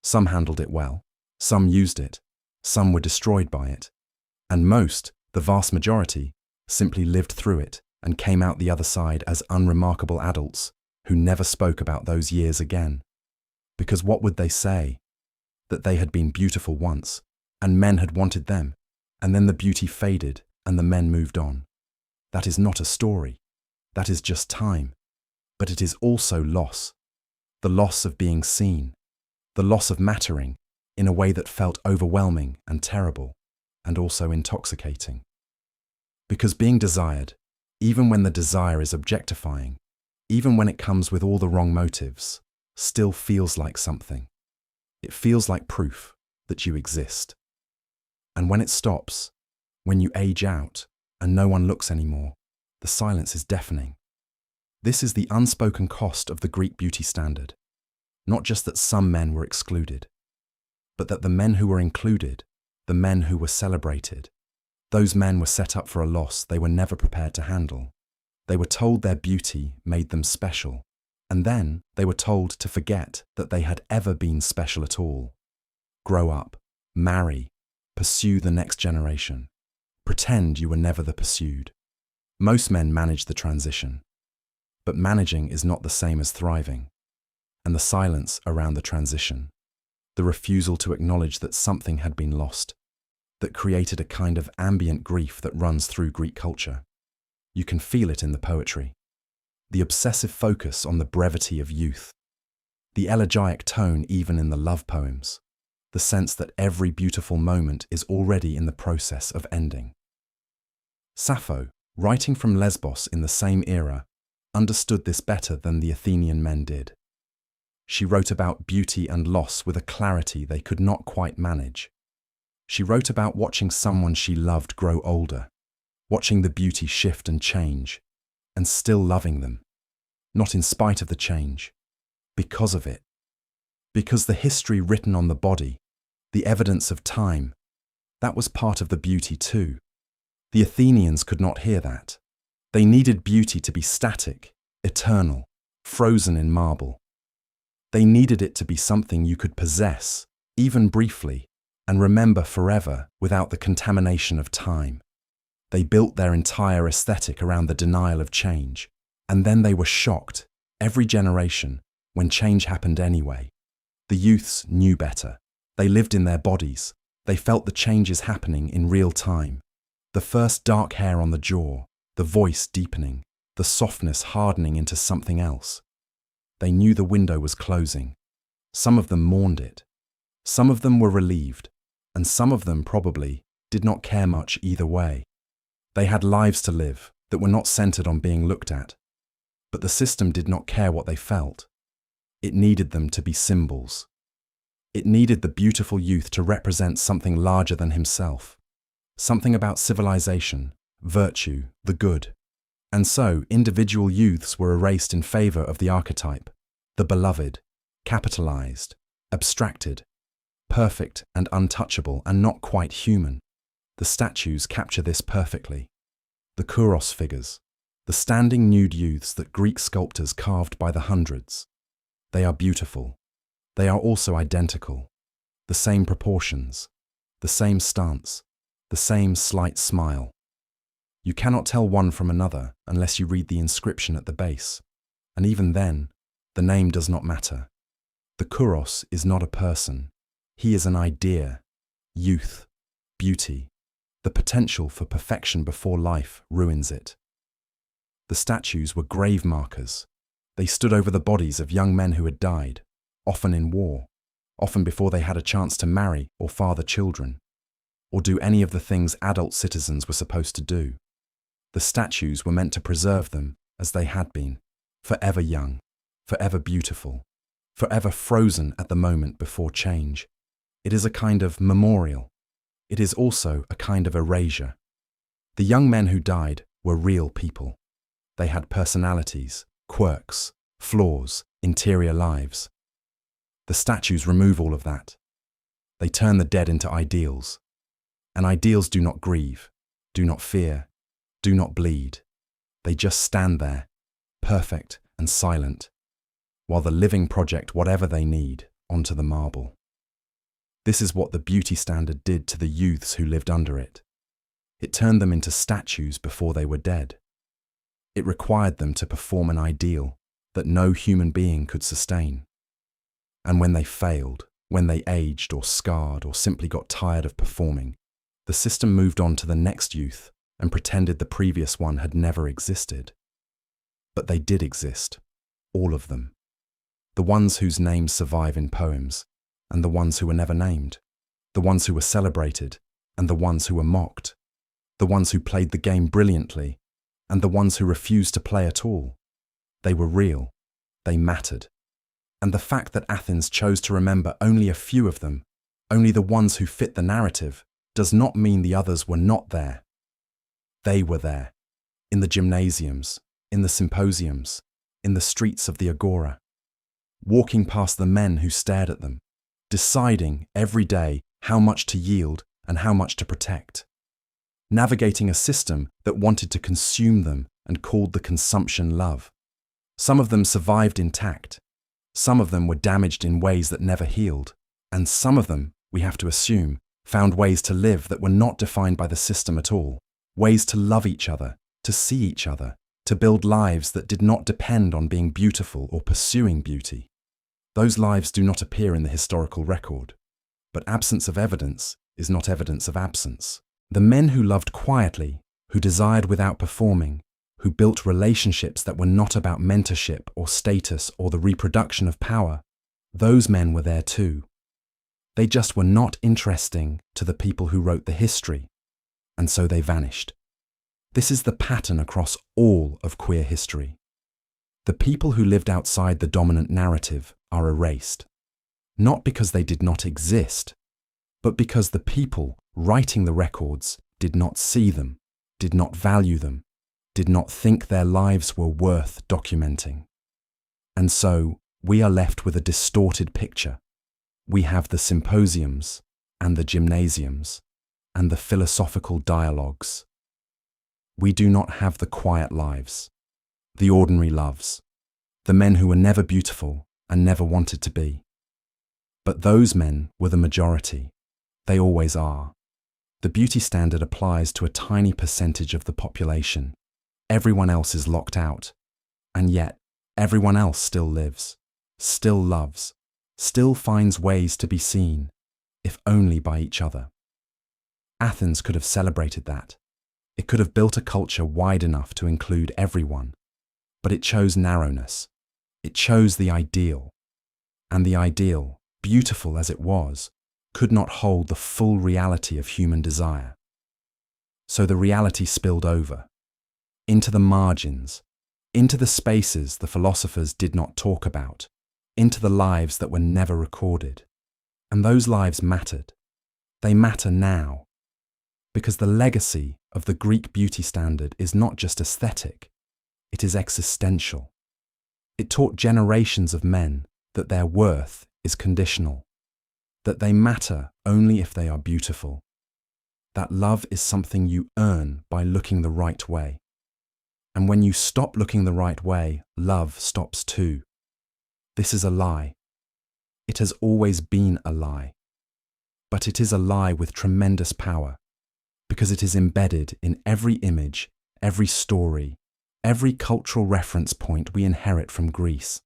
Some handled it well, some used it, some were destroyed by it, and most, the vast majority, simply lived through it and came out the other side as unremarkable adults who never spoke about those years again. Because what would they say? That they had been beautiful once, and men had wanted them, and then the beauty faded and the men moved on. That is not a story. That is just time. But it is also loss. The loss of being seen. The loss of mattering in a way that felt overwhelming and terrible, and also intoxicating. Because being desired, even when the desire is objectifying, even when it comes with all the wrong motives, still feels like something. It feels like proof that you exist. And when it stops, when you age out and no one looks anymore, the silence is deafening. This is the unspoken cost of the Greek beauty standard. Not just that some men were excluded, but that the men who were included, the men who were celebrated, those men were set up for a loss they were never prepared to handle. They were told their beauty made them special, and then they were told to forget that they had ever been special at all. Grow up, marry, pursue the next generation. Pretend you were never the pursued. Most men manage the transition. But managing is not the same as thriving. And the silence around the transition, the refusal to acknowledge that something had been lost, that created a kind of ambient grief that runs through Greek culture. You can feel it in the poetry. The obsessive focus on the brevity of youth. the elegiac tone even in the love poems, the sense that every beautiful moment is already in the process of ending. Sappho, writing from Lesbos in the same era, understood this better than the Athenian men did. She wrote about beauty and loss with a clarity they could not quite manage. She wrote about watching someone she loved grow older, watching the beauty shift and change, and still loving them, not in spite of the change, because of it. Because the history written on the body, the evidence of time, that was part of the beauty too. The Athenians could not hear that. They needed beauty to be static, eternal, frozen in marble. They needed it to be something you could possess, even briefly, and remember forever without the contamination of time. They built their entire aesthetic around the denial of change, and then they were shocked, every generation, when change happened anyway. The youths knew better. They lived in their bodies. They felt the changes happening in real time. The first dark hair on the jaw, the voice deepening, the softness hardening into something else. They knew the window was closing. Some of them mourned it. Some of them were relieved, and some of them probably did not care much either way. They had lives to live that were not centered on being looked at. But the system did not care what they felt. It needed them to be symbols. It needed the beautiful youth to represent something larger than himself, something about civilization, virtue, the good. And so individual youths were erased in favor of the archetype, the beloved, capitalized, abstracted, perfect and untouchable and not quite human. The statues capture this perfectly. The kouros figures, the standing nude youths that Greek sculptors carved by the hundreds. They are beautiful. They are also identical. The same proportions, the same stance, the same slight smile. You cannot tell one from another unless you read the inscription at the base, and even then, the name does not matter. The kouros is not a person. He is an idea, youth, beauty. The potential for perfection before life ruins it. The statues were grave markers. They stood over the bodies of young men who had died, often in war, often before they had a chance to marry or father children, or do any of the things adult citizens were supposed to do. The statues were meant to preserve them as they had been, forever young, forever beautiful, forever frozen at the moment before change. It is a kind of memorial. It is also a kind of erasure. The young men who died were real people. They had personalities, quirks, flaws, interior lives. The statues remove all of that. They turn the dead into ideals. And ideals do not grieve, do not fear, do not bleed. They just stand there, perfect and silent, while the living project whatever they need onto the marble. This is what the beauty standard did to the youths who lived under it. It turned them into statues before they were dead. It required them to perform an ideal that no human being could sustain. And when they failed, when they aged or scarred or simply got tired of performing, the system moved on to the next youth and pretended the previous one had never existed. But they did exist, all of them. The ones whose names survive in poems, and the ones who were never named, the ones who were celebrated, and the ones who were mocked, the ones who played the game brilliantly, and the ones who refused to play at all. They were real, they mattered. And the fact that Athens chose to remember only a few of them, only the ones who fit the narrative, does not mean the others were not there. They were there, in the gymnasiums, in the symposiums, in the streets of the agora, walking past the men who stared at them, deciding every day how much to yield and how much to protect, navigating a system that wanted to consume them and called the consumption love. Some of them survived intact, some of them were damaged in ways that never healed, and some of them, we have to assume, found ways to live that were not defined by the system at all, ways to love each other, to see each other, to build lives that did not depend on being beautiful or pursuing beauty. Those lives do not appear in the historical record, but absence of evidence is not evidence of absence. The men who loved quietly, who desired without performing, who built relationships that were not about mentorship or status or the reproduction of power, Those men were there too. They just were not interesting to the people who wrote the history, and so they vanished. This is the pattern across all of queer history. The people who lived outside the dominant narrative are erased, not because they did not exist, but because the people writing the records did not see them, did not value them, did not think their lives were worth documenting. And so we are left with a distorted picture. We have the symposiums and the gymnasiums and the philosophical dialogues. We do not have the quiet lives, the ordinary loves, the men who were never beautiful and never wanted to be. But those men were the majority. They always are. The beauty standard applies to a tiny percentage of the population. Everyone else is locked out. And yet, everyone else still lives, still loves, still finds ways to be seen, if only by each other. Athens could have celebrated that. It could have built a culture wide enough to include everyone. But it chose narrowness. It chose the ideal. And the ideal, beautiful as it was, could not hold the full reality of human desire. So the reality spilled over, into the margins, into the spaces the philosophers did not talk about, into the lives that were never recorded. And those lives mattered. They matter now. Because the legacy of the Greek beauty standard is not just aesthetic, it is existential. It taught generations of men that their worth is conditional, that they matter only if they are beautiful, that love is something you earn by looking the right way. And when you stop looking the right way, love stops too. This is a lie. It has always been a lie. But it is a lie with tremendous power, because it is embedded in every image, every story, every cultural reference point we inherit from Greece.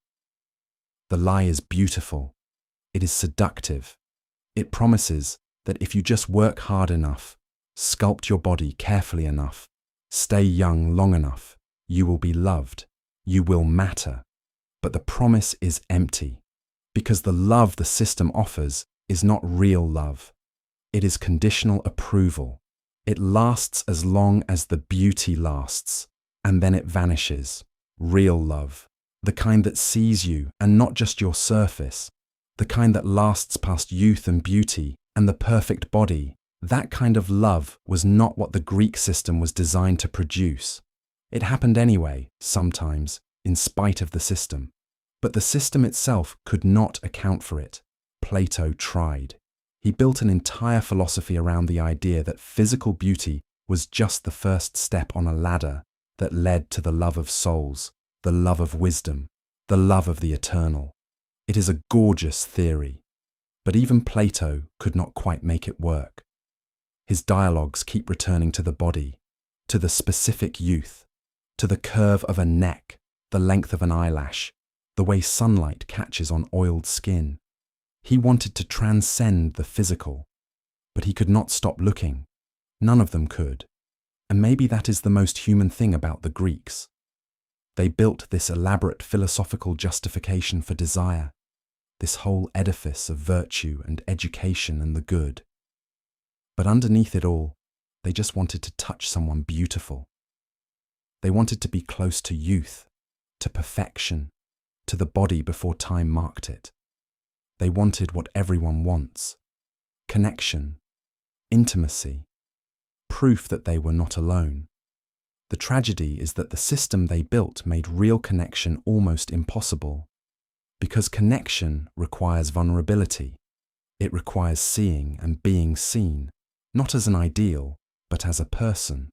The lie is beautiful. It is seductive. It promises that if you just work hard enough, sculpt your body carefully enough, stay young long enough, you will be loved, you will matter. But the promise is empty, because the love the system offers is not real love. It is conditional approval. It lasts as long as the beauty lasts, and then it vanishes. Real love, the kind that sees you and not just your surface, the kind that lasts past youth and beauty and the perfect body, that kind of love was not what the Greek system was designed to produce. It happened anyway, sometimes, in spite of the system. But the system itself could not account for it. Plato tried. He built an entire philosophy around the idea that physical beauty was just the first step on a ladder that led to the love of souls, the love of wisdom, the love of the eternal. It is a gorgeous theory, but even Plato could not quite make it work. His dialogues keep returning to the body, to the specific youth, to the curve of a neck, the length of an eyelash, the way sunlight catches on oiled skin. He wanted to transcend the physical, but he could not stop looking. None of them could. And maybe that is the most human thing about the Greeks. They built this elaborate philosophical justification for desire, this whole edifice of virtue and education and the good. But underneath it all, they just wanted to touch someone beautiful. They wanted to be close to youth, to perfection, to the body before time marked it. They wanted what everyone wants: connection, intimacy, proof that they were not alone. The tragedy is that the system they built made real connection almost impossible, because connection requires vulnerability. It requires seeing and being seen, not as an ideal, but as a person.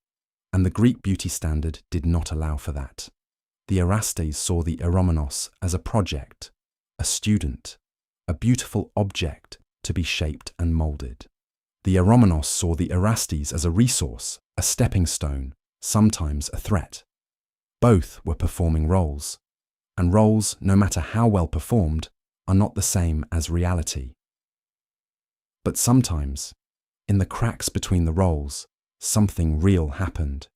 And the Greek beauty standard did not allow for that. The Erastes saw the eromenos as a project, a student, a beautiful object to be shaped and moulded. The eromenos saw the Erastes as a resource, a stepping stone, sometimes a threat. Both were performing roles, and roles, no matter how well performed, are not the same as reality. But sometimes, in the cracks between the roles, something real happened.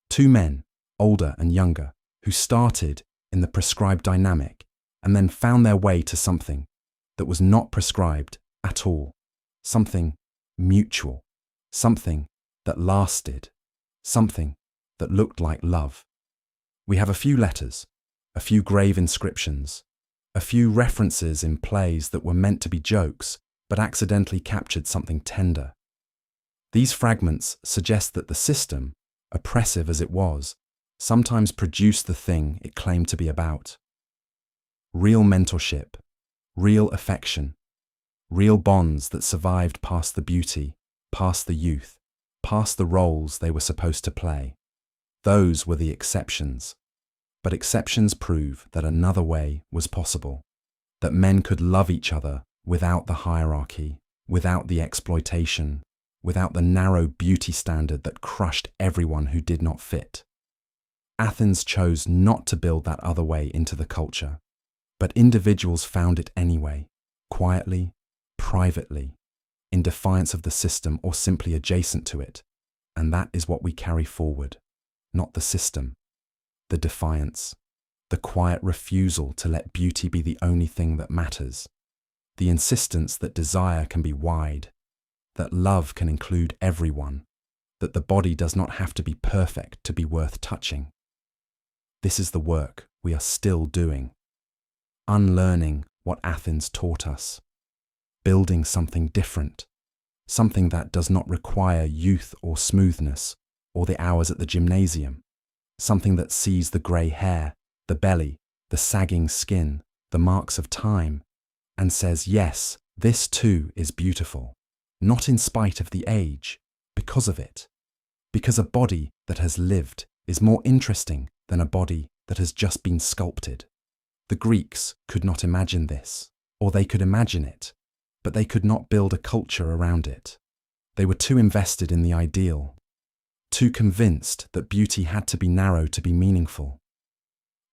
Two men, older and younger, who started in the prescribed dynamic and then found their way to something that was not prescribed at all, something mutual, something that lasted, something that looked like love. We have a few letters, a few grave inscriptions, a few references in plays that were meant to be jokes but accidentally captured something tender. These fragments suggest that the system, oppressive as it was, sometimes produced the thing it claimed to be about. Real mentorship, real affection, real bonds that survived past the beauty, past the youth, past the roles they were supposed to play. Those were the exceptions. But exceptions prove that another way was possible, that men could love each other without the hierarchy, without the exploitation, without the narrow beauty standard that crushed everyone who did not fit. Athens chose not to build that other way into the culture, but individuals found it anyway, quietly, privately, in defiance of the system or simply adjacent to it, and that is what we carry forward, not the system, the defiance, the quiet refusal to let beauty be the only thing that matters, the insistence that desire can be wide, that love can include everyone, that the body does not have to be perfect to be worth touching. This is the work we are still doing, unlearning what Athens taught us, building something different, something that does not require youth or smoothness or the hours at the gymnasium, something that sees the grey hair, the belly, the sagging skin, the marks of time, and says, yes, this too is beautiful, not in spite of the age, because of it, because a body that has lived is more interesting than a body that has just been sculpted. The Greeks could not imagine this, or they could imagine it, but they could not build a culture around it. They were too invested in the ideal, too convinced that beauty had to be narrow to be meaningful,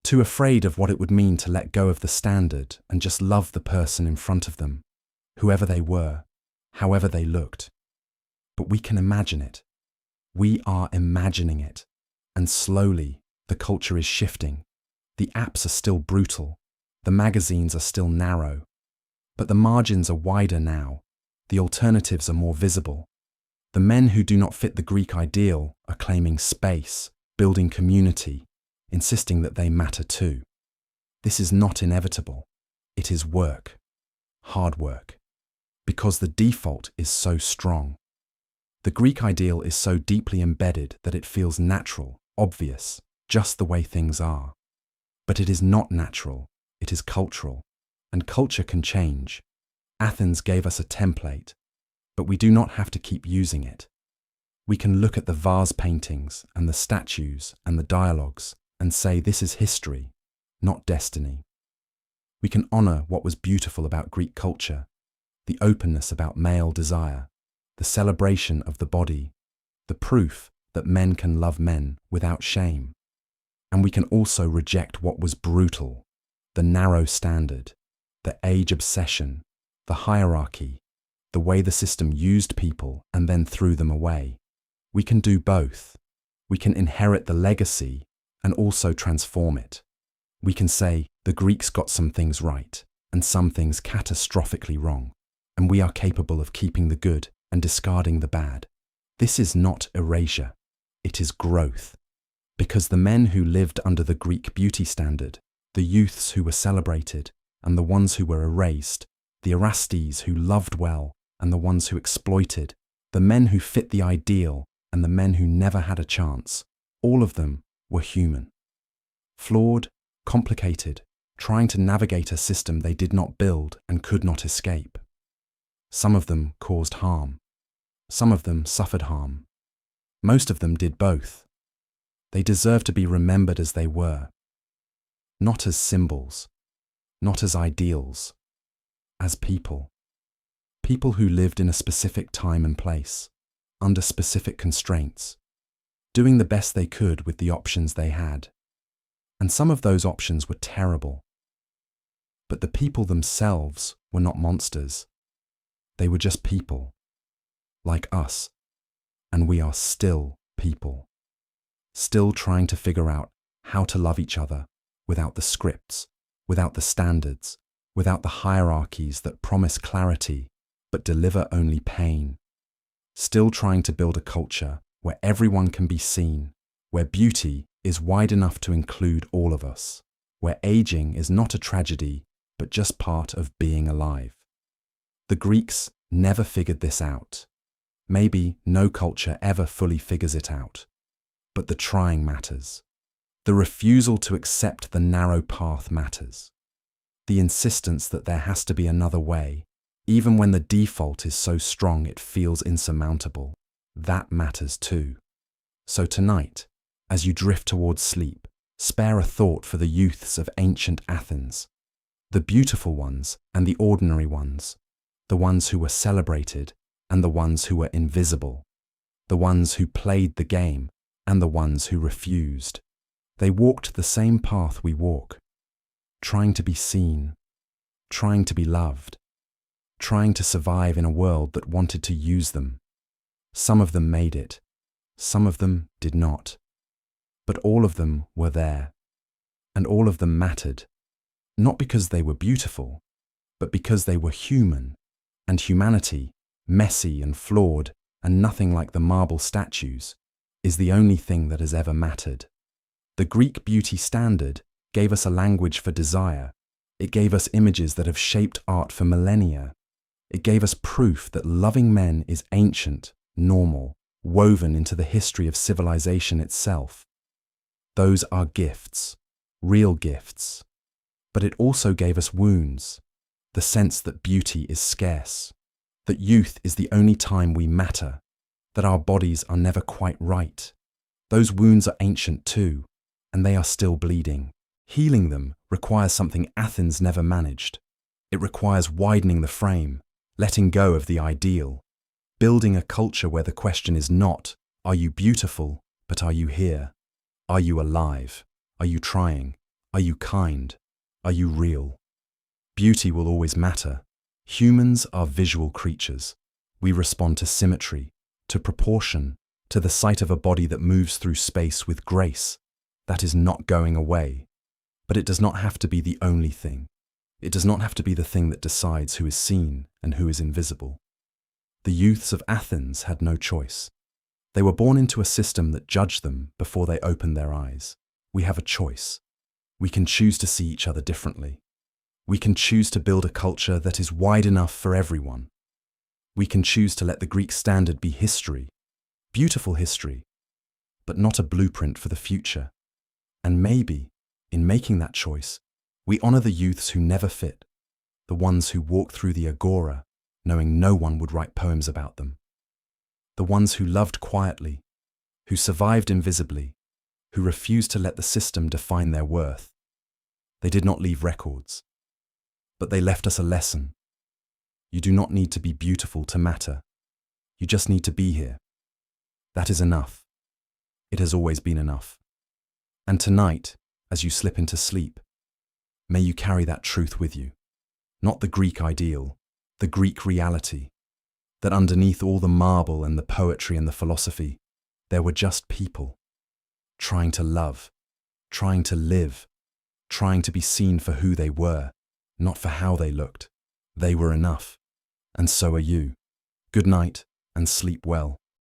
too afraid of what it would mean to let go of the standard and just love the person in front of them, whoever they were, however they looked. But we can imagine it. We are imagining it, and slowly the culture is shifting. The apps are still brutal, the magazines are still narrow, but the margins are wider now, the alternatives are more visible. The men who do not fit the Greek ideal are claiming space, building community, insisting that they matter too. This is not inevitable. It is work, hard work, because the default is so strong. The Greek ideal is so deeply embedded that it feels natural, obvious, just the way things are. But it is not natural, it is cultural, and culture can change. Athens gave us a template, but we do not have to keep using it. We can look at the vase paintings and the statues and the dialogues and say this is history, not destiny. We can honor what was beautiful about Greek culture, the openness about male desire, the celebration of the body, the proof that men can love men without shame. And we can also reject what was brutal, the narrow standard, the age obsession, the hierarchy, the way the system used people and then threw them away. We can do both. We can inherit the legacy and also transform it. We can say the Greeks got some things right and some things catastrophically wrong, and we are capable of keeping the good and discarding the bad. This is not erasure, it is growth. Because the men who lived under the Greek beauty standard, the youths who were celebrated, and the ones who were erased, the Erastes who loved well, and the ones who exploited, the men who fit the ideal, and the men who never had a chance, all of them were human. Flawed, complicated, trying to navigate a system they did not build and could not escape. Some of them caused harm. Some of them suffered harm. Most of them did both. They deserve to be remembered as they were, not as symbols, not as ideals, as people. People who lived in a specific time and place, under specific constraints, doing the best they could with the options they had. And some of those options were terrible. But the people themselves were not monsters. They were just people, like us, and we are still people. Still trying to figure out how to love each other without the scripts, without the standards, without the hierarchies that promise clarity but deliver only pain. Still trying to build a culture where everyone can be seen, where beauty is wide enough to include all of us, where aging is not a tragedy but just part of being alive. The Greeks never figured this out. Maybe no culture ever fully figures it out. But the trying matters. The refusal to accept the narrow path matters. The insistence that there has to be another way, even when the default is so strong it feels insurmountable, that matters too. So tonight, as you drift towards sleep, spare a thought for the youths of ancient Athens, the beautiful ones and the ordinary ones, the ones who were celebrated and the ones who were invisible, the ones who played the game and the ones who refused. They walked the same path we walk, trying to be seen, trying to be loved, trying to survive in a world that wanted to use them. Some of them made it, some of them did not, but all of them were there, and all of them mattered, not because they were beautiful, but because they were human, and humanity, messy and flawed and nothing like the marble statues, is the only thing that has ever mattered. The Greek beauty standard gave us a language for desire. It gave us images that have shaped art for millennia. It gave us proof that loving men is ancient, normal, woven into the history of civilization itself. Those are gifts, real gifts. But it also gave us wounds, the sense that beauty is scarce, that youth is the only time we matter, that our bodies are never quite right. Those wounds are ancient too, and they are still bleeding. Healing them requires something Athens never managed. It requires widening the frame, letting go of the ideal, building a culture where the question is not, are you beautiful, but are you here? Are you alive? Are you trying? Are you kind? Are you real? Beauty will always matter. Humans are visual creatures. We respond to symmetry, to proportion, to the sight of a body that moves through space with grace. That is not going away. But it does not have to be the only thing. It does not have to be the thing that decides who is seen and who is invisible. The youths of Athens had no choice. They were born into a system that judged them before they opened their eyes. We have a choice. We can choose to see each other differently. We can choose to build a culture that is wide enough for everyone. We can choose to let the Greek standard be history, beautiful history, but not a blueprint for the future. And maybe, in making that choice, we honor the youths who never fit, the ones who walk through the agora, knowing no one would write poems about them, the ones who loved quietly, who survived invisibly, who refused to let the system define their worth. They did not leave records, but they left us a lesson. You do not need to be beautiful to matter. You just need to be here. That is enough. It has always been enough. And tonight, as you slip into sleep, may you carry that truth with you. Not the Greek ideal, the Greek reality, that underneath all the marble and the poetry and the philosophy, there were just people, trying to love, trying to live, trying to be seen for who they were, not for how they looked. They were enough, and so are you. Good night, and sleep well.